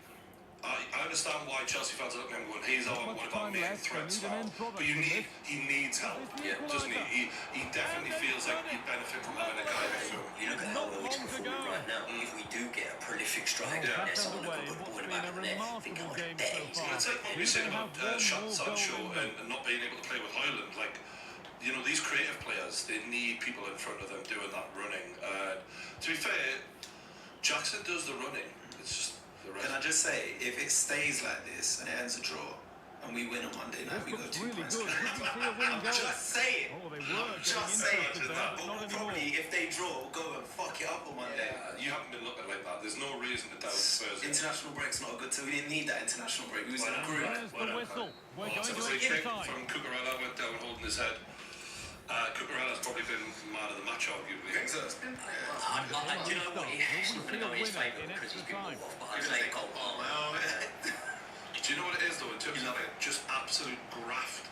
I understand why Chelsea fans are looking at him going, he's one of our main threats now. But he needs help, doesn't he? He definitely feels like he'd benefit from having a guy next to him. You look at how well he's performing right now. If we do get a prolific striker, there's someone who can put the ball in the back of the net. I think I would bet he's going to take what we're saying about Sancho and not being able to play with Højlund. Like, you know, these creative players, they need people in front of them doing that running. To be fair, Jackson does the running. It's just the rest. Can I just say, if it stays like this and it ends a draw, and we win on Monday night, we go 2 points. I'm just saying. But probably if they draw, go and fuck it up on Monday. Yeah, you haven't been looking like that. There's no reason to doubt Spurs. In international break's not a good thing. We didn't need that international break. We was in a group. There's the whistle. We're going to Free extra kick time. from Cucurella went down holding his head. Cucurella's probably been man of the match, arguably. I think so. It's been, Do you know what? It's not going to go in his favour because he's been bought off, but I'd say Cole Palmer. Do you know what it is, though, in terms of like, just absolute graft?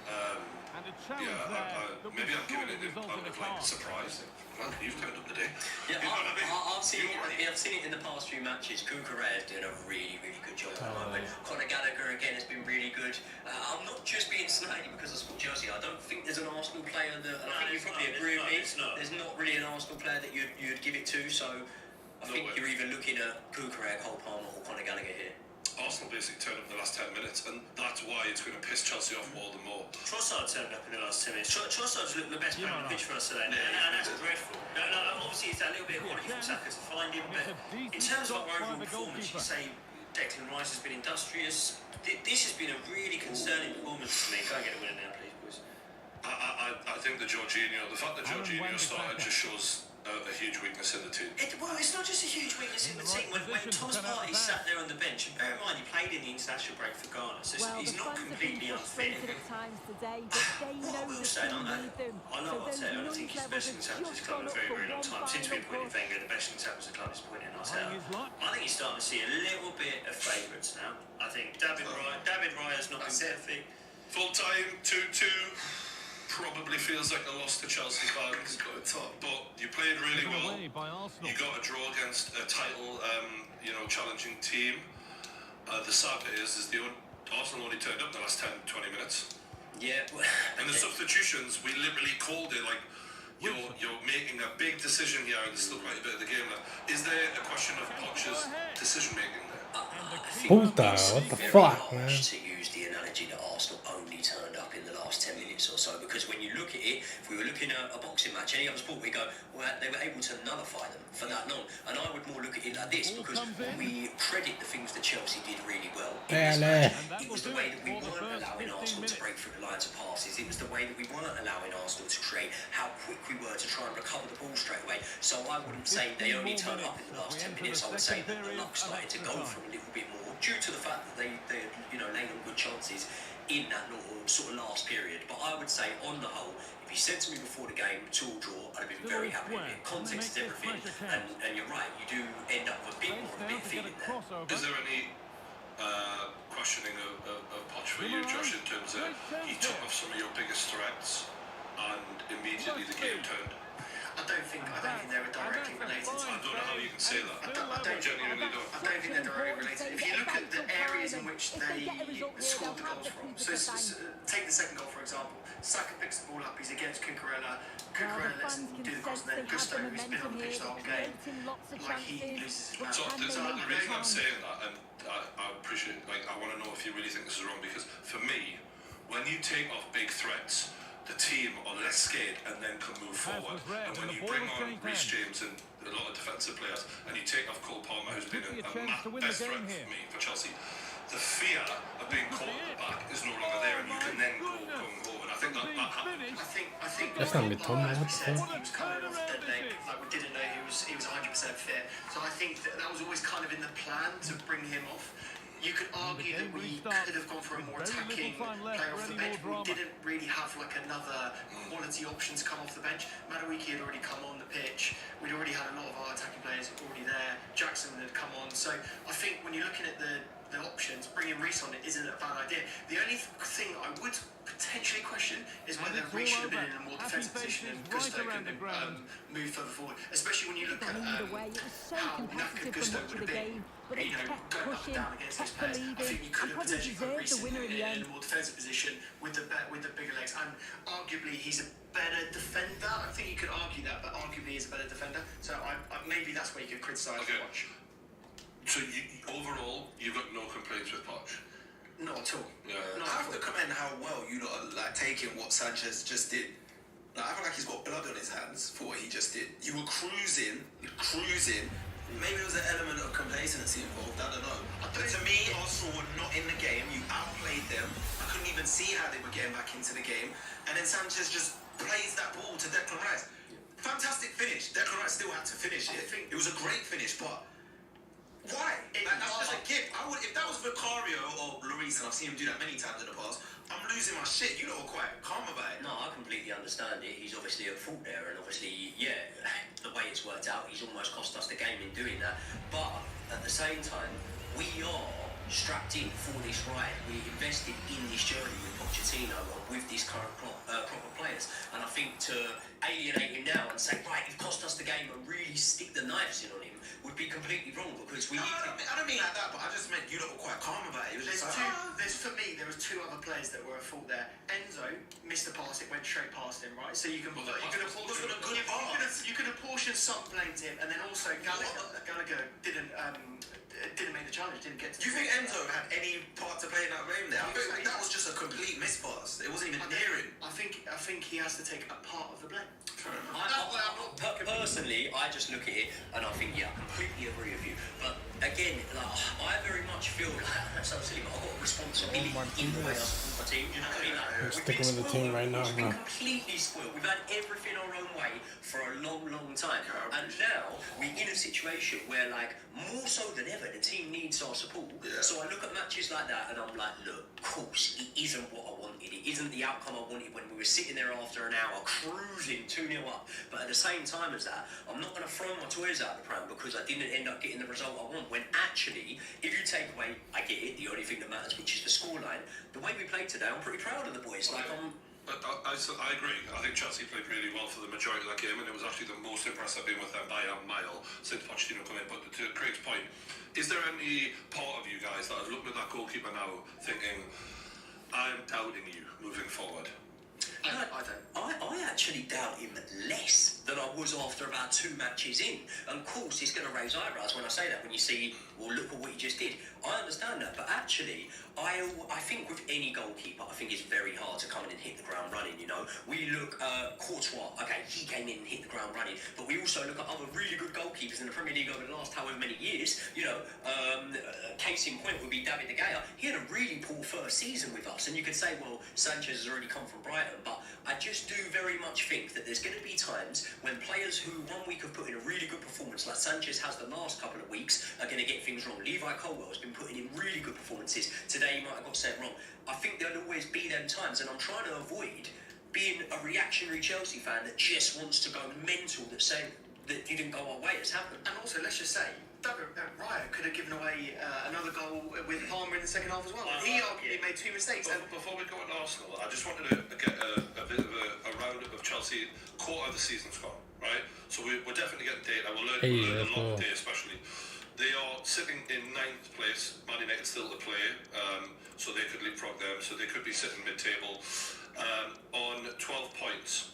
And a challenge there. Maybe I'm giving it out of like surprise. Well, you've turned up today. Yeah, I've seen it in the past few matches. Cucurella's doing a really, really good job at the moment. Conor Gallagher again has been really good. I'm not just being snidey because I support Chelsea. I don't think there's an Arsenal player that, and I think you probably agree with me. There's not really an Arsenal player that you'd give it to. So I think you're either looking at Cucurella, Cole Palmer, or Conor Gallagher here. Arsenal basically turned up in the last 10 minutes, and that's why it's going to piss Chelsea off all the more. Trossard turned up in the last 10 minutes. Trossard's looked the best player on the pitch for us today, and that's dreadful. No, obviously it's that little bit of quality from Saka to find him, but in terms of our overall performance, you say Declan Rice has been industrious. This has been a really concerning performance for me. Go and get a winner now, please, boys. I think the fact that Jorginho started just shows a huge weakness in the team. Well, it's not just a huge weakness in the team. When Thomas Partey sat there on the bench, and bear in mind he played in the international break for Ghana, so he's not completely unfit. Today, but they know I will say, I know Arteta. I think he's the best example of this club in a very, very long time. Since we appointed Wenger, the best example of the club is appointing Arteta. I think he's starting to see a little bit of favourites now. I think David Raya's not been perfect. Full time, 2-2. Probably feels like a loss to Chelsea fans, but you played really well. You got a draw against a title, challenging team. The sad bit is Arsenal only turned up the last 10-20 minutes. Yeah. And the substitutions, we literally called it like, you're making a big decision here, and there's still quite a bit of the game left. Is there a question of Poch's decision making there? Puta, what the fuck, man? To use the analogy that Arsenal only turned up in the last 10 minutes or so, because when you look at it, if we were looking at a boxing match, any other sport, we go, well, they were able to nullify them for that long. And I would more look at it like this, because we credit the things that Chelsea did really well in this match. It was the way that we weren't allowing Arsenal to break through the lines of passes. It was the way that we weren't allowing Arsenal to create, how quick we were to try and recover the ball straight away. So I wouldn't say they only turned up in the last 10 minutes. I would say that the luck started to go for a little bit more, due to the fact that they laid on good chances in that sort of last period. But I would say, on the whole, if you said to me before the game, 2-2 draw, I'd have been very happy with it. Context is everything, and you're right, you do end up with a bit more of a big feeling there. Is there any questioning of Poch for you, Josh, in terms of he took off some of your biggest threats and immediately the game turned? I don't think they were directly related. I don't know how you can say that. I genuinely don't. I don't think they're directly related. If you look at the areas in which they scored the goals from, so take the second goal for example. Saka picks the ball up, he's against Cucurella. Cucurella lets him do the cross, and then Gusto, who's been on the pitch the whole game, like he loses his So the reason I'm saying that, and I appreciate, I want to know if you really think this is wrong, because for me, when you take off big threats, the team are less scared and then can move forward. And when you bring on Reece James and a lot of defensive players, and you take off Cole Palmer, who's been a best threat for me, for Chelsea, the fear of being caught at the back is no longer there, and you can then go and I think that happened. I think That's not Mitoma, what the said fuck? he was coming off dead leg, like we didn't know he was 100% fit. So I think that was always kind of in the plan to bring him off. You could argue that we could have gone for a more attacking player off the bench, but we didn't really have like another quality option to come off the bench. Madueke had already come on the pitch. We'd already had a lot of our attacking players already there. Jackson had come on. So I think when you're looking at the options, bringing Reece on it isn't a bad idea. The only thing I would potentially question is whether Reece should have been in a more defensive position and Gusto could have moved further forward, especially when you look at how knackered Gusto would have been. Going up and down against those players, I think you could have potentially put Reece in a more defensive position with the bigger legs, and arguably he's a better defender. I think you could argue that, but arguably he's a better defender. So maybe that's where you could criticise Poch. So overall, you've got no complaints with Poch? Not at all. Yeah. I have to commend how well you lot are like taking what Sanchez just did. Like, I feel like he's got blood on his hands for what he just did. You were cruising. Maybe there was an element of complacency involved, I don't know. But to me, Arsenal were not in the game. You outplayed them. I couldn't even see how they were getting back into the game. And then Sanchez just plays that ball to Declan Rice. Fantastic finish. Declan Rice still had to finish it. It was a great finish, but Why? That's just a gift. If that was Vicario or Lloris, and I've seen him do that many times in the past, I'm losing my shit. You lot are quite calm about it. No, I completely understand it. He's obviously at fault there, and obviously, yeah, the way it's worked out, he's almost cost us the game in doing that. But at the same time, we are strapped in for this ride. We invested in this journey with Pochettino and with these current proper players. And I think to alienate him now and say, right, you've cost us the game and really stick the knives in on him would be completely wrong because we... No, I don't mean like that, but I just meant you lot were quite calm about it. It was just For me, there was two other players that were at fault there. Enzo missed the pass; it went straight past him, right? So you can apportion some blame to him, and then also Gallagher didn't make the challenge, didn't get to. Do you think Enzo had any part to play in that game there? I think that was just a complete miss pass. It wasn't even near him. I think he has to take a part of the blame. Personally, I just look at it and I think, yeah, I completely agree with you. But again, I very much feel like that's so silly, but I've got a responsibility in the way I support my team. You know what I mean? We're sticking with the team right now, We've been completely spoiled. We've had everything our own way for a long, long time. And now we're in a situation where, like, more so than ever, the team needs our support. Yeah. So I look at matches like that and I'm like, look, of course, it isn't what I wanted. It isn't the outcome I wanted when we were sitting there after an hour cruising 2-0 up. But at the same time as that, I'm not going to throw my toys out the pram because I didn't end up getting the result I want. When actually, if you take away, I get it, the only thing that matters, which is the scoreline, the way we played today, I'm pretty proud of the boys. Like, I agree. I think Chelsea played really well for the majority of that game, and it was actually the most impressed I've been with them by a mile since Pochettino come in. But to Craig's point, is there any part of you guys that have looked at that goalkeeper now thinking, I'm doubting you moving forward? I don't. I actually doubt him less than I was after about 2 matches in. And of course, he's going to raise eyebrows when I say that, when you see, well, look at what he just did. I understand that, but actually, I think with any goalkeeper, I think it's very hard to come in and hit the ground running, you know. We look at Courtois, okay, he came in and hit the ground running, but we also look at other really good goalkeepers in the Premier League over the last however many years, you know. Case in point would be David De Gea. He had a really poor first season with us, and you could say, well, Sanchez has already come from Brighton, but I just do very much think that there's going to be times when players who 1 week have put in a really good performance, like Sanchez has the last couple of weeks, are going to get things wrong. Levi Colwell has been putting in really good performances. Today he might have got sent wrong. I think there'll always be them times, and I'm trying to avoid being a reactionary Chelsea fan that just wants to go mental, that saying that didn't go our way has happened. And also, let's just say, Raya could have given away another goal with Palmer in the second half as well. He arguably made 2 mistakes. Before we go on Arsenal, I just wanted to get a bit of a roundup of Chelsea quarter of the season's gone, right? So we're definitely getting data. We'll learn a lot today, especially. They are sitting in 9th place. Man United still to play, so they could leapfrog them. So they could be sitting mid-table on 12 points.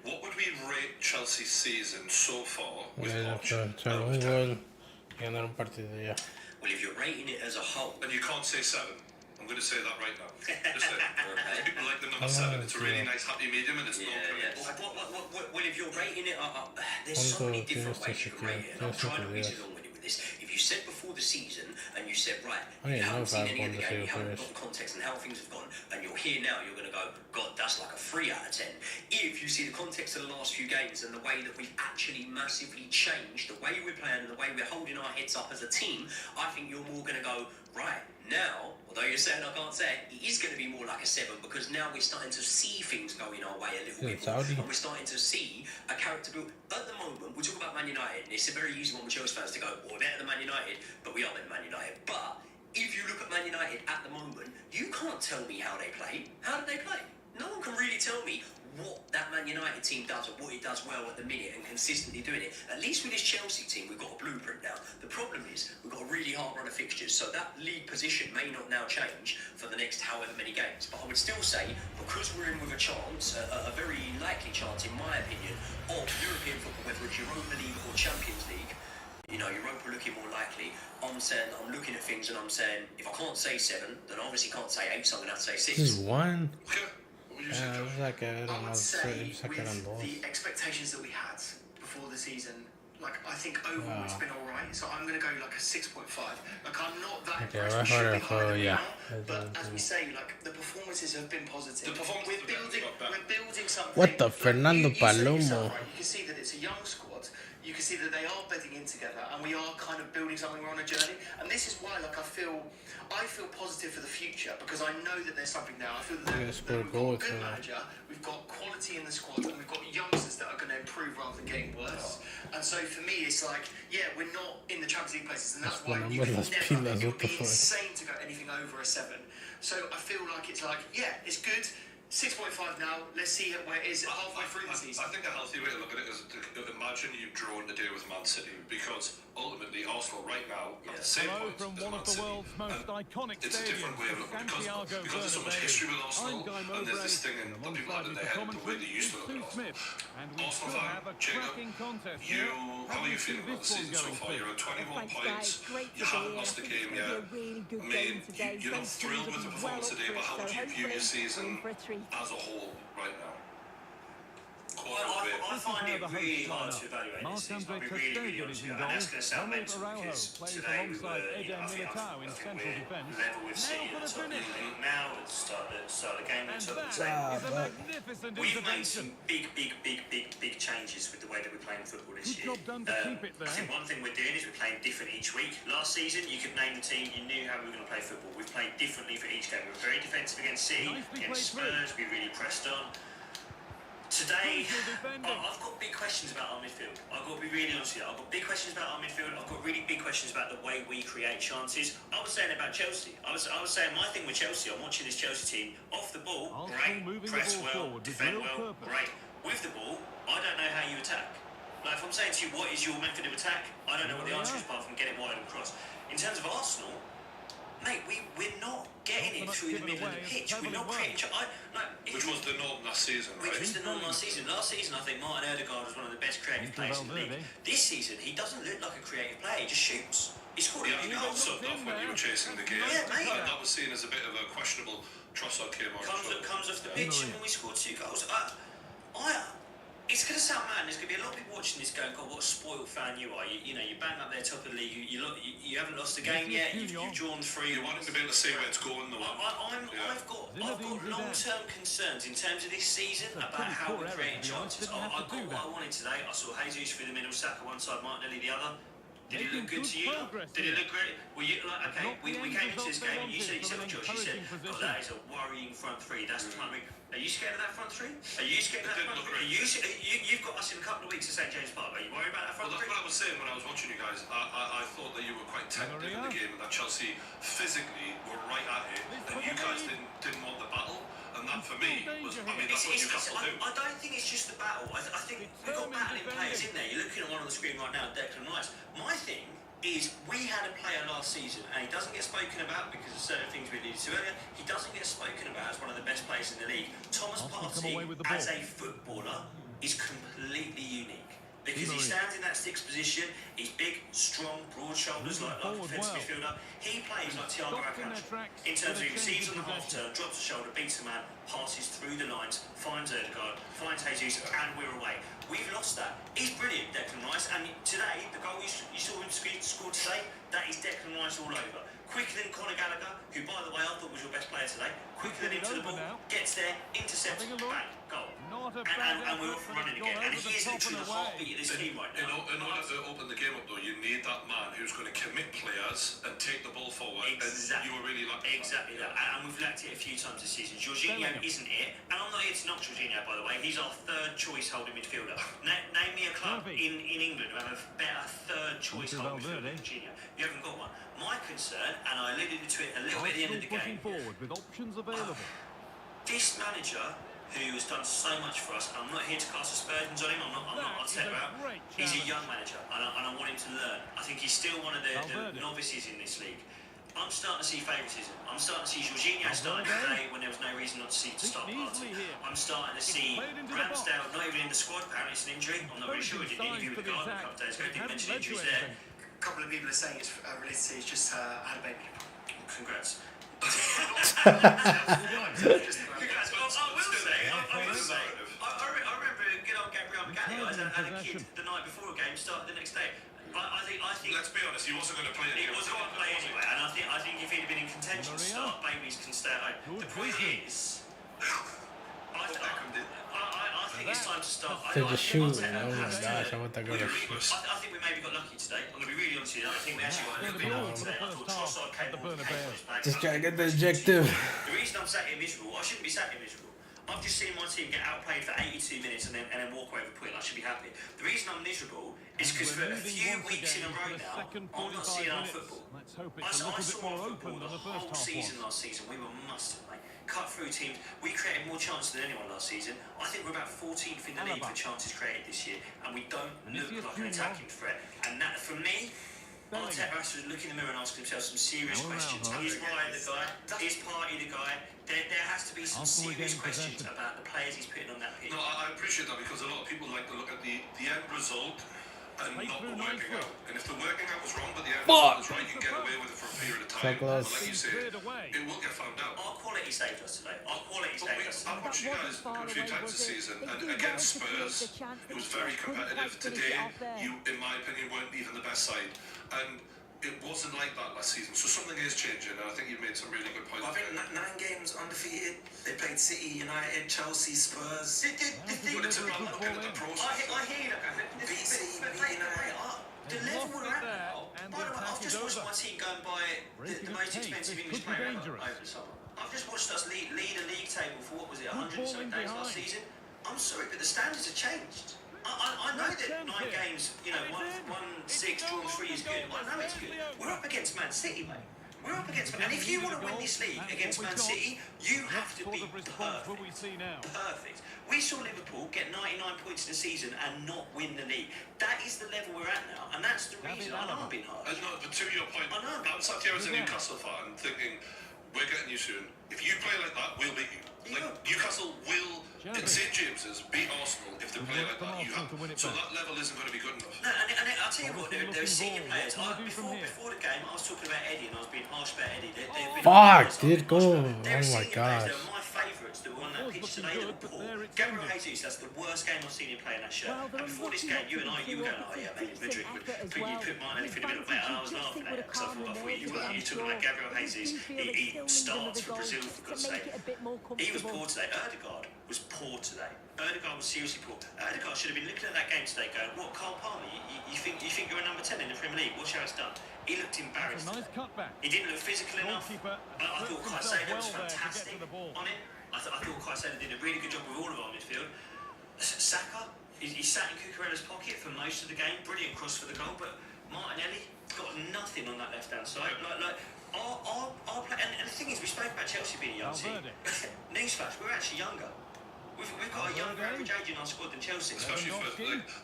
What would we rate Chelsea's season so far with Poch? Ganar un partido ya. Well, if you're rating it as a whole, And you can't say 7. I'm going to say that right now. Just say it. People like the number 7. It's a really nice happy medium, and it's not. Well, if you're rating it, there's so many different ways you can rate it. And I'm trying to reason on with this. If you said before the season and you said, right, you haven't seen any of the game, you haven't got the context and how things have gone, and you're here now, you're going to go, God, that's like a 3 out of 10. If you see the context of the last few games and the way that we've actually massively changed, the way we're playing and the way we're holding our heads up as a team, I think you're more going to go, right, now, although you're saying I can't say it, it is going to be more like a 7, because now we're starting to see things going our way a little bit more, and we're starting to see a character build. At the moment, we talk about Man United, and it's a very easy one with Chelsea fans to go, well, we're better than Man United, but we are better than Man United. But if you look at Man United at the moment, you can't tell me how they play. How do they play? No one can really tell me what that Man United team does or what it does well at the minute and consistently doing it. At least with this Chelsea team, we've got a blueprint now. The problem is we've got a really hard run of fixtures, so that league position may not now change for the next however many games. But I would still say, because we're in with a chance, a very likely chance in my opinion, of European football, whether it's Europa League or Champions League, you know, Europa looking more likely, I'm saying, I'm looking at things and I'm saying, if I can't say 7, then I obviously can't say 8, so I'm going to have to say 6. This is 1. I would say with the expectations that we had before the season, like, I think overall it's been alright, so I'm going to go like a 6.5. Like, I'm not that impressed. We should be higher than we are, but as we say, like, the performances have been positive. We're building something. What the Fernando Palomo? You can see that it's a young squad. You can see that they are bedding in together, and we are kind of building example, we're on a journey, and this is why, like, I feel positive for the future because I know that there's something there. I feel that we've got a good manager, we've got quality in the squad, and we've got youngsters that are going to improve rather than getting worse. And so for me, it's like, yeah, we're not in the Champions League places, and that's why it would be insane to go anything over a 7. So I feel like it's like, yeah, it's good. 6.5 now. Let's see where it is halfway through the season. I think a healthy way to look at it is to imagine you've drawn today with Man City, because ultimately Arsenal right now at the same point from as one Man of the City. world's most iconic It's a different way of looking because there's so much history with Arsenal, and there's this thing that people had in their head the way they used to look at Arsenal. Arsenal fan, Jacob, how are you feeling about the season so far? You're at 21 points. You haven't lost a game yet. I mean, you're not thrilled with the performance today, but how would you view your season as a whole right now? I find it really hard to evaluate this season. I'll be really honest with you. And that's going to sound mental because today we were, I think we're level with City at the top of the league. Now at the start of the game, we're top of the table. We've made some big changes with the way that we're playing football this year. I think one thing we're doing is we're playing different each week. Last season, you could name the team, you knew how we were going to play football. We've played differently for each game. We were very defensive against City, against Spurs, we really pressed on. Today, I've got big questions about our midfield. I've got to be really honest with you. I've got big questions about our midfield. I've got really big questions about the way we create chances. I was saying about Chelsea. I was saying my thing with Chelsea, I'm watching this Chelsea team, off the ball, great, press well, defend well, great. With the ball, I don't know how you attack. Like, if I'm saying to you, what is your method of attack? I don't know what the answer is apart from get it wide and cross. In terms of Arsenal, mate, we're not getting it through the middle of the pitch. We're not creating... Which was the norm last season, right? Which was the norm last season. Last season, I think Martin Ødegaard was one of the best creative players in the league. This season, he doesn't look like a creative player. He just shoots. He scored a few goals. Subbed off when you were chasing the game. Yeah, mate. That was seen as a bit of a questionable Trossard came on. Comes off the pitch and we scored 2 goals. It's going to sound mad, and there's going to be a lot of people watching this going, God, what a spoiled fan you are. You know, you bang up there top of the league, you haven't lost a game yet, you've drawn 3. You want him to be able to say where it's going, though. I've got long-term concerns in terms of this season about how we're creating chances. I got what I wanted today. I saw Jesus through the middle, Saka one side, Martinelli the other. Did it look good to you? Did it look great? Were you like, okay, we came into this game and you said yourself, Josh, you said, God, that is a worrying front 3. That's the kind of... Are you scared of that front 3? Are you scared of that front 3? You've got us in a couple of weeks to St James Park. Are you worried about that front 3? Well, that's what I was saying when I was watching you guys. I thought that you were quite tentative in the game and that Chelsea physically were right at it and you guys didn't want the battle. And that for me was, I mean, that's what Newcastle do. I don't think it's just the battle. I think we've got battling players in there. You're looking at one on the screen right now, Declan Rice. My thing is, we had a player last season, and he doesn't get spoken about because of certain things we alluded to earlier. He doesn't get spoken about as one of the best players in the league. Thomas Partey, as a footballer, is completely unique. Because he stands in that 6th position, he's big, strong, broad shoulders like a defensive midfielder. He plays like Thiago Alcantara. In terms of he receives on the half turn, drops the shoulder, beats the man, passes through the lines, finds Ødegaard, finds Jesus, and we're away. We've lost that. He's brilliant, Declan Rice, and today, the goal you saw him score today, that is Declan Rice all over. Quicker than Conor Gallagher, who, by the way, I thought was your best player today. Quicker than into the ball, gets there, intercepts, bang, goal. And we're off and running again. And he is literally the heartbeat of this team right now. In order to open the game up, though, you need that man who's going to commit players and take the ball forward. Exactly. And you were really lacking exactly that. And we've lacked it a few times this season. Jorginho isn't it. And I'm not here to knock Jorginho, by the way. He's our 3rd choice holding midfielder. Name me a club in England who have a better 3rd choice holding midfielder than Jorginho. You haven't got one. My concern, and I alluded to it a little bit at the end of the game, with options available. This manager, who has done so much for us, I'm not here to cast aspersions on him, I'm not upset about it. He's a young manager, and I want him to learn. I think he's still one of the novices in this league. I'm starting to see favouritism. I'm starting to see Jorginho starting to play when there was no reason not to start Partey. I'm starting to see Ramsdale not even in the squad, apparently it's an injury. I'm not really sure. I did an interview with the Garden a couple of days ago, didn't mention injuries there. A couple of people are saying it's related to he's just had a baby. Congrats. I remember good old Gabriel Magalli had a kid the night before a game, started the next day. I think. Let's be honest, he wasn't going to play it. He wasn't going to play anyway, and I think if he'd have been in contention to start, babies can stay at home. The point is, I think it's time to start. To just shoot. Oh my gosh, I want that girl to shoot. I think we maybe got lucky today. I'm going to be really honest with you. I think we actually got a little bit lucky today. I thought Trossard came on back. Just trying to get the objective. The reason I'm sat here miserable, I shouldn't be sat here miserable. I've just seen my team get outplayed for 82 minutes and then walk away with a point. I should be happy. The reason I'm miserable is because for a few weeks in a row now, I'm not seeing our football. I saw our football the whole season last season. We were mustard, mate. Cut through teams. We created more chances than anyone last season. I think we're about 14th in the league for chances created this year, and we don't look like an attacking threat. And that, for me, Arteta has to look in the mirror and ask himself some serious questions. Is Ryan the guy? Is Partey the guy? There has to be some serious questions about the players he's putting on that pitch. No, I appreciate that because a lot of people like to look at the end result and not the working out. And if the working out was wrong, but the end result was right, you can get away with it for a period of time. But like you say, it will get found out. Our quality saved us today. Our quality saved us. I've watched you guys a few times this season, and against Spurs, it was very competitive. Today, you, in my opinion, weren't even the best side. And it wasn't like that last season, so something is changing, and I think you've made some really good points. I think 9 games undefeated. They played City, United, Chelsea, Spurs. But it's about looking at the process. I hear that. The level we're at now. By the way, I've just watched my team go and buy the most expensive English player ever over the summer. I've just watched us lead a league table for what was it, 100 and something days last season. I'm sorry, but the standards have changed. I know that 9 games, you know, 1-6, drawn 3 is good. I know it's good. We're up against Man City, mate. We're up against Man City. And if you want to win this league against Man City, you have to be perfect. We saw Liverpool get 99 points in the season and not win the league. That is the level we're at now, and that's the reason I know I'm being hard. No, but to your point, I'm sat here as a Newcastle fan thinking, we're getting you soon. If you play like that, we'll beat you. Like, Newcastle will, in St James's, beat Arsenal if they play like that. So that level isn't going to be good enough. No, and I'll tell you what, there are senior players. Before the game, I was talking about Eddie, and I was being harsh about Eddie. Fuck, dude, go. Oh my gosh. They're my favourites that were on that pitch today that were poor. Gabriel Jesus, that's the worst game I've seen him play in that shirt. And before this game, you and I, you were going, oh yeah, mate, Madrid would put Martinelli through the middle, mate. And I was laughing at it because I thought you were talking about Gabriel Jesus. He starts for Brazil, for God's sake. He was poor today. Ødegaard was poor today. Ødegaard was seriously poor. Ødegaard should have been looking at that game today going, what, Carl Palmer, you think you're a number 10 in the Premier League? Watch how it's done. He looked embarrassed today. He didn't look physical enough. I thought Caicedo was fantastic on it. I thought Caicedo did a really good job with all of our midfield. Saka, he sat in Cucurella's pocket for most of the game. Brilliant cross for the goal, but Martinelli got nothing on that left-hand side. Our play, and the thing is, we spoke about Chelsea being a young team. Newsflash, we're actually younger. We've got a younger average age in our squad than Chelsea. Especially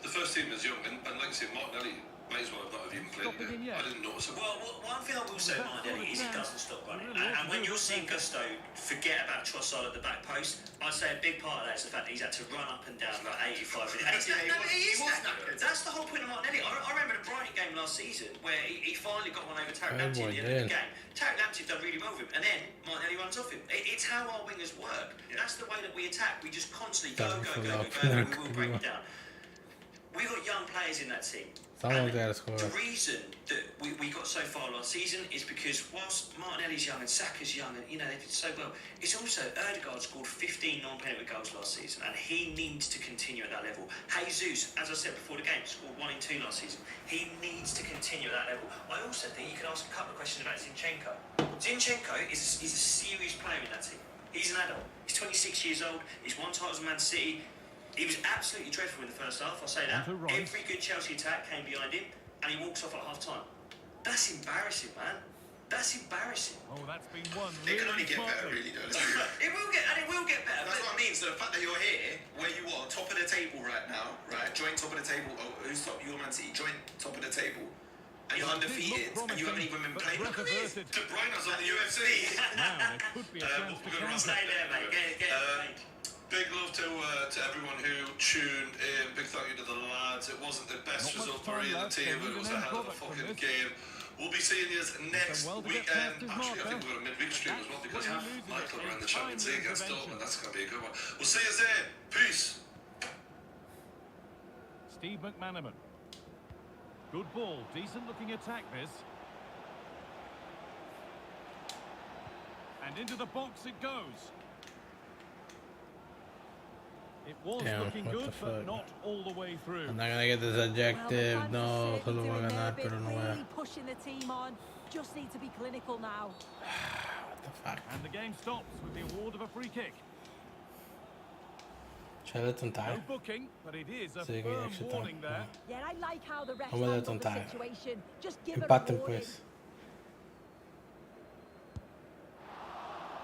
the first team is young, and like I say, Martinelli might as well have not have even played it. I didn't notice it. Well, one thing I will say about Martinelli is he doesn't stop running. And when you're seeing Gusto forget about Trossard at the back post, I'd say a big part of that is the fact that he's had to run up and down for 85 minutes. That's the whole point of Martinelli. I remember the Brighton game last season where he finally got one over Tarek Lamptey at the end of the game. Tarek Lamptey done really well with him, and then Martinelli runs off him. It's how our wingers work. That's the way that we attack. We just constantly go. We will break it down. We've got young players in that team. The reason that we got so far last season is because whilst Martinelli's young and Saka's young and, you know, they did so well, it's also Ødegaard scored 15 non-penalty goals last season and he needs to continue at that level. Jesus, as I said before the game, scored 1 in 2 last season. He needs to continue at that level. I also think you can ask a couple of questions about Zinchenko. Zinchenko is a serious player in that team. He's an adult. He's 26 years old. He's won titles with Man City. He was absolutely dreadful in the first half, I'll say that. Every good Chelsea attack came behind him, and he walks off at half-time. That's embarrassing, man. That's embarrassing. Oh, that's been one. It can only get better, really, though. It will get better. That's what I mean. So the fact that you're here, where you are, top of the table right now, right? Joint top of the table. Oh, who's top? You're Man City. Joint top of the table. And you're undefeated, and you haven't even been playing. Look at this. De Bruyne's on the UFC. We're going to stay there, mate. Get Big love to everyone who tuned in. Big thank you to the lads. It wasn't the best result for either team, but it was a hell of a fucking game. We'll be seeing you next weekend. Actually, I think we've got a midweek stream as well because my club are in the Champions League against Dortmund. That's going to be a good one. We'll see you then. Peace. Steve McManaman. Good ball. Decent looking attack, this. And into the box it goes. It was Damn, looking what good, the but fuck? not all the way through. I'm not gonna get this objective. No, solo voy a ganar, pero no voy a. Really pushing the team on. Just need to be clinical now. What the fuck? And the game stops with the award of a free kick. Chale tontar. No booking, but it is a Sí, que firm extra warning time. there. Yeah, I like how the rest Vamos a handled the tontar. situation. Just give it a Empaten warning. pues.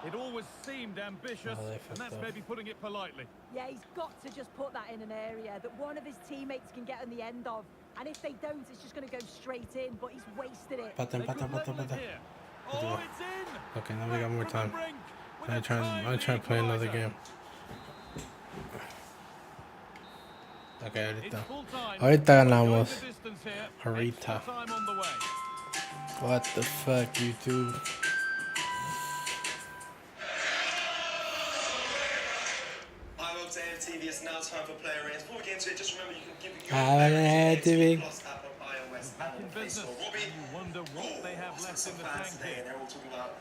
It always seemed ambitious, Oh, they and fucked that's up. maybe putting it politely. Yeah, he's got to just put that in an area that one of his teammates can get on the end of. And if they don't, it's just going to go straight in, but he's wasted it. Empate, They empate, could empate, level it empate. here. Oh, it's in! Okay, now we got more Back from time. the brink with I'm a trying to play another game. Okay, ahorita. It's full time. Ahorita ganamos. Going the distance here. Ahorita. Extra time on the way. What the fuck, YouTube? Hi, welcome to EAFC. It's now time for player ratings. Before we get into it, just remember you can give your Hi, player EAFC. plus app on iOS Back and in on Play business. Store. Robbie, You wonder what they have left in the tank today, here. and they're all talking about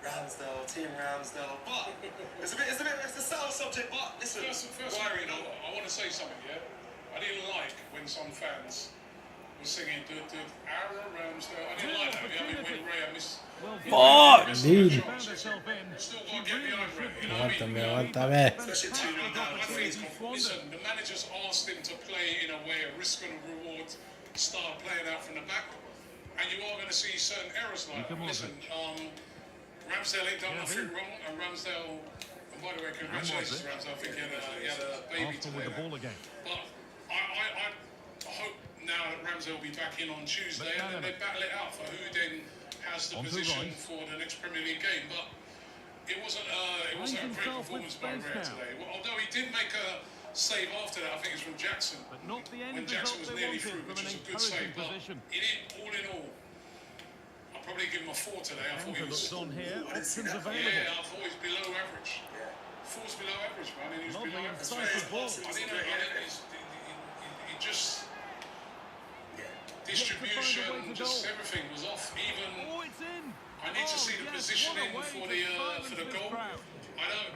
Ramsdale, Team Ramsdale. But it's a subtle subject. But listen, First, Ryrie, I want to say something, yeah? I didn't like when some fans were singing Ara Ramsdale. I didn't like that. I mean, when Ray missed. Fuck, dude. Found herself in. Still got to get behind Ray. You know what I mean? Aguántame, aguántame. especially 2-0 down. I think he's Listen, the manager's asked him to play in a way, a risk and a reward style, playing out from the back. And you are going to see certain errors like that. Listen, Ramsdale ain't done nothing wrong. And Ramsdale, and by the way, congratulations, Ramsdale. I think he had a baby After today. with the ball again. But I hope now that Ramsdale will be back in on Tuesday and then they battle it out for who then has the position for the next Premier League game. But it wasn't a great performance by Ray today. Well, although he did make a save after that, I think it's from Jackson. But not the end When Jackson was result they nearly wanted through, from which an was a good save. encouraging But position. he didn't, all in all, I'll probably give him a 4 today. I thought he Looks was. on here, options available. Yeah, I thought he was below average. 4's below average, man. And he was Lovely below average. incisive ball. He just distribution, just everything was off. Even Oh, it's in. I need to see the positioning for the goal. I know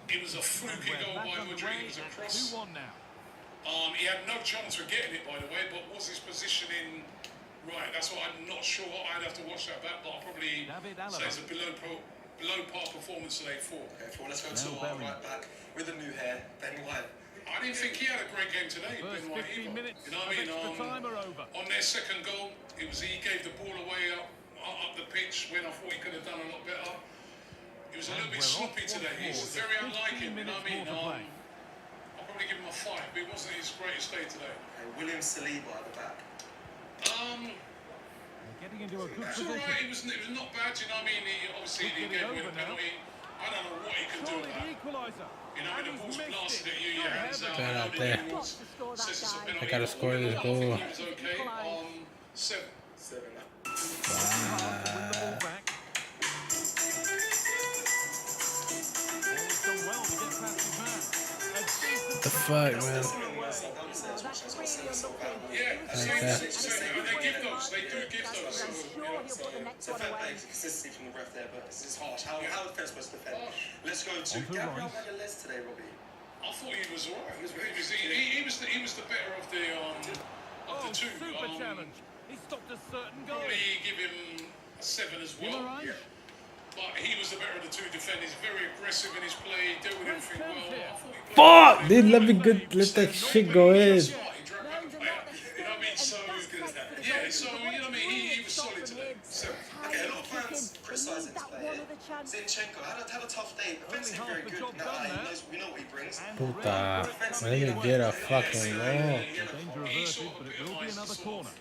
it was a fluky goal by Madrid. It was a cross. 2-1 now. He had no chance for getting it, by the way. But was his positioning right? That's what I'm not sure. I'd have to watch that back. But I'll probably say it's a below par performance today. 4. Okay, let's go to our right back with the new hair, Ben White. I didn't think he had a great game today. First Ben White 15 either. minutes You know of what I mean? extra time are over. On their second goal, he gave the ball away up the pitch when I thought he could have done a lot better. He was a little bit sloppy today. He's very unlike him. You know what I mean? I'll probably give him a 5, but it wasn't his greatest day today. Okay, William Saliba at the back. Getting into a good It's position. alright. It was not bad. You know what I mean? Obviously he gave away the penalty. I don't know what he could do Surely about the it. equaliser. You know, when the ball's blasted at you, your hands out. Get out the there. rules says it's a penalty. I gotta score this I goal. think he was okay. 7. Win the ball back. He's done well to get past his man. What the fuck, man? Yeah, they give those. They do give those. So fair play to consistency from the ref there, but this is harsh. How are the defence supposed to defend? Let's go to Gabriel Magalhaes today, Robbie. I thought he was alright. He was the better of the two. Super challenge. He stopped a certain goal. Probably give him a 7 as well. But he was the better of the two defenders. Very aggressive in his play. Dealt with everything well. Fuck, dude, let that shit go in. You know what I mean? So yeah, so you know what I mean. He was solid today. 7. Okay, a lot of fans criticising this player. Zinchenko had a tough day. Offensively very good. We know what he brings. Puta, let me get a fucking goal. He sort of epitomised the sort of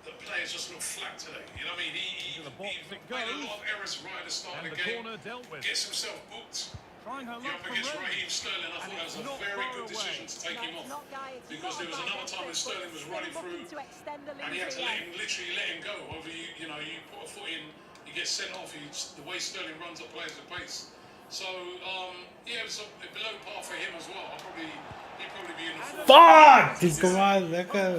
the players just look flat today. You know what I mean? He made a lot of errors right at the start of the game. Gets himself booked. Trying her You're luck up from against Ray. Raheem Sterling. I thought that was a very good decision to take him off. Because there was another time when Sterling was running through and he had to literally let him go. Over you know, you put a foot in, he gets sent off. The way Sterling runs up players at pace. So yeah, it was below par for him as well. He'd probably be in the 4. Fuck! Chico más, deja.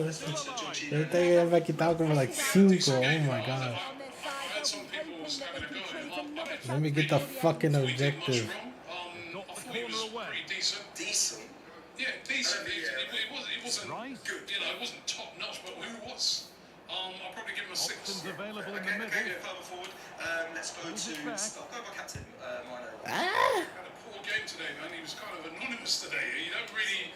Ahorita ya me ha quitado como like 5. Oh my god. I heard some people was having a go at him. Let me get the fucking objective. I thought he was pretty decent. Decent? Yeah, it wasn't good. You know, it wasn't top notch. But who was? I'll probably give him a 6. Options available in the middle. Okay, further forward. Let's go to. I'll go by captain. Mino. Had a poor game today, man. He was kind of anonymous today. You don't really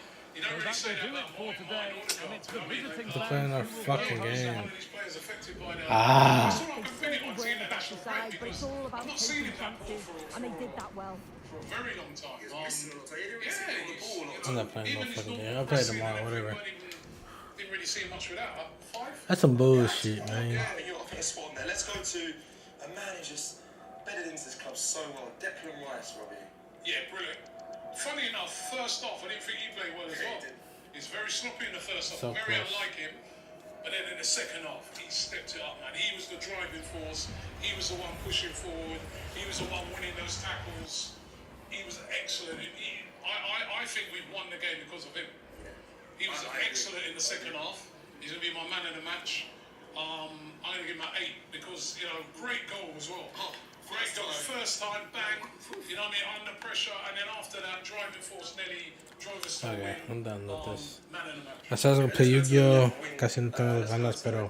say that about today, and it's the visiting They're playing our fucking game. one of these players affected by that. Ah. It's not like I'm betting on the international break But it's because all about I've not seen taking him that poor chances, and they did that well. for a very long time. I'm not playing no fucking game. I'll play tomorrow, whatever. Didn't really see much with that. 5. That's some bullshit, man. Yeah, you're up in a spot on there. Let's go to a man who just bedded into this club so well. Declan Rice, Robbie. Yeah, brilliant. Funny enough, first off, I didn't think he played well as well. He's very sloppy in the first half, So very close. unlike him. But then in the second half, he stepped it up, man. He was the driving force. He was the one pushing forward. He was the one winning those tackles. He was excellent. I think we won the game because of him. He was excellent in the second half. He's going to be my man of the match. I'm going to give him an 8 because, you know, great goal as well. Great goal. First time, bang. You know what I mean? Under pressure. And then after that, driving force nearly drove us to the Okay, win. I'm done with this. Man of the match. I said I was gonna play Yu-Gi-Oh! Casi no tengo ganas, pero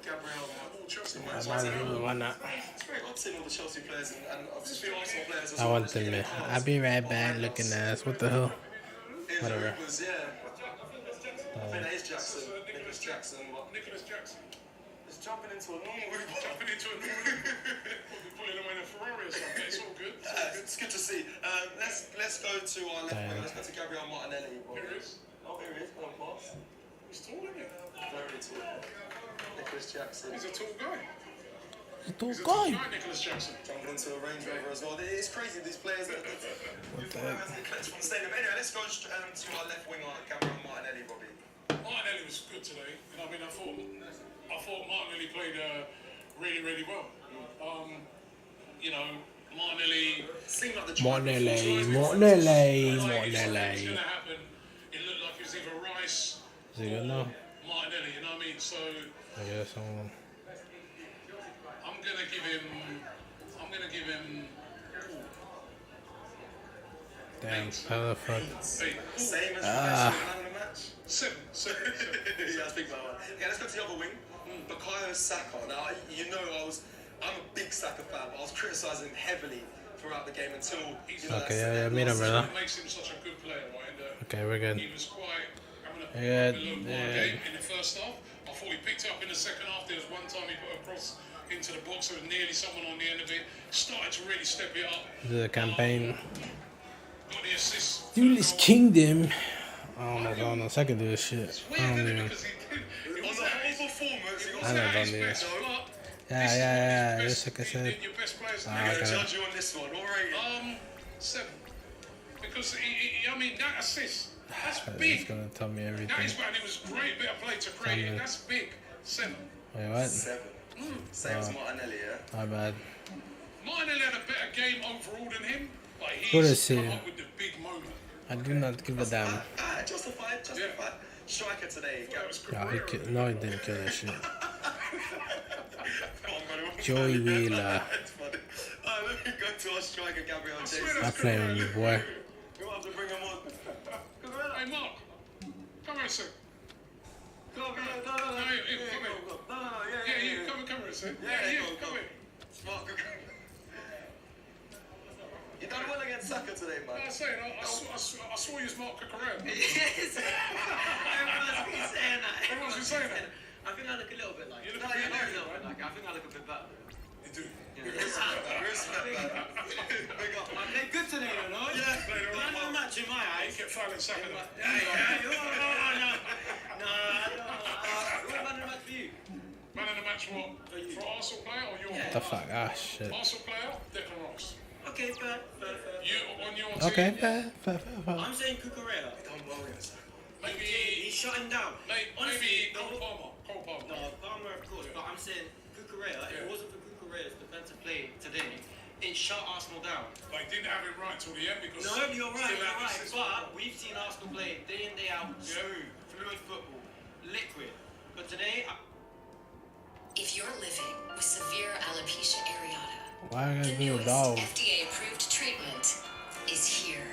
why not? It's very odd seeing all the Chelsea players and obviously Arsenal players as I well. want them, man. I'll be right back looking ass. What the hell? Whatever. I think that is Jackson. Nicholas Jackson. Nicholas Jackson. It's jumping into a normal Uber. Jumping into a We're pulling away in a Ferrari or something. It's all good. It's good to see. Let's go to our left wing. Let's go to Gabriel Martinelli. Here he is. Oh, here he is. On pass. He's tall, isn't he? Very tall. Nicholas Jackson. He's a tall guy. He's too He's a tall good. guy, Nicholas Jackson. Jumping into a Range Rover as well. It's crazy, these players that What the heck? collected from the stadium. Anyway, let's go to our left winger, Gabriel Martinelli, Robbie. Martinelli was good today. You know, I mean, I thought Martinelli played really, really well. You know, Martinelli Seemed like the Martinelli. It was going to happen. It looked like it was either Rice Is he good now? Martinelli. You know what I mean? So I guess I'm. I'm gonna give him. Damn, how the fuck? 8. Same as Ah. man of the match. 7. Yeah, I think about that. Yeah, let's go to the other wing. Bukayo Saka. Now, you know I'm a big Saka fan, but I was criticising him heavily throughout the game until Okay, yeah, mira, ¿verdad? What makes him such a good player, right? Okay, we're good. He was quite having a Yeah, below par yeah. game in the first half. I thought he picked it up in the second half. There was one time he put a cross into the box. There was nearly someone on the end of it. Started to really step it up. The campaign. Got the assist. Duelist Kingdom. I don't know if I can do this shit. It's I weird, don't isn't it? even. Because he On the whole performance, he I was never done this. Yeah. Just like I said. Your best players in Ah, the okay. game. judge you on this one. All right. 7. Because I mean that assist, that's It's big. gonna tell me That everything. is, and it was a great bit of play to create it. That's big. 7. Wait, what? 7. Same as Martinelli, yeah? My bad. Martinelli had a better game overall than him, but Good to he's see come you. up with the big moment. I do not give a damn. Justified. Striker today. That was No, he Cabrera. no, he didn't kill that shit. Come on, brother. Joey Wheeler. That's funny. Let me go to our striker, Gabriel swear Jesus. I play with you, boy. We'll have to bring him on. Hey Mark, come here a sec. No, Come here. Yeah, you come here a sec. Yeah, you come here. Smart. You done well against Saka today, man. I was saying, I saw you as Mark Cucurella. Yes. Everyone's been saying that. Everyone's been saying that. I think I look a little bit like. You look No, a bit you look like a little it, bit like. I think I look a bit better. You do. Respect, man. Big up. I played good today, you know. Yeah. Man of the match in my You eyes. kept filing Saka. No. What man of the match for you? Man of the match what? For Arsenal player or your What the fuck? Ah, shit. Arsenal player, Declan Rice. Okay, fair. You on your Okay, team, fair. I'm saying Cucurella. Done well against Saka. maybe He's shutting down. maybe no, Cole Palmer. No, Palmer of course, but I'm saying Cucurella. If it wasn't for Cucurella's defensive play today, it shut Arsenal down. But he didn't have it right till the end because No, you're right, still had you're right. this- But we've seen Arsenal play day in, day out, smooth, fluid football, liquid. But today, If you're living with severe alopecia areata, Why I the gotta be a newest dog? FDA-approved treatment is here.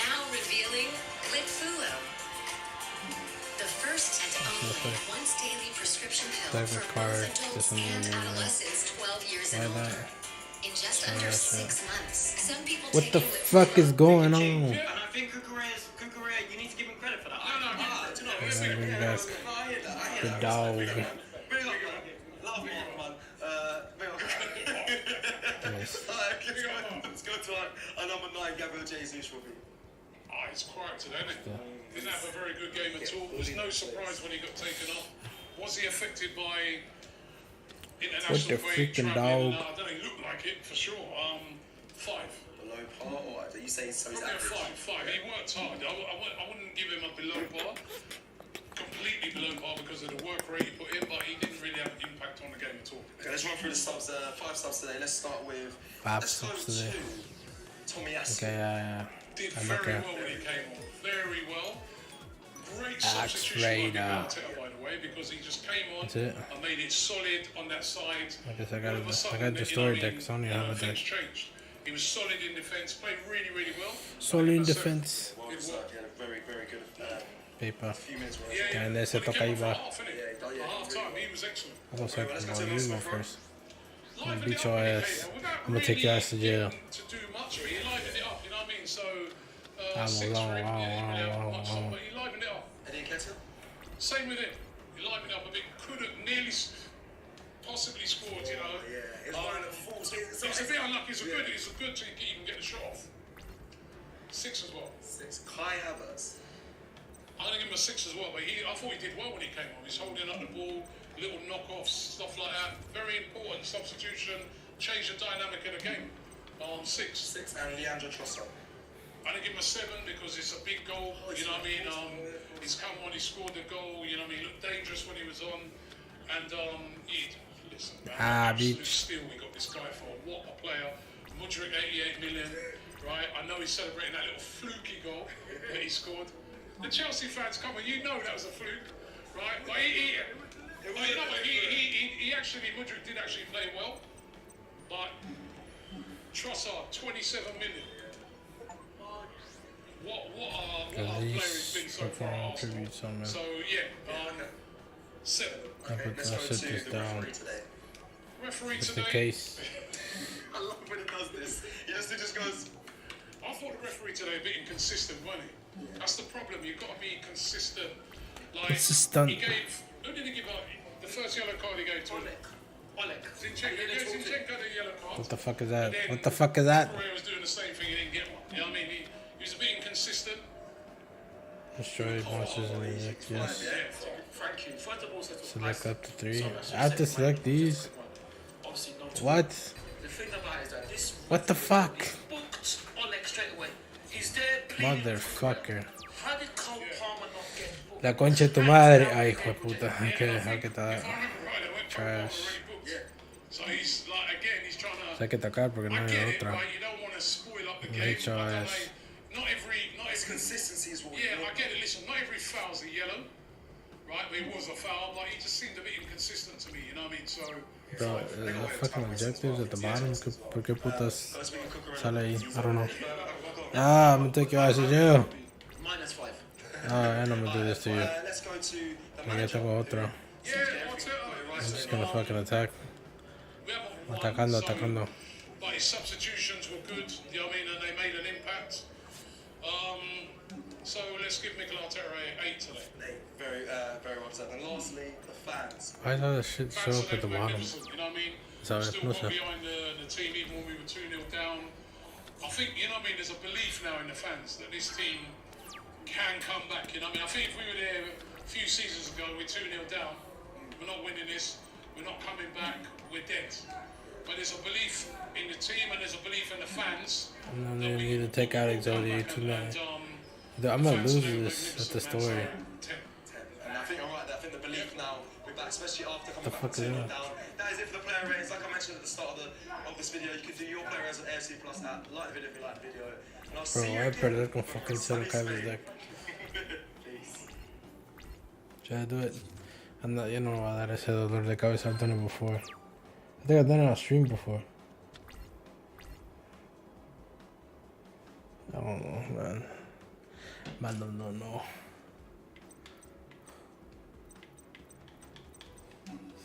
Now revealing Glitfulo, once daily prescription pill Like a for card, both adults just and something adolescents 12 years Why and older. that? In just under 6 months. Some people What take the it with fuck is going on? And I think Cucurella, you need to give him credit for that. The dog. Love man. Yes. Let's go to our number 9, Gabriel Jesus will be. It's quiet today, isn't it? Didn't have a very good game at all. It was no surprise when he got taken off. Was he affected by international break, freaking travelling? dog? I don't know, he looked like it for sure. 5. Below par, or are you saying so he's Probably a average? 5. He worked hard. I wouldn't give him a below par. Completely below par because of the work rate he put in, but he didn't really have an impact on the game at all. Okay, let's run through the subs. 5 subs today. Let's start with. 5 let's go subs today. to Tommy Asu. Okay, yeah. Did I'm very okay. well when he came on. Very well. Great Axe substitution by Raider. Arteta, by the way, because he just came on That's it. and made it solid on that side. I guess I All of a got sudden, the story deck. things Sony have a deck. changed. He was solid in defence, played really, really well. Solid in defense. Well, he had a very, very good Paper. few minutes. And then se Well, he toca came on iba. for half, innit? For half time, he was excellent. Vamos a ver Let's go como to the mismo next one. first. Livened bicho it up, really, es- Cahill, without I'm gonna take your ass to jail. needing to do much, he livened it up, you know what I mean? So, Vamos, 6 for him, vamos, he didn't really have vamos, much vamos. on, but he livened it up. Eddie Nketiah? Same with him. He livened it up a bit. Could have nearly, possibly scored, you know. Yeah, it's one of the falls. It's a bit unlucky. It's a good to even get the shot off. 6 as well. 6. Kai Havertz. I'm gonna give him a 6 as well, but I thought he did well when he came on. He's holding up the ball, little knockoffs, stuff like that. Very important substitution. Change the dynamic of the game. 6. 6. And Leandro Trossard. I'm gonna give him a 7 because it's a big goal. You know what I mean? He's come on, he scored the goal. You know what I mean? He looked dangerous when he was on. And listen, man, absolute steal we got this guy for. What a player! Mudryk 88 million, right? I know he's celebrating that little fluky goal that he scored. The Chelsea fans come on, you know that was a fluke, right? But he actually, Mudryk did actually play well. But Trossard, 27 million. What a player he's been so far at Arsenal. So yeah, 7. Okay, let's go to the referee today. Referee Just in today. case. I love when he does this. He just goes. I thought the referee today a bit inconsistent, wasn't he? That's the problem. You've got to be consistent. Like Consistent. he gave. Who did he give out? The first yellow card he gave to him. Oleg. Zinchenko. He gave Zinchenko the yellow card. What the fuck is that? And then What the fuck is that? Correa was doing the same thing. He didn't get one. You know what I mean? He was a bit inconsistent. Destroy monsters in the deck. Yes. Yeah. Thank you. First of all, Select up to 3. I have to select these. obviously not. What? The thing about it is that this. What the fuck? Booked Oleg straight away. He's there playing. Motherfucker. How did Cole Palmer not get booked? La concha de tu madre. Ay, hijo de puta. Hay que dejar que está. Trash. So he's like again, he's trying to. Hay que atacar porque no I hay get it, otra. right? You don't want to spoil up the Me game. hecho But I don't es- know, not every Consistency is what we yeah, want. I get it. Listen, not every foul's a yellow, right? But it was a foul, but he just seemed a bit inconsistent to me. You know what I mean? So Bro, the fucking objectives at the bottom. ¿Por qué putas sale ahí? I don't know. Ah, I'm gonna take your ass to jail. -5. Ah, and I'm gonna do this to you. Let's go to the Ya manager. tengo otro. yeah, I'm just gonna fucking attack. we haven't won, Atacando, so- atacando. But his substitutions were good. You know what I mean? And they made an impact. So let's give Mikel Arteta an 8 today. Very well done. And lastly, the fans. Why does all this shit show Fans up at the today were bottom? magnificent, you know what I mean? Sabes, Still no got sé. behind the team even when we were 2-0 down. I think, you know what I mean, there's a belief now in the fans that this team can come back, you know what I mean? I think if we were there a few seasons ago, we're 2-0 down, we're not winning this, we're not coming back, we're dead. But there's a belief in the team and there's a belief in the fans. No, that they we need to take out will come Exodia back too and, long. I'm gonna fans lose today were this at the magnificent, story. man, so 10. And I think I'm right there. I think the belief now, we're back, especially after coming The back fuck from is 2-0 that? down. That is it for the player ratings. Like I mentioned at the start of this video, you can do your player ratings on AFC Plus app. Like the video if you like the video. And I'll Bro, see you voy a again. perder con fucking cero cables deck. Peace. Should I do it? I'm not, you know, that ese dolor de cabeza. I've done it before. I think I've done it on stream before. I don't know, man. Man, no.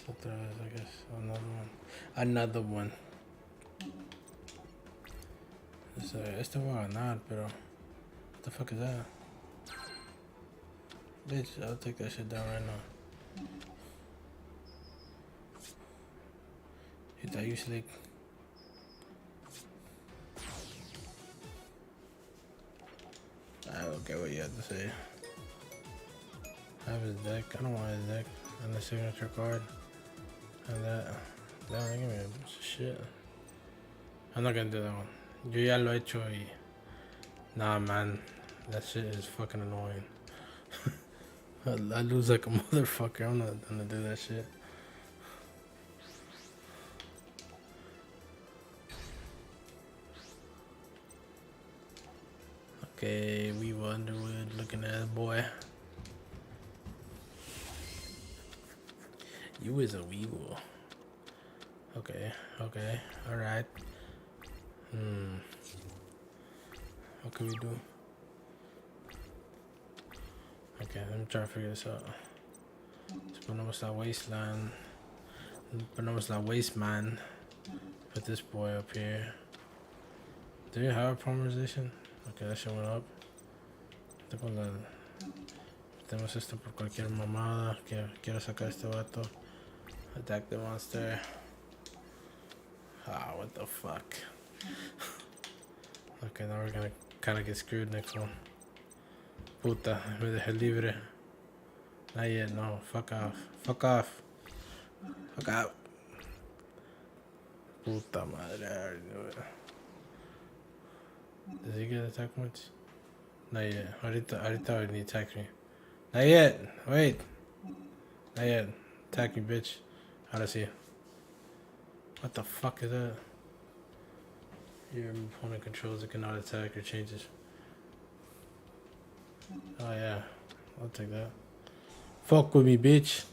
Otra vez, I guess. Another one. Another one. Este va a ganar, pero... What the fuck is that? Bitch, I'll take that shit down right now. Hit that you slick. I don't care what you have to say. I have his deck. I don't want his deck. And the signature card. And that. Damn, they give me a bunch of shit. I'm not gonna do that one. Yo ya lo he hecho y... Nah, man. That shit is fucking annoying. I lose like a motherfucker. I'm not gonna do that shit. Okay, we Underwood looking at it, boy. You is a weevil. Okay, okay, alright. What can we do? Okay, let me try to figure this out. Let's ponemos la wasteland. Ponemos la waste man. Put this boy up here. Do you have a polymerization? Okay, that shit went up. Tenemos esto por cualquier mamada. Quiero sacar este vato. Attack the monster. Ah, what the fuck. Okay, now we're gonna kind of get screwed next one. Puta, me dejé libre. Not yet, no. Fuck off. Fuck off. Fuck out. Puta madre, I already knew it. Does he get attack points? Not yet. Ahorita already attack me. Not yet. Wait. Not yet. Attack me, bitch. Ahora sí. What the fuck is that? Your opponent controls it cannot attack or changes. Oh yeah. I'll take that. Fuck with me, bitch.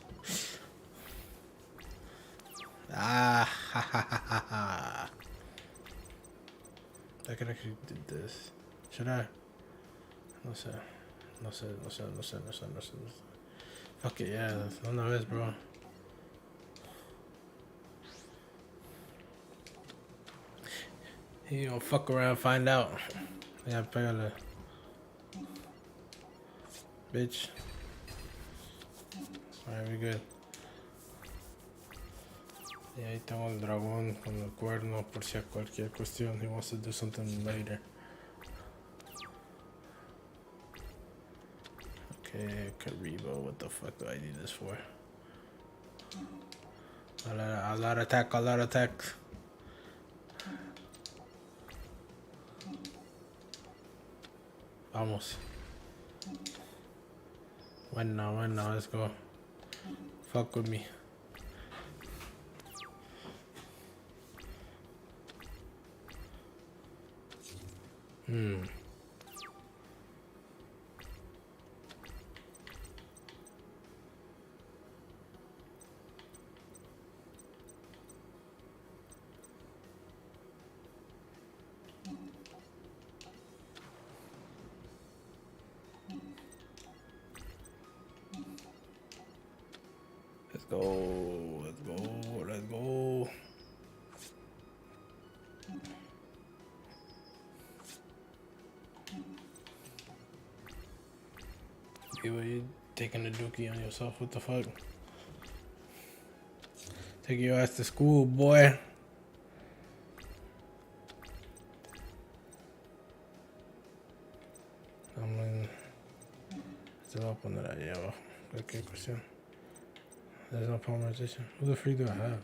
Ah, ha ha ha ha ha. I could actually do this. Should I? No sé. No sé, no sé, no sé, no sé, no sé. Fuck it, yeah. Una vez, bro. You gonna fuck around, find out. Yeah, pégale. Bitch. Alright, we good. Y ahí tengo el dragón con el cuerno por si a cualquier cuestión. He wants to do something later. Okay, Karibo, what the fuck do I need this for? A lot of attack, a lot of attack. Vamos. When now, let's go. Fuck with me. Let's go, let's go, let's go. You taking the dookie on yourself, what the fuck? Take your ass to school, boy. Se va a poner ahí abajo, cualquier cuestión. There's no polymerization. Who the freak do I have?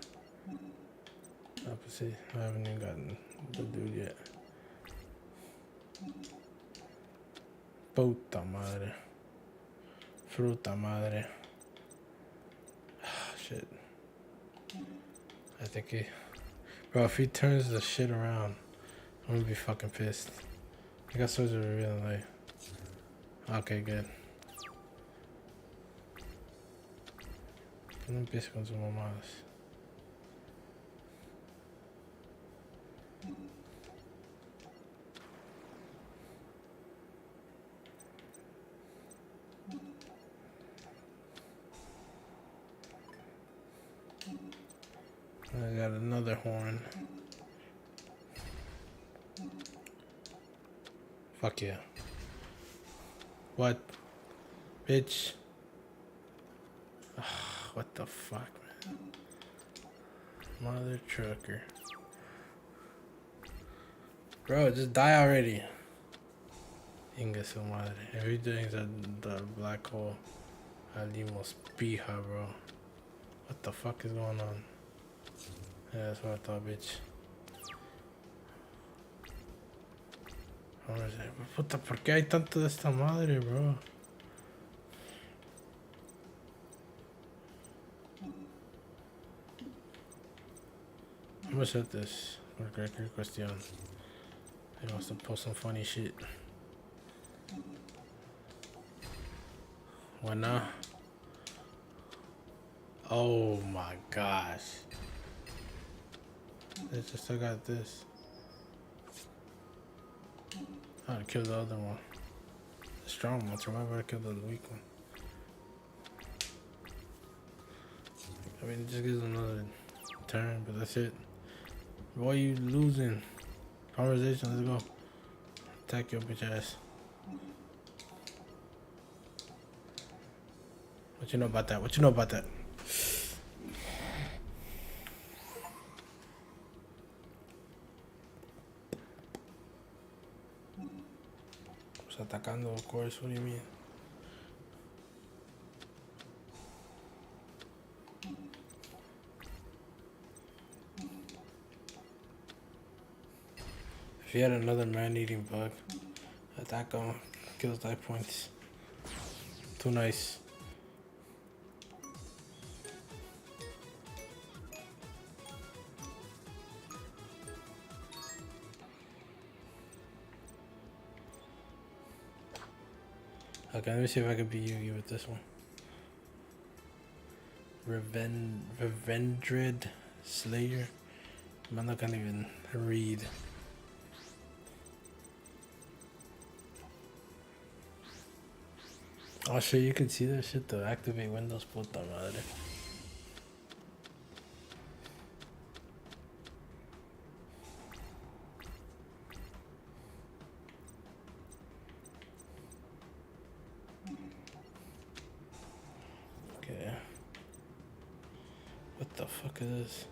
Opposite. I haven't even gotten the dude yet. Puta madre. Fruta madre. Shit. I think he... Bro, if he turns the shit around, I'm gonna be fucking pissed. I got swords are really late. Okay, good. No empieces con sus mamadas. I got another horn. Fuck yeah. What? Bitch. What the fuck, man? Mother trucker. Bro, just die already. Inga su madre. Everything's the black hole. Alimos pija, bro. What the fuck is going on? Yeah, that's what I thought, bitch. Puta, ¿por qué hay tanto de esta madre, bro? I'm gonna set this for cualquier cuestión. He wants to post some funny shit. What now? Oh my gosh. They just still got this. I would kill the other one. The strong one, so why would I kill the weak one? I mean, it just gives them another turn, but that's it. Why are you losing? Conversation, let's go. Attack your bitch ass. What you know about that? What you know about that? Pues atacando, of course, what do you mean? If you had another man-eating bug, attack him, kills die points. Too nice. Okay, let me see if I can beat Yu-Gi-Oh with this one. Revendred Slayer. Man, I can't even read. Oh shit, you can see that shit to activate Windows, puta madre. Okay. What the fuck is this?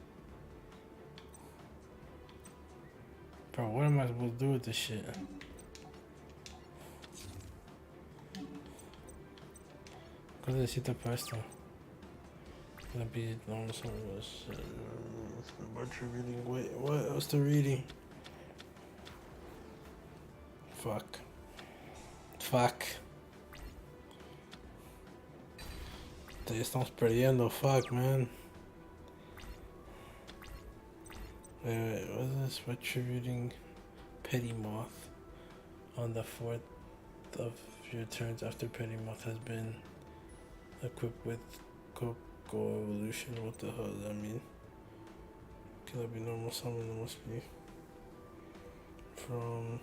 Bro, what am I supposed to do with this shit? ¿Qué necesito para esto? Gonna be normal service. Virtual reading. Wait, what else the reading? Fuck. Fuck. Te estamos perdiendo. Fuck, man. Wait, what is this? Retributing Petty Moth on the 4th of your turns after Petty Moth has been equipped with Coco Evolution. What the hell does that mean? Can that be normal summon? It must be from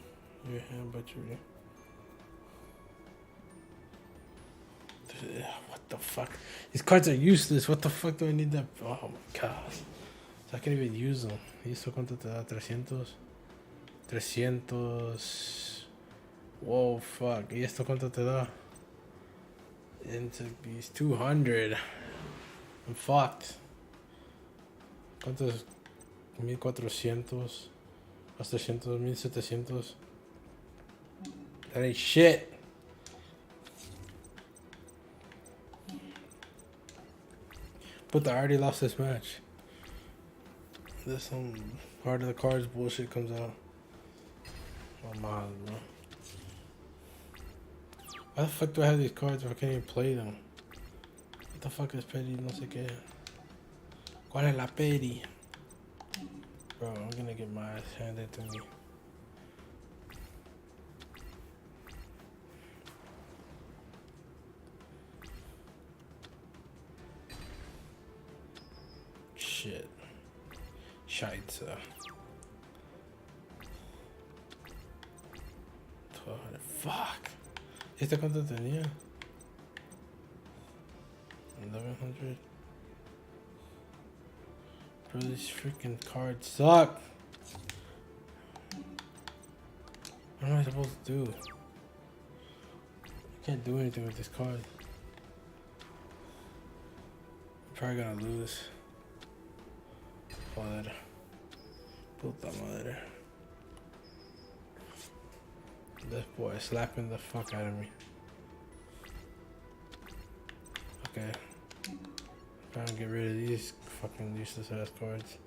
your hand by Judy. What the fuck? These cards are useless. What the fuck do I need that? Oh my god. So I can't even use them. ¿Y esto cuánto te da? 300. 300. Whoa, fuck. ¿Y esto cuánto te da? Into beast 200. I'm fucked. ¿Cuánto es? 1400. Más 300, 1700. That ain't shit. But I already lost this match. There's some part of the cards bullshit comes out. Oh my, bro. Why the fuck do I have these cards if I can't even play them? What the fuck is Petty? No sé qué. ¿Cuál es la Petty? Bro, I'm gonna get my ass handed to me. Shit. Scheiße. 1200. Fuck. ¿Este cuánto tenía? 1100. Bro, these freaking cards suck. What am I supposed to do? I can't do anything with this card. I'm probably gonna lose. Joder. Puta madre. This boy is slapping the fuck out of me. Okay. Trying to get rid of these fucking useless ass cards.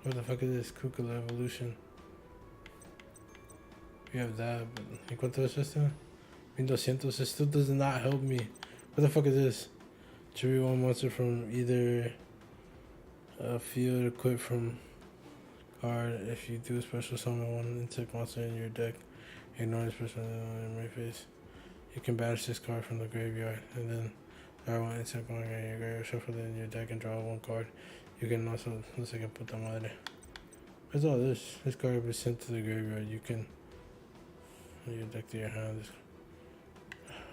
What the fuck is this? Kukula Evolution. We have that, but ¿y cuánto es esto? 1200. It still does not help me. What the fuck is this? Choose one monster from either a field equipped from card. If you do a special summon one insect monster in your deck, ignore the special in my face. You can banish this card from the graveyard, and then draw one insect going in your graveyard, shuffle it in your deck, and draw one card. You can also, let's say, puta madre. What's all this? This card will be sent to the graveyard. You can your deck to your hand.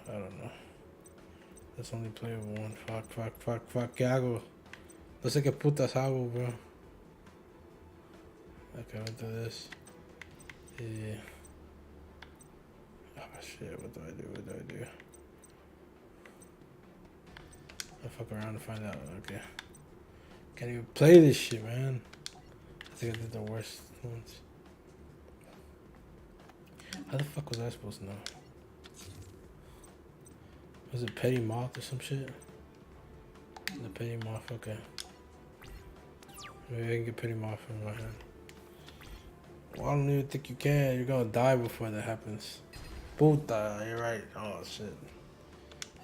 I don't know. That's only playable one. Fuck. ¿Qué hago? No sé qué putas hago, bro. Okay, I'll do this. Yeah. Oh shit, what do I do? I'll fuck around and find out. Okay. Can't even play this shit, man. I think I did the worst ones. How the fuck was I supposed to know? Was it Petty Moth or some shit? The Petty Moth, okay. Maybe I can get Petty Moth in my hand. Well, I don't even think you can. You're gonna die before that happens. Puta, you're right. Oh shit.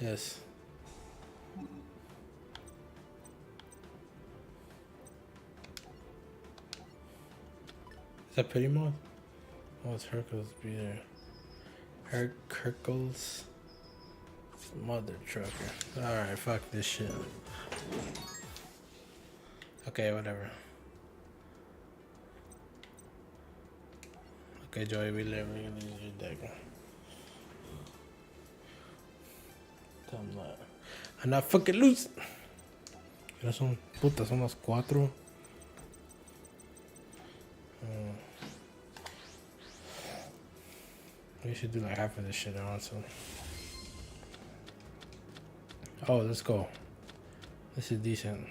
Yes. Is that Petty Moth? Oh, it's Hercules be there. Hercules. Mother trucker. Alright, fuck this shit. Okay, whatever. Okay, Joey, we're gonna use your deck. Tell him that. I'm not fucking loose. Ya son, puta, son las 4. We should do like half of this shit also. Oh, let's go. This is decent.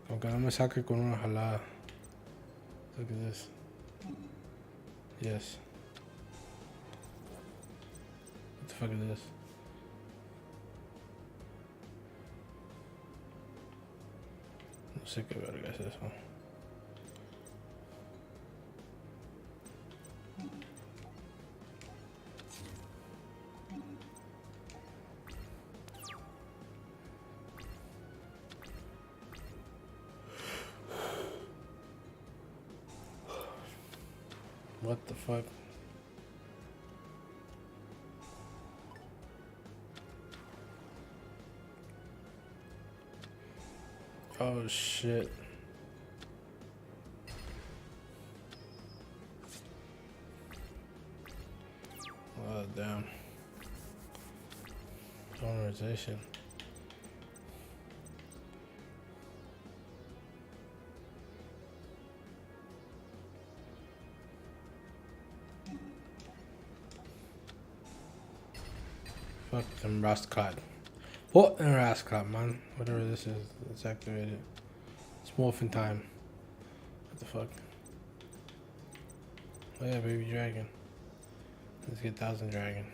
Aunque no me saque con una jalada. Look at this. Yes. What the fuck is this? No sé qué verga es eso. What the fuck? Oh shit. Oh damn. Polarization. Fuck them Rastclad. What in Rastclad, man? Whatever this is, it's activated. It's morphin' time. What the fuck? Oh yeah, baby dragon. Let's get 1000 dragon.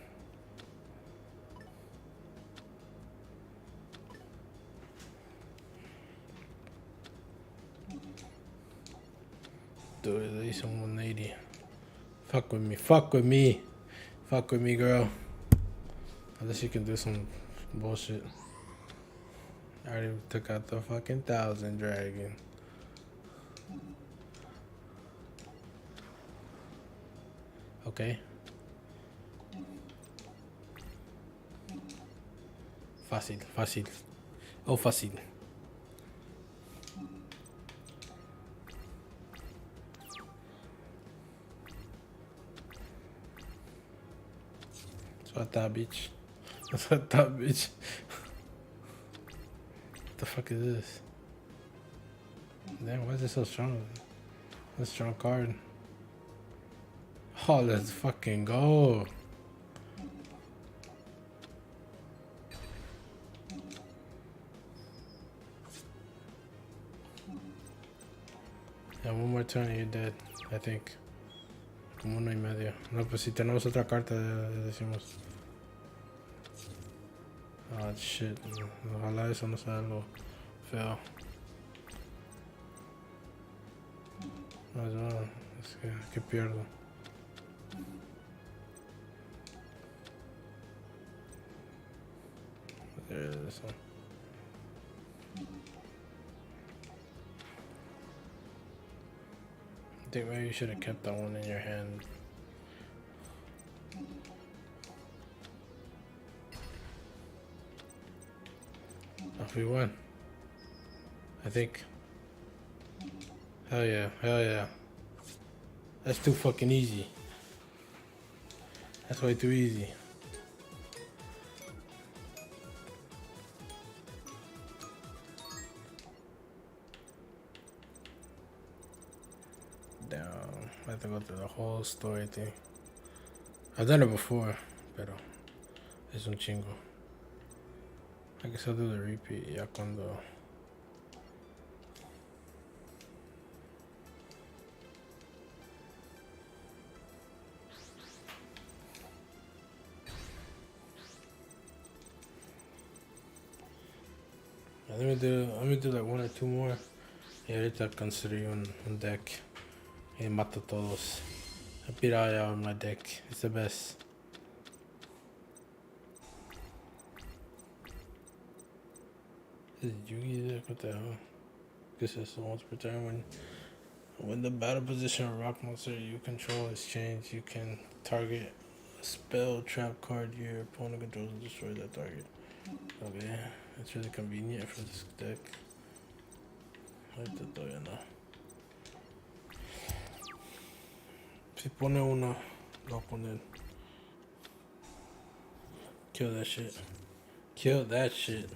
Dude, at least on 180. Fuck with me, fuck with me. Fuck with me, girl. Unless you can do some bullshit. I already took out the fucking 1000 dragon. Okay. Fácil, fácil. Oh, fácil. That's what that bitch. That's what that bitch. What the fuck is this? Damn, why is it so strong? That's a strong card. Oh, let's fucking go. Yeah, one more turn and you're dead, I think. Como 1.5. No, pues si tenemos otra carta, decimos. Ah, shit. Ojalá eso no sea algo feo. No, es que pierdo. There it is. I think maybe you should have kept that one in your hand. Off we won. I think. Hell yeah, hell yeah. That's too fucking easy. That's way too easy. Damn, I have to go through the whole story thing. I've done it before, pero es un chingo. I guess I'll do the repeat ya cuando. Let me do like one or two more. Y ahorita consider un deck. Y mato todos. I beat all y'all on my deck. It's the best. This is Yugi deck? What the hell? This is once per turn when the battle position of rock monster you control is changed, you can target a spell trap card your opponent controls and destroy that target. Okay, it's really convenient for this deck. Ahorita todavía no. Si pone uno, lo voy a poner. Kill that shit. Kill that shit.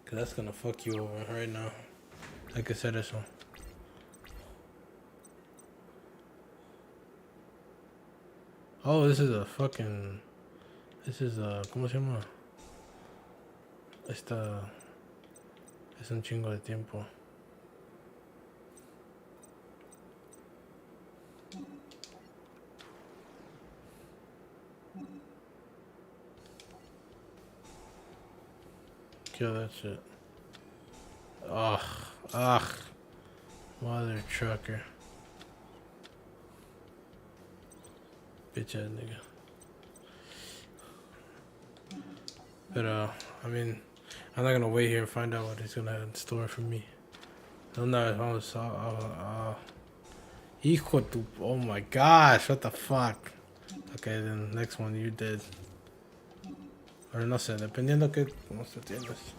Cause that's gonna fuck you over right now. Like I said, this one. Oh, this is a fucking. This is a. ¿Cómo se llama? Esta. Es un chingo de tiempo. Kill that shit. Ugh. Mother trucker. Bitch ass nigga. But I mean, I'm not gonna wait here and find out what he's gonna have in store for me. I'm not. Hijo tu. Oh my gosh! What the fuck? Okay, then next one you did. Or no sé, dependiendo que cómo se tienes.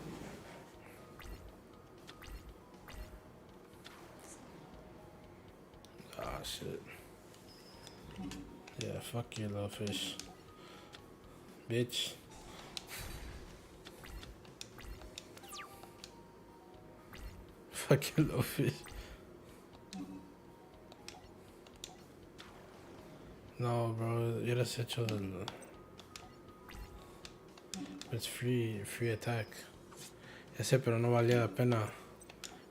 Ah, shit. Yeah, fuck you, little fish. Bitch. Fuck you, little fish. No, bro, hubieras hecho el... It's free attack. Ya sé, pero no valía la pena.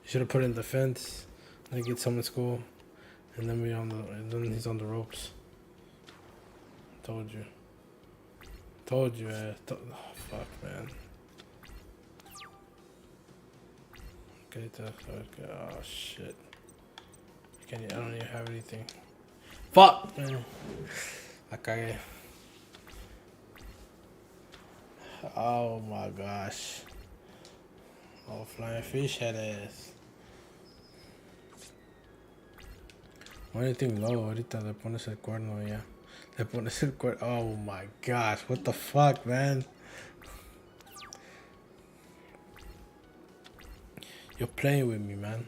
You should have put it in defense. Then get someone school, and then then he's on the ropes. Told you. Oh fuck, man. Okay, oh shit. I don't even have anything. Fuck, man. La cagué. Oh my gosh. Oh, flying fish head ass. Anything low, ahorita le pones el cuerno ya. Le pones el cuerno. Oh my gosh, what the fuck, man? You're playing with me, man.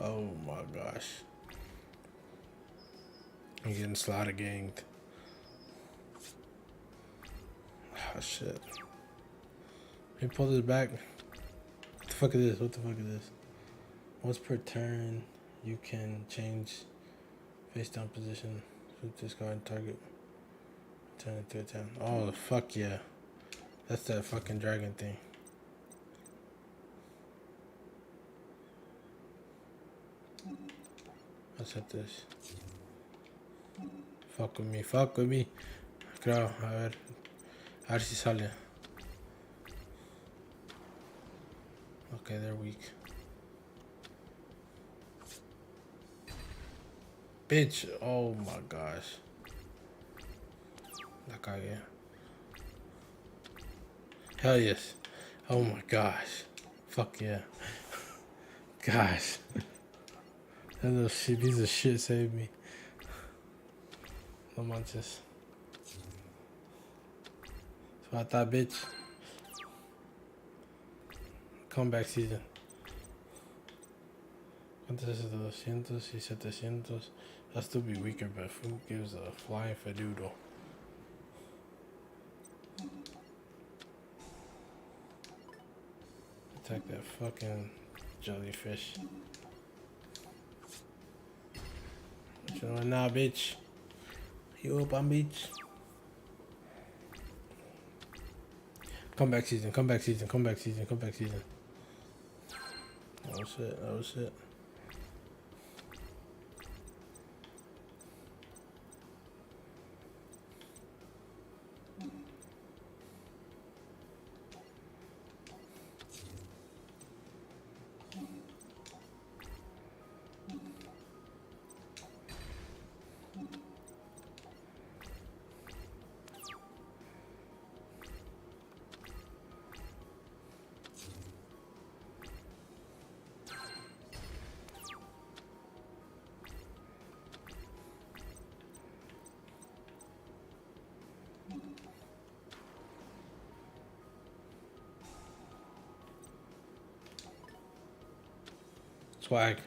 Oh my gosh. I'm getting slaughter ganged. Oh shit. Let me pull this back. What the fuck is this? What the fuck is this? Once per turn, you can change face down position. Flip this card target. Turn it to a 10. Oh, fuck yeah. That's that fucking dragon thing. Let's hit this. Fuck with me, fuck with me. Creo, a ver si sale. Okay, they're weak. Bitch, oh my gosh. La cagué. Hell yes. Oh my gosh. Fuck yeah. Gosh. That little shit, piece of shit saved me. No manches. Suata, bitch. Comeback season. ¿Cuánto es eso de 200 y 700? I'll still be weaker, but who gives a flying fadudo? Attack that fucking jellyfish. What you doing now, bitch? You up on bitch? Comeback season, comeback season, comeback season, comeback season. Oh shit, oh shit. Swag.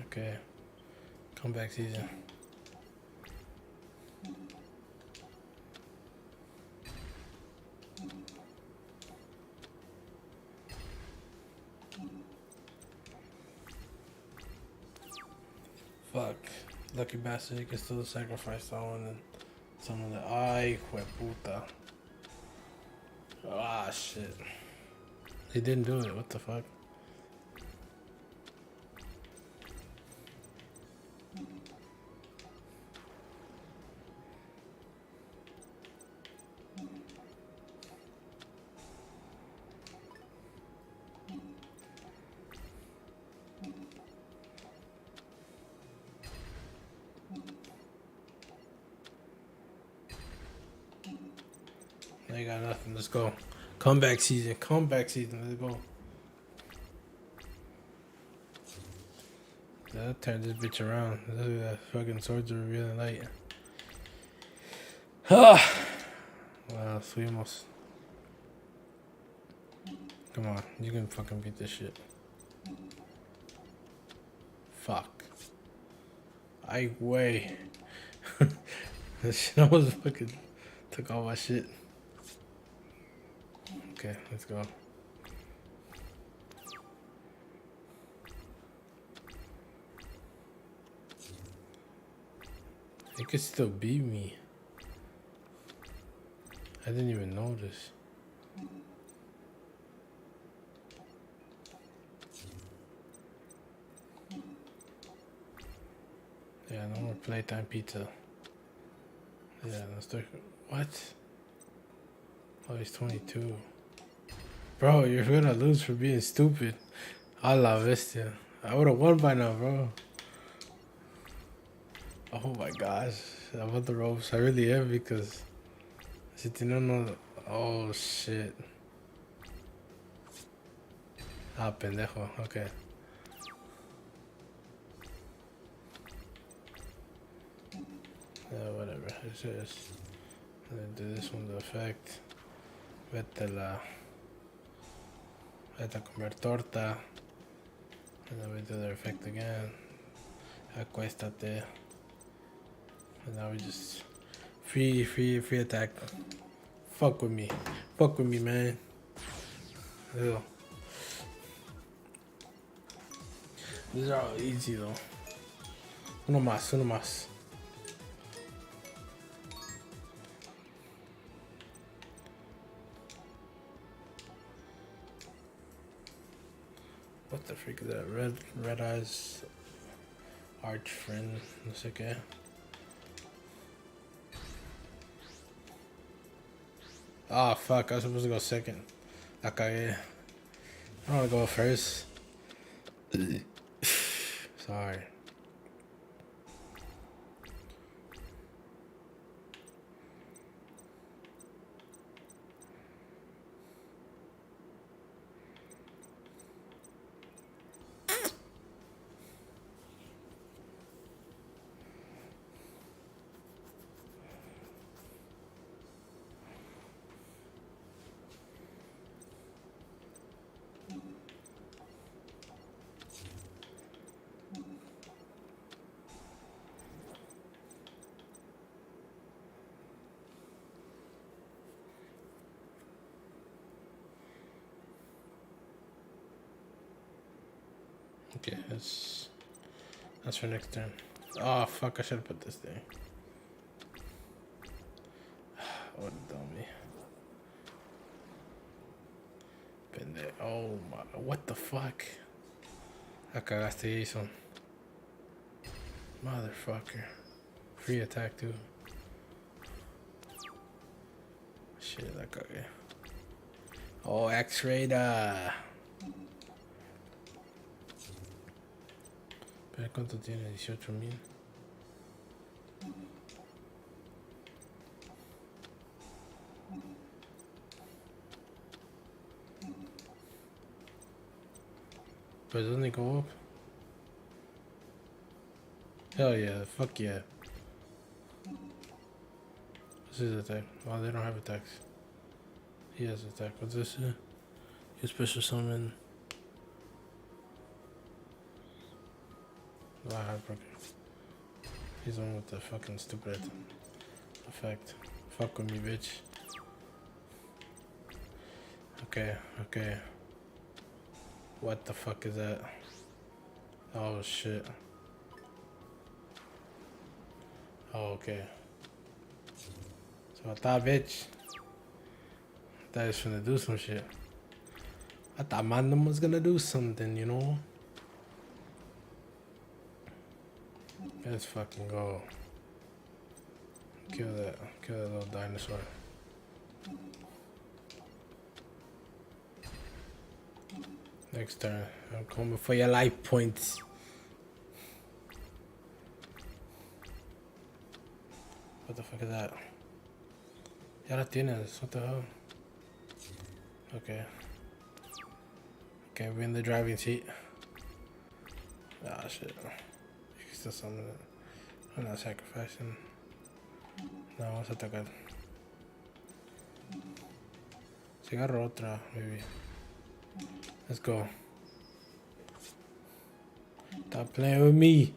Okay. Comeback season. Fuck. Lucky bastard, you can still sacrifice someone and someone that. Ay, puta. Ah, shit. He didn't do it. What the fuck? They got nothing. Let's go. Comeback season. Comeback season. Let's go. Yeah, turn this bitch around. Look at that. Fucking swords are revealing light. Ah! Wow, subimos. Come on. You can fucking beat this shit. Fuck. I way. That shit almost fucking took all my shit. Okay, let's go. It could still beat me. I didn't even notice. Yeah, no more playtime pizza. Yeah, let's do. What? Oh, he's 22. Bro, you're gonna lose for being stupid. A la bestia. I would've won by now, bro. Oh my gosh. I'm on the ropes. I really am because... Si tiene uno... Oh, shit. Ah, pendejo. Okay. Yeah, whatever. It's just... Do this one to effect. Vete la... Vete a comer torta. And then we do the effect again. Acuéstate. And now we just free attack. Fuck with me, man. Ew. These are all easy though. Uno más. What the freak is that? Red eyes arch friend. No sé qué. Ah, fuck, I was supposed to go second. La cagué. I want to go first. Sorry. Okay, that's for next turn. Oh fuck, I should have put this thing. What a dummy. Pendejo. Oh my, what the fuck? La cagaste, Jason. Motherfucker. Free attack too. Shit, la cagué. Oh, X-Raider. Pero ¿cuánto tiene? 18,000. But doesn't it go up? Hell yeah, fuck yeah. This is attack. Oh, they don't have attacks. He has attack. What's this? You special summon. Oh, heartbroken. He's the one with the fucking stupid effect. Fuck with me, bitch. Okay. What the fuck is that? Oh shit. Oh, okay. So I thought, bitch, that is gonna do some shit. I thought Mandem was gonna do something, you know? Let's fucking go. Kill that little dinosaur. Next turn, I'm coming for your life points. What the fuck is that? Ya la tienes, what the hell? Okay, we're in the driving seat. Ah, shit. You can still summon it. I'm not sacrificing. No, vamos a atacar. Cigarro otra, maybe. Let's go. Stop playing with me.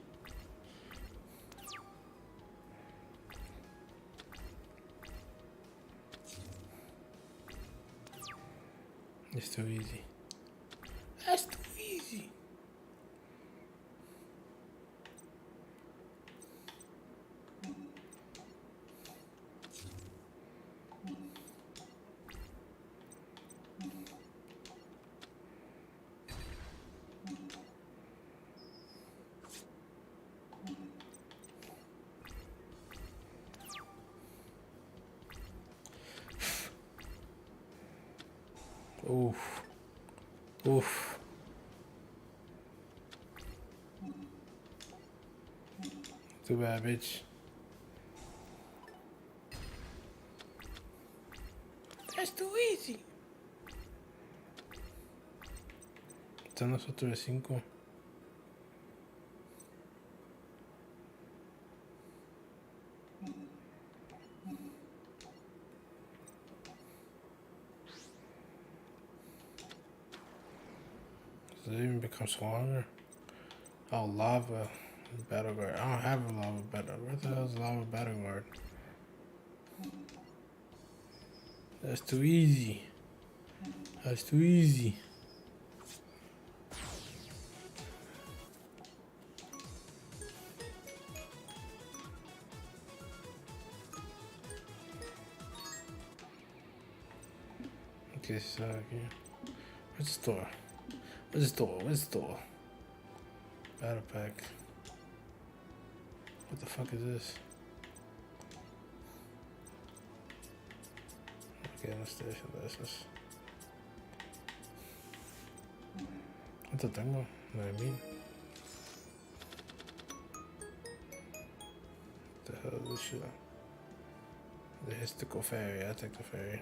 It's too easy. That's too easy. Oof. Too bad, bitch. That's too easy. Están nosotros de 5. Does it even become stronger? Oh, lava battle guard. I don't have a lava battle. Where the hell is lava battle guard? That's too easy. That's too easy. Okay, so okay. Where's the store? Where's the store? Where's the store? Battle pack. What the fuck is this? Okay, no station de esos. ¿Cuánto tengo? 9,000. What the hell is this shit? The mystical ferry. I take the ferry.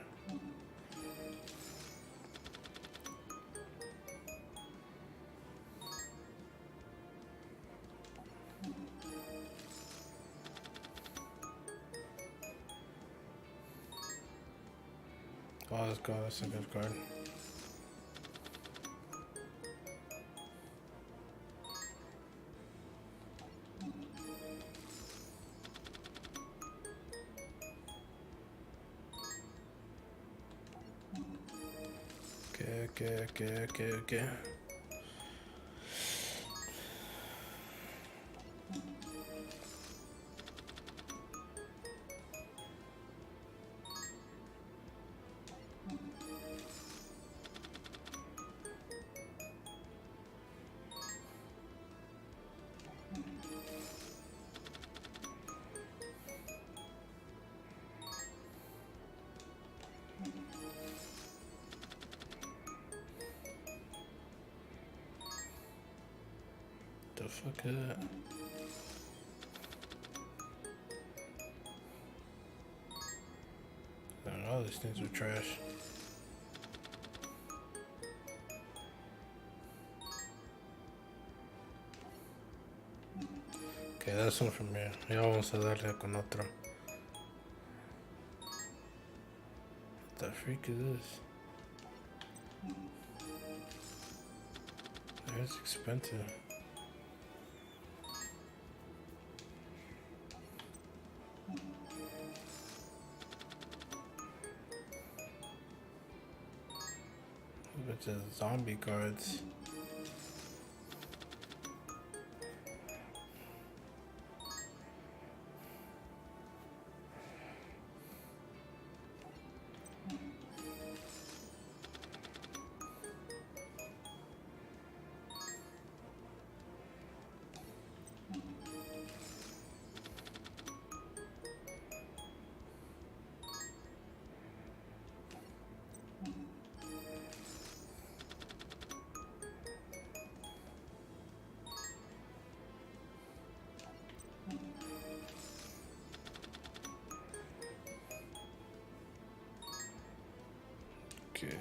Oh, let's go. That's a good card. Okay. The fuck is that? All these things are trash. Okay, that's one from here. Ya vamos a darle con otro. What the freak is this? It's expensive. Bunch of zombie cards. Okay.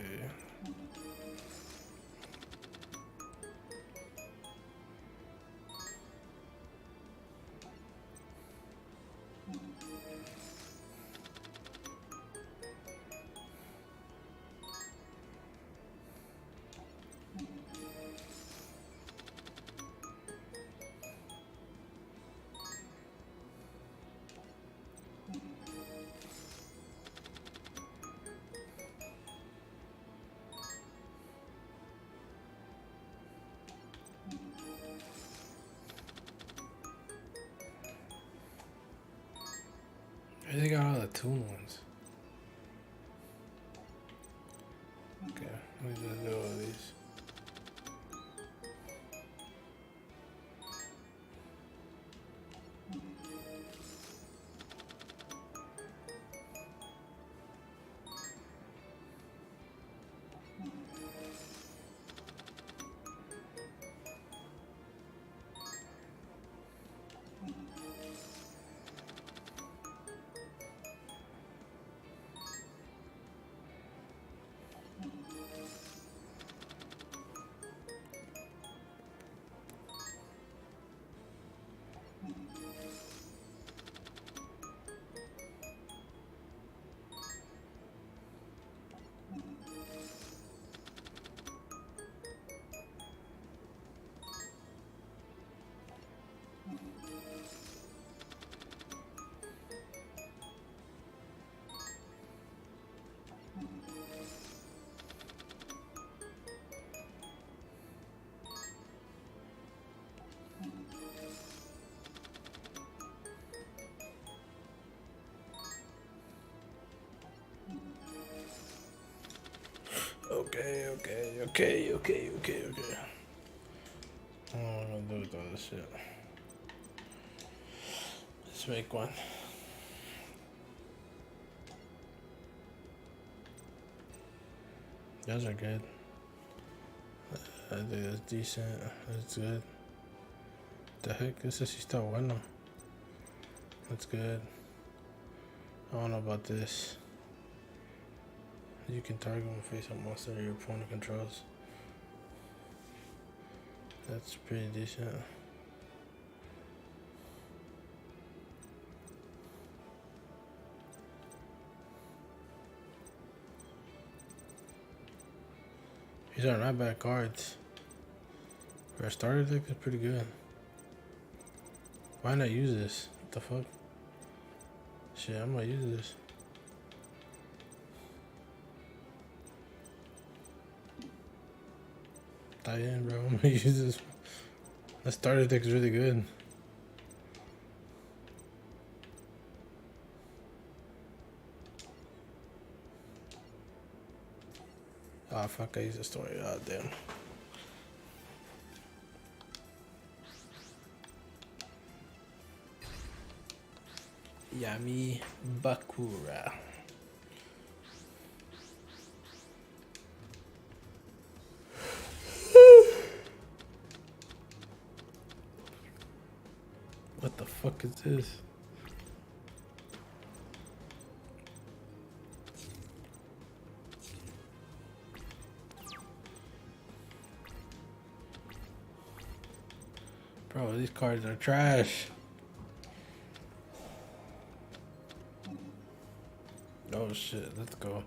They got all the toon ones. Okay, let me just do all these. Okay. What am I gonna do with all this shit? Let's make one. Those are good. I think that's decent. That's good. The heck? This is está bueno. That's good. I don't know about this. You can target and face a monster your opponent controls. That's pretty decent. These are not bad cards. For a starter deck, it's pretty good. Why not use this? What the fuck? Shit, I'm gonna use this. Die in, bro. I'm gonna use this. That starter deck is really good. Ah, fuck, I used the story. Ah, damn. Yami Bakura. What the fuck is this? Bro, these cards are trash. Oh shit, let's go.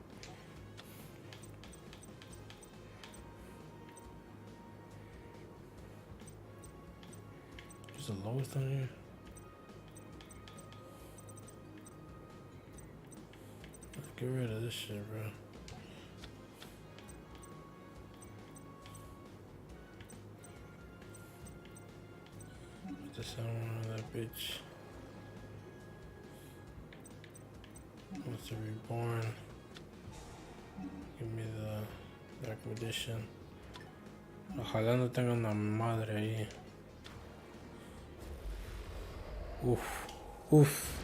Is the lowest on here? Let's get rid of this shit, bro. Put this on that bitch. Wants to reborn. Give me the Dark Edition. Ojalá no tenga una madre ahí. Uf.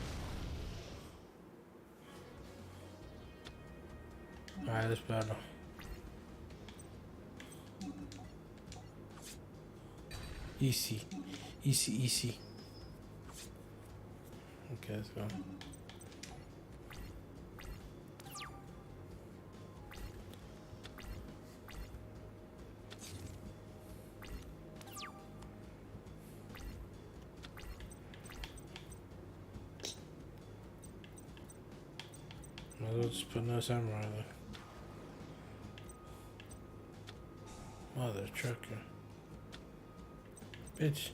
Alright, let's battle. Easy. Okay, let's go. Might as well just put no samurai there. Mother trucker. Bitch.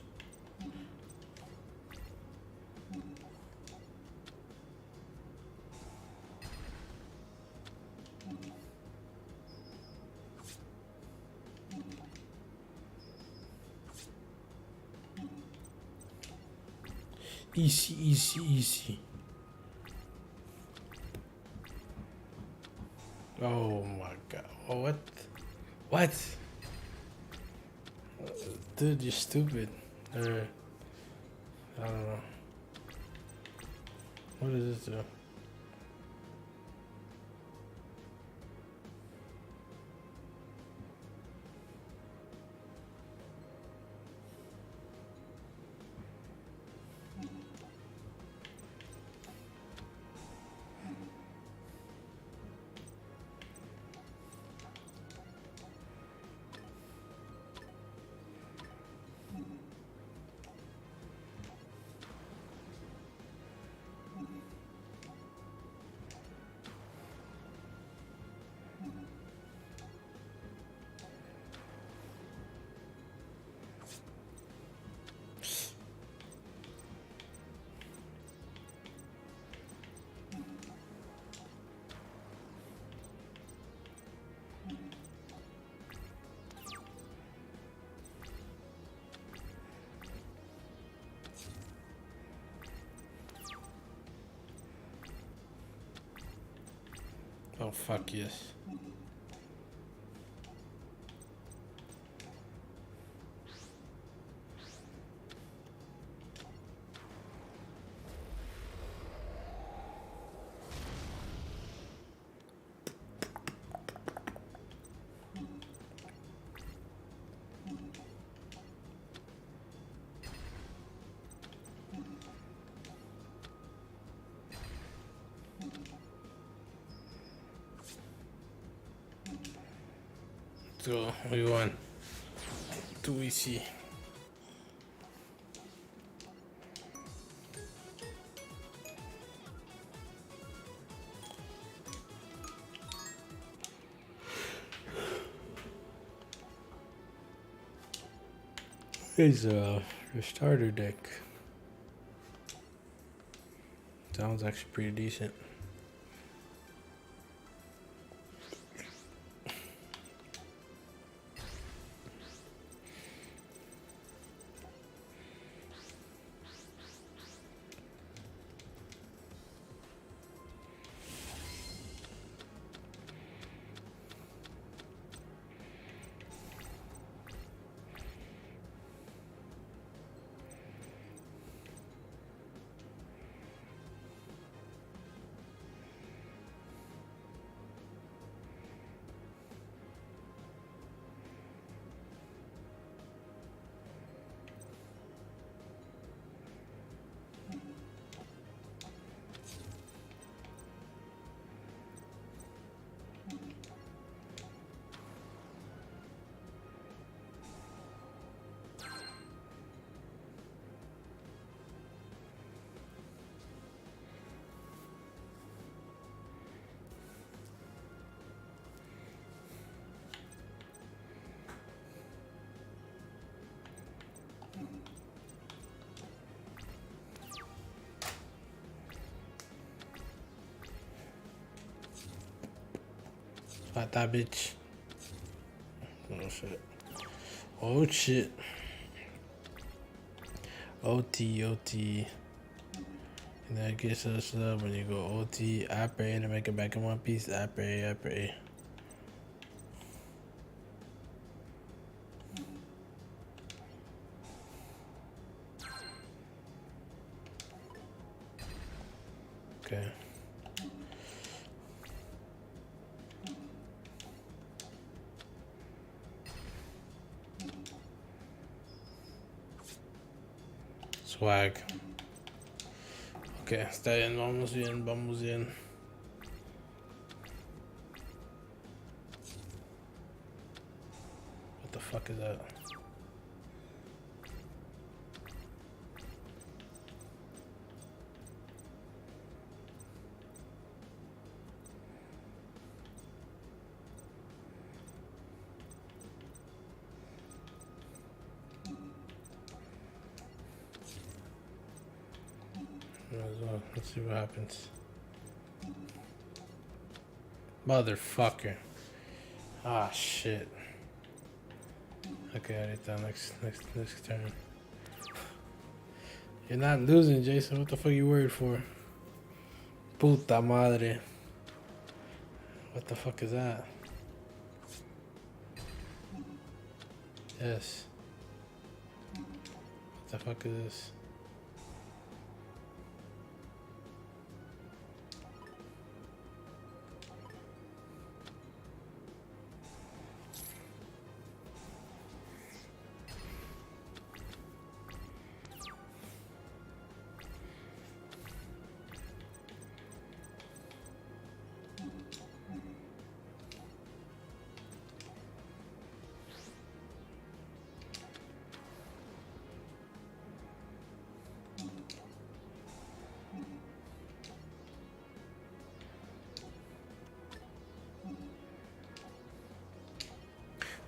Easy. Oh my god. Oh, what? Dude, you're stupid. I don't know. What does this do? Oh fuck yes. So we won. Too easy. Here's the starter deck. Sounds actually pretty decent. Fight that bitch. Oh shit. Oh shit. OT, OT. And that gets us up when you go OT, apre, to make it back in one piece. Apre, apre. Okay. Swag. Okay, está bien, vamos bien, vamos bien. What the fuck is that? Well, let's see what happens. Motherfucker. Ah, shit. Okay, ahorita, next turn. You're not losing, Jason. What the fuck are you worried for? Puta madre. What the fuck is that? Yes. What the fuck is this?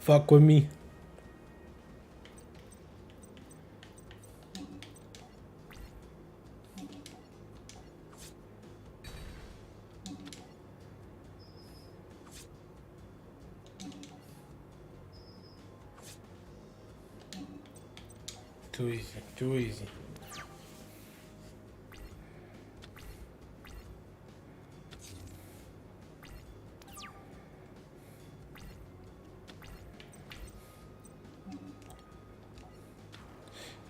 Fuck with me. Too easy, too easy.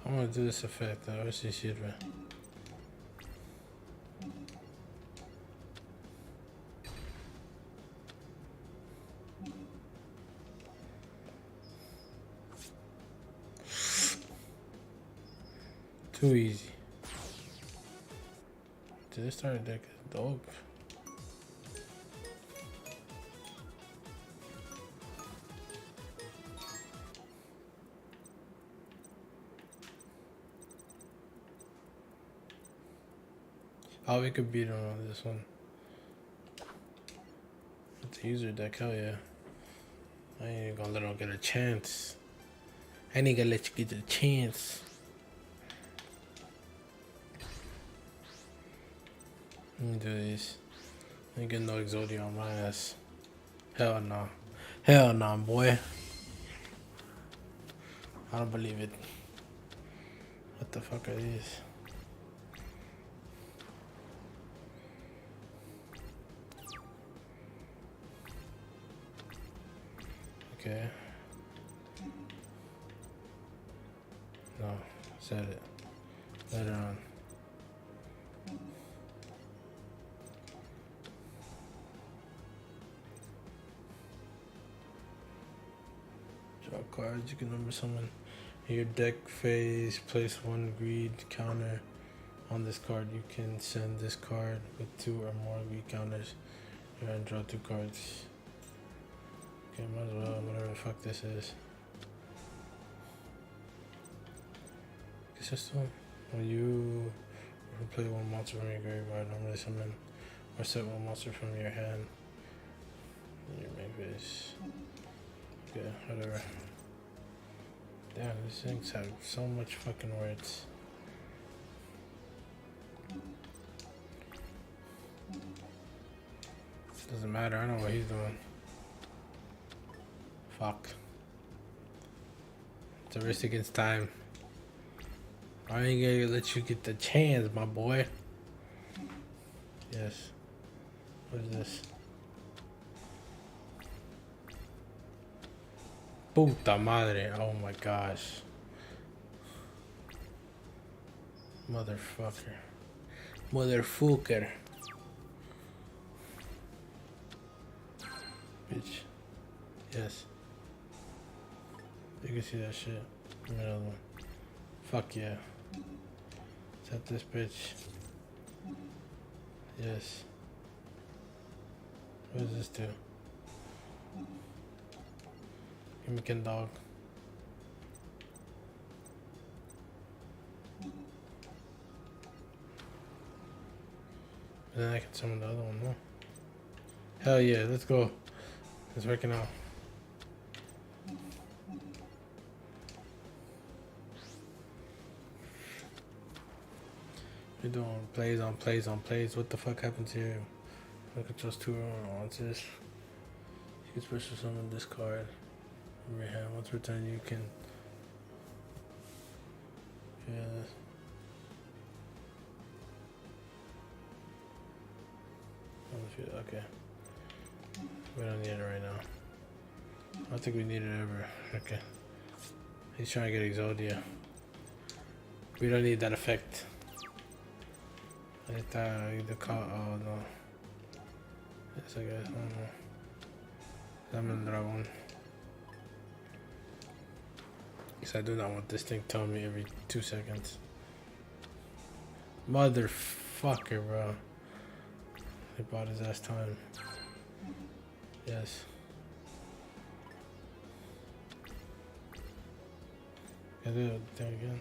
I'm gonna do this effect, a ver si sirve. Too easy. Dude, this starter deck is dope. Oh, we could beat him on this one. With the user deck, hell yeah. I ain't even gonna let him get a chance. I ain't gonna let you get a chance. Let me do these. I ain't getting no Exodia on my ass. Hell no. Hell no, boy. I don't believe it. What the fuck are these? Okay. No, set it. Later on. Draw cards. You can number someone in your deck phase. Place one greed counter on this card. You can send this card with 2 or more greed counters. And draw 2 cards. Okay, might as well. Whatever the fuck this is. System. When you play one monster from your graveyard, normally summon or set one monster from your hand. Your main base. Okay, whatever. Damn, these things have so much fucking words. Doesn't matter, I know what he's doing. Fuck. It's a race against time. I ain't gonna let you get the chance, my boy. Yes. What is this? Puta madre. Oh my gosh. Motherfucker. Motherfucker. Bitch. Yes. You can see that shit. Give me another one. Fuck yeah. Set this bitch. Yes. What does this do? Give me Ken Dog. And then I can summon the other one, no? Hell yeah, let's go. It's working out. You're doing plays on plays on plays. What the fuck happens here? Look at those 2 answers. You can special summon this card from your hand. Once returned, you can. Yeah. Okay. We don't need it right now. I don't think we need it ever. Okay. He's trying to get Exodia. We don't need that effect. I thought the call. Oh no. Yes, I guess. I don't know. Lemon Dragon. Because I do not want this thing telling me every 2 seconds. Motherfucker, bro. He bought his ass time. Yes. Can I do that thing again?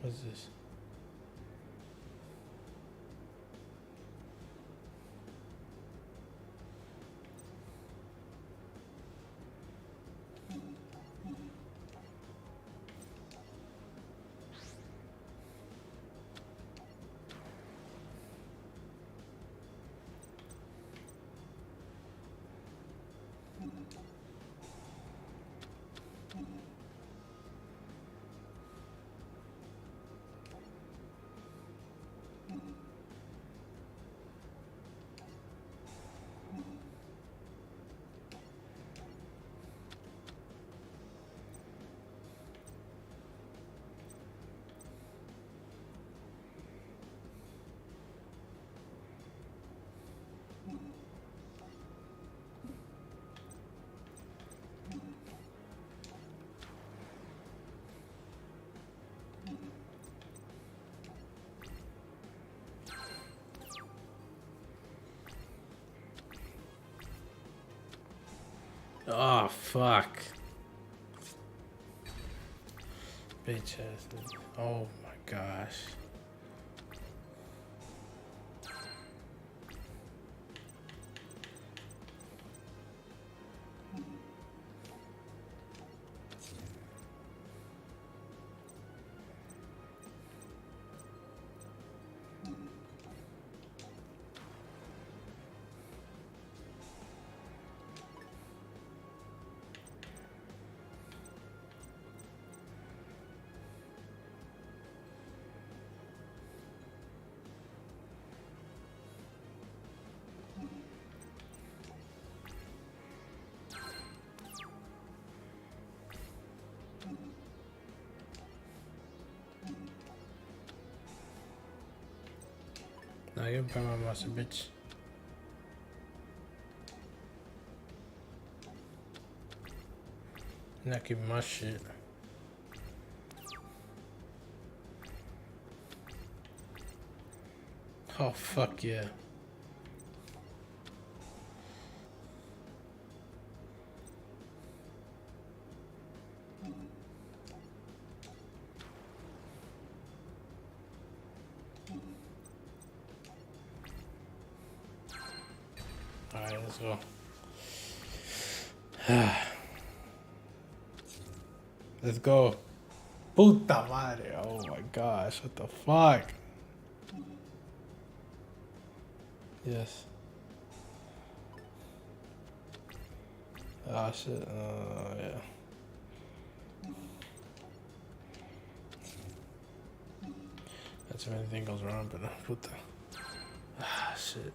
What's this? Oh, fuck. Bitch ass. Oh my gosh. Now you buy my master, bitch. Not keeping my shit. Oh fuck yeah. Alright, let's go. Let's go. Puta madre. Oh my gosh, what the fuck? Yes. Ah shit. Yeah. That's if anything goes wrong, but puta. Ah shit.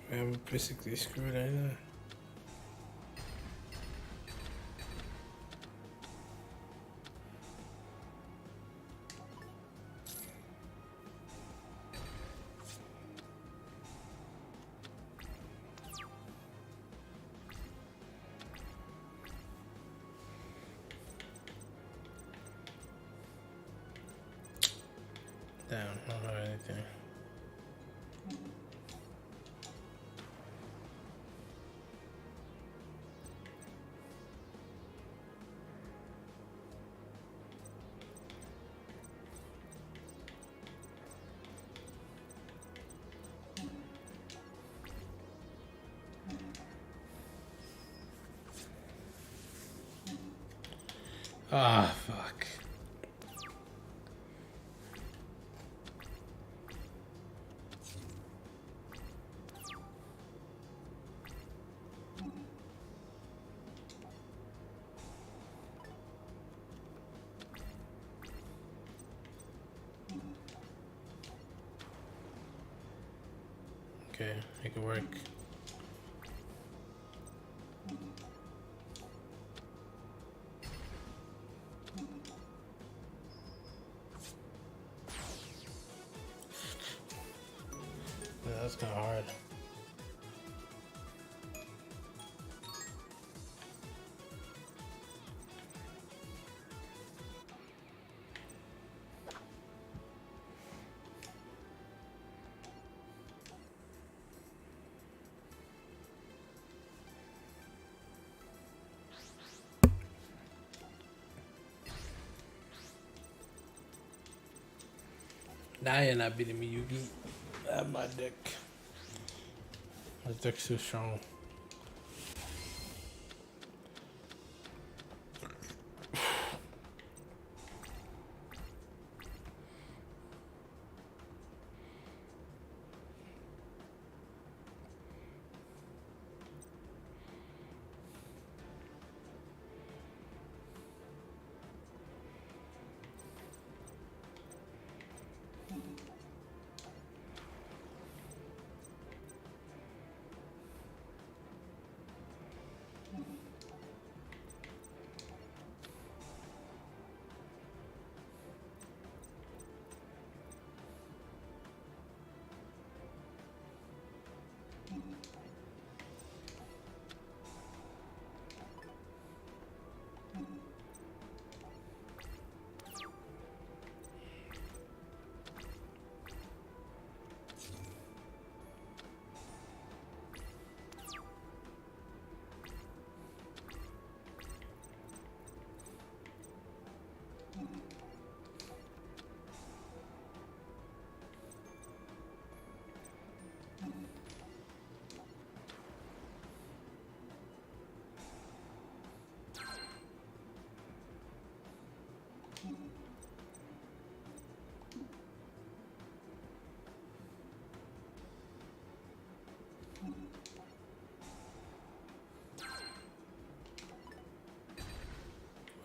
I'm basically screwed right now. Damn, I don't have anything. Ah, fuck. Okay, it can work. Yeah, that's kind of hard. Nah, you're not beating me, Yugi. That's my deck. My deck's too strong.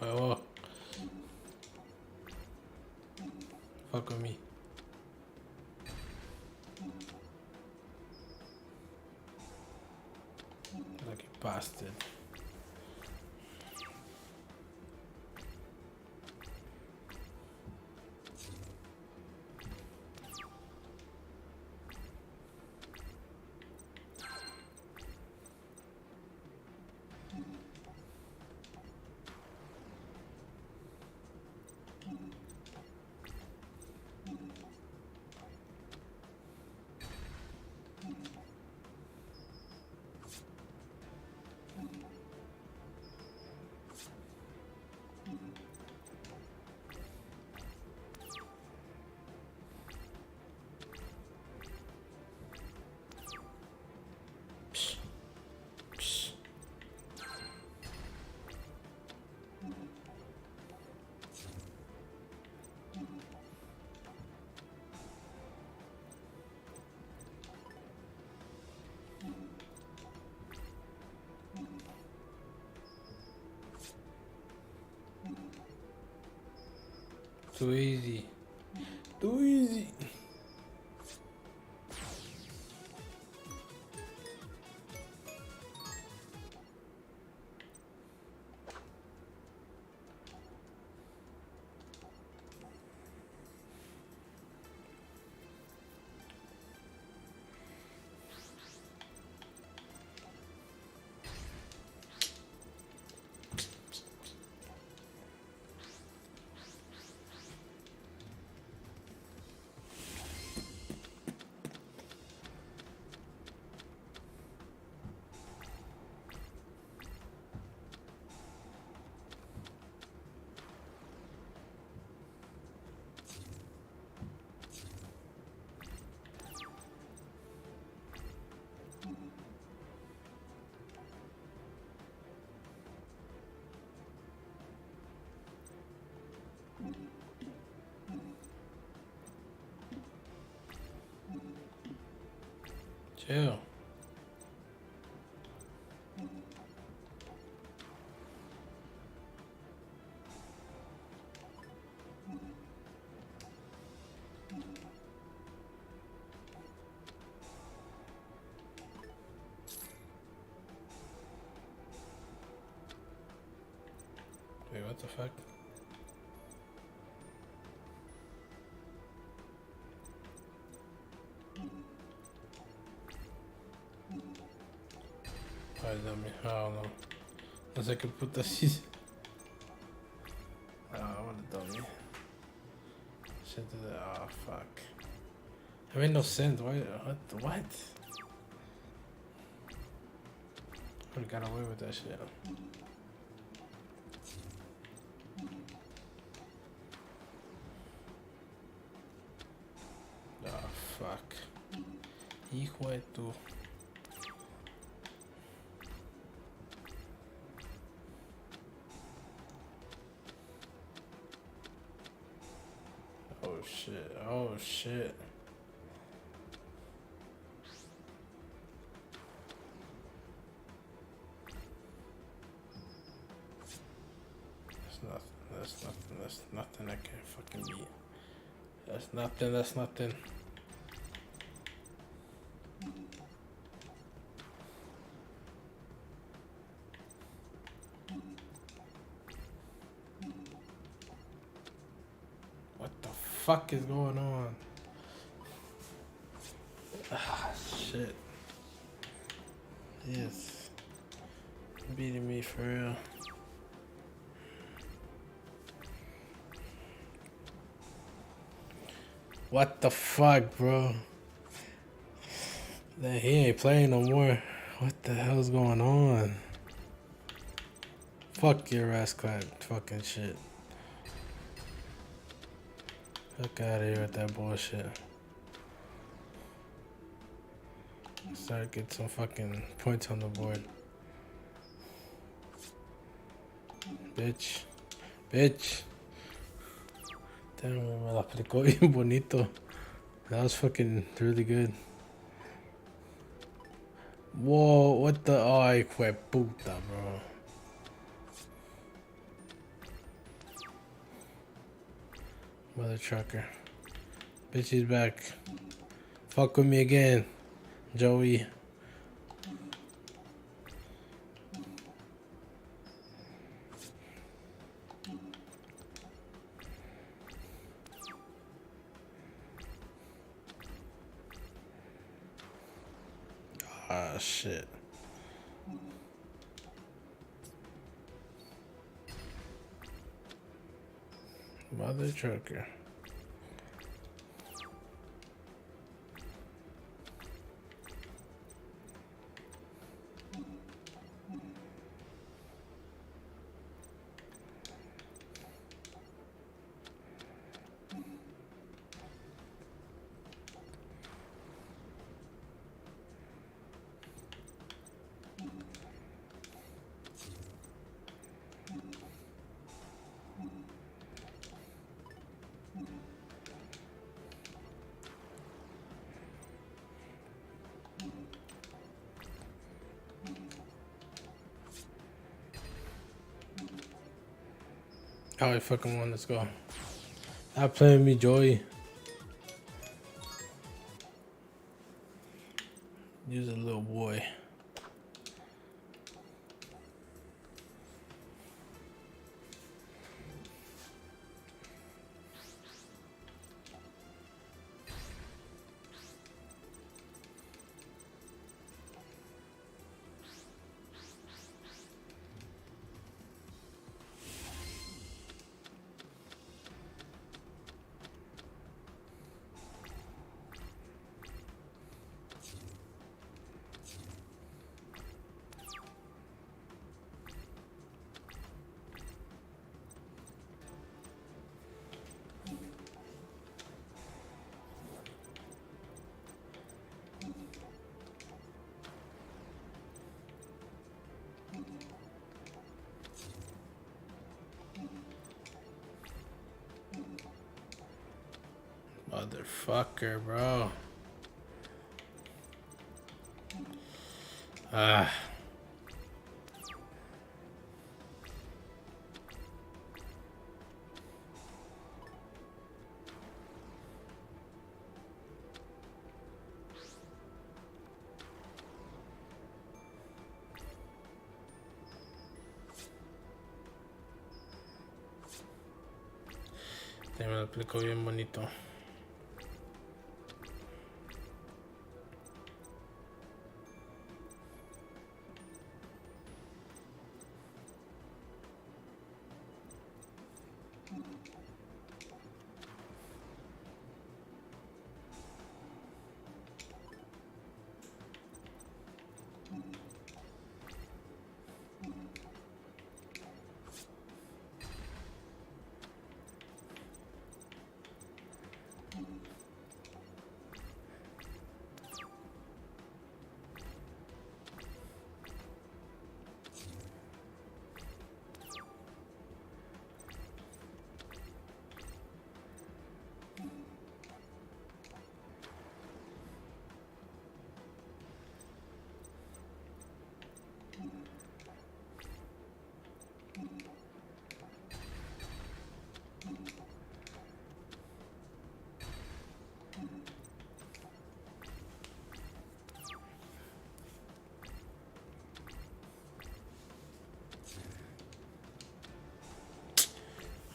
Oh, fuck with me. Like a bastard. Too easy. Too easy. Chill. Wait, what the fuck? Ay, dame. I don't know. No sé qué puta así. Ah, what a dummy. Shit to the. Oh, fuck. It made no sense. Why? What? I got away with that shit. Oh, fuck. Hijo de tu. Oh shit. Oh shit. That's nothing I can't fucking beat. That's nothing. What the fuck is going on? Ah, shit. Yes. Beating me for real. What the fuck, bro? He ain't playing no more. What the hell's going on? Fuck your ass clap fucking shit. Fuck out of here with that bullshit. Start get some fucking points on the board. Bitch. Bitch. Damn, me la aplicó bien bonito. That was fucking really good. Whoa, what the? Oh, hijo de puta, bro. Mother trucker. Bitch, he's back. Fuck with me again, Joey. Ah, shit. Mother trucker. Oh, I fucking won. Let's go. Stop playing me, Joey. Use a little boy. Motherfucker, bro. Ah. Te me lo explico bien bonito.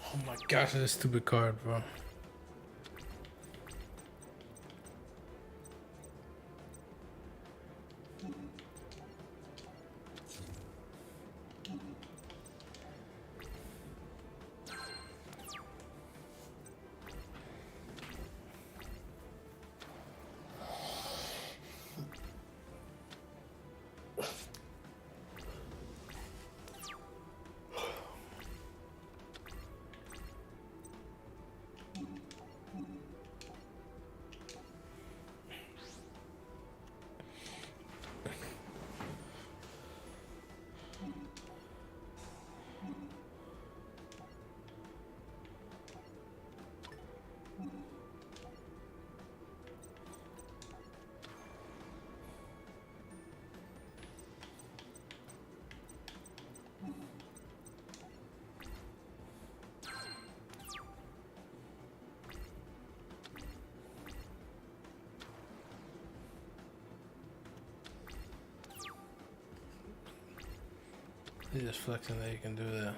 Oh my gosh, that's a stupid card, bro. He's just flexing that you can do that.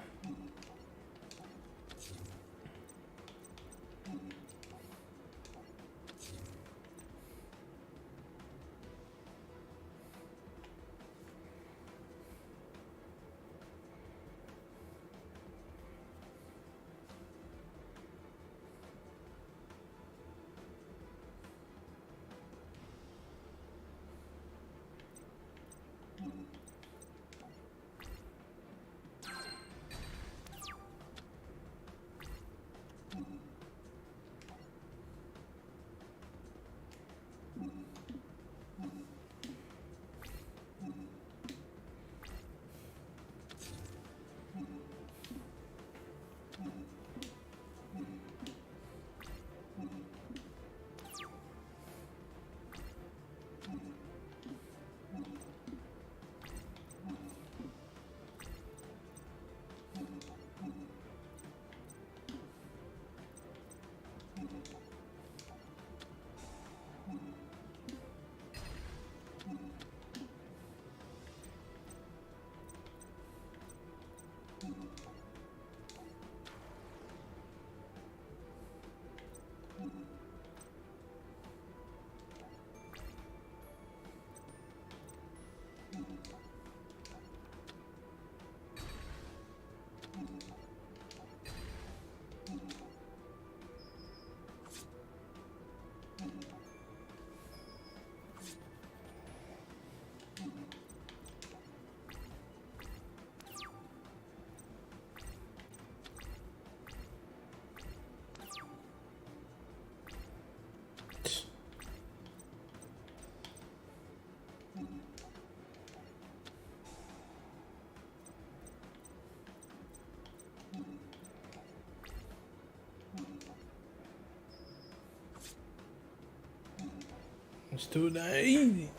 It's too damn easy.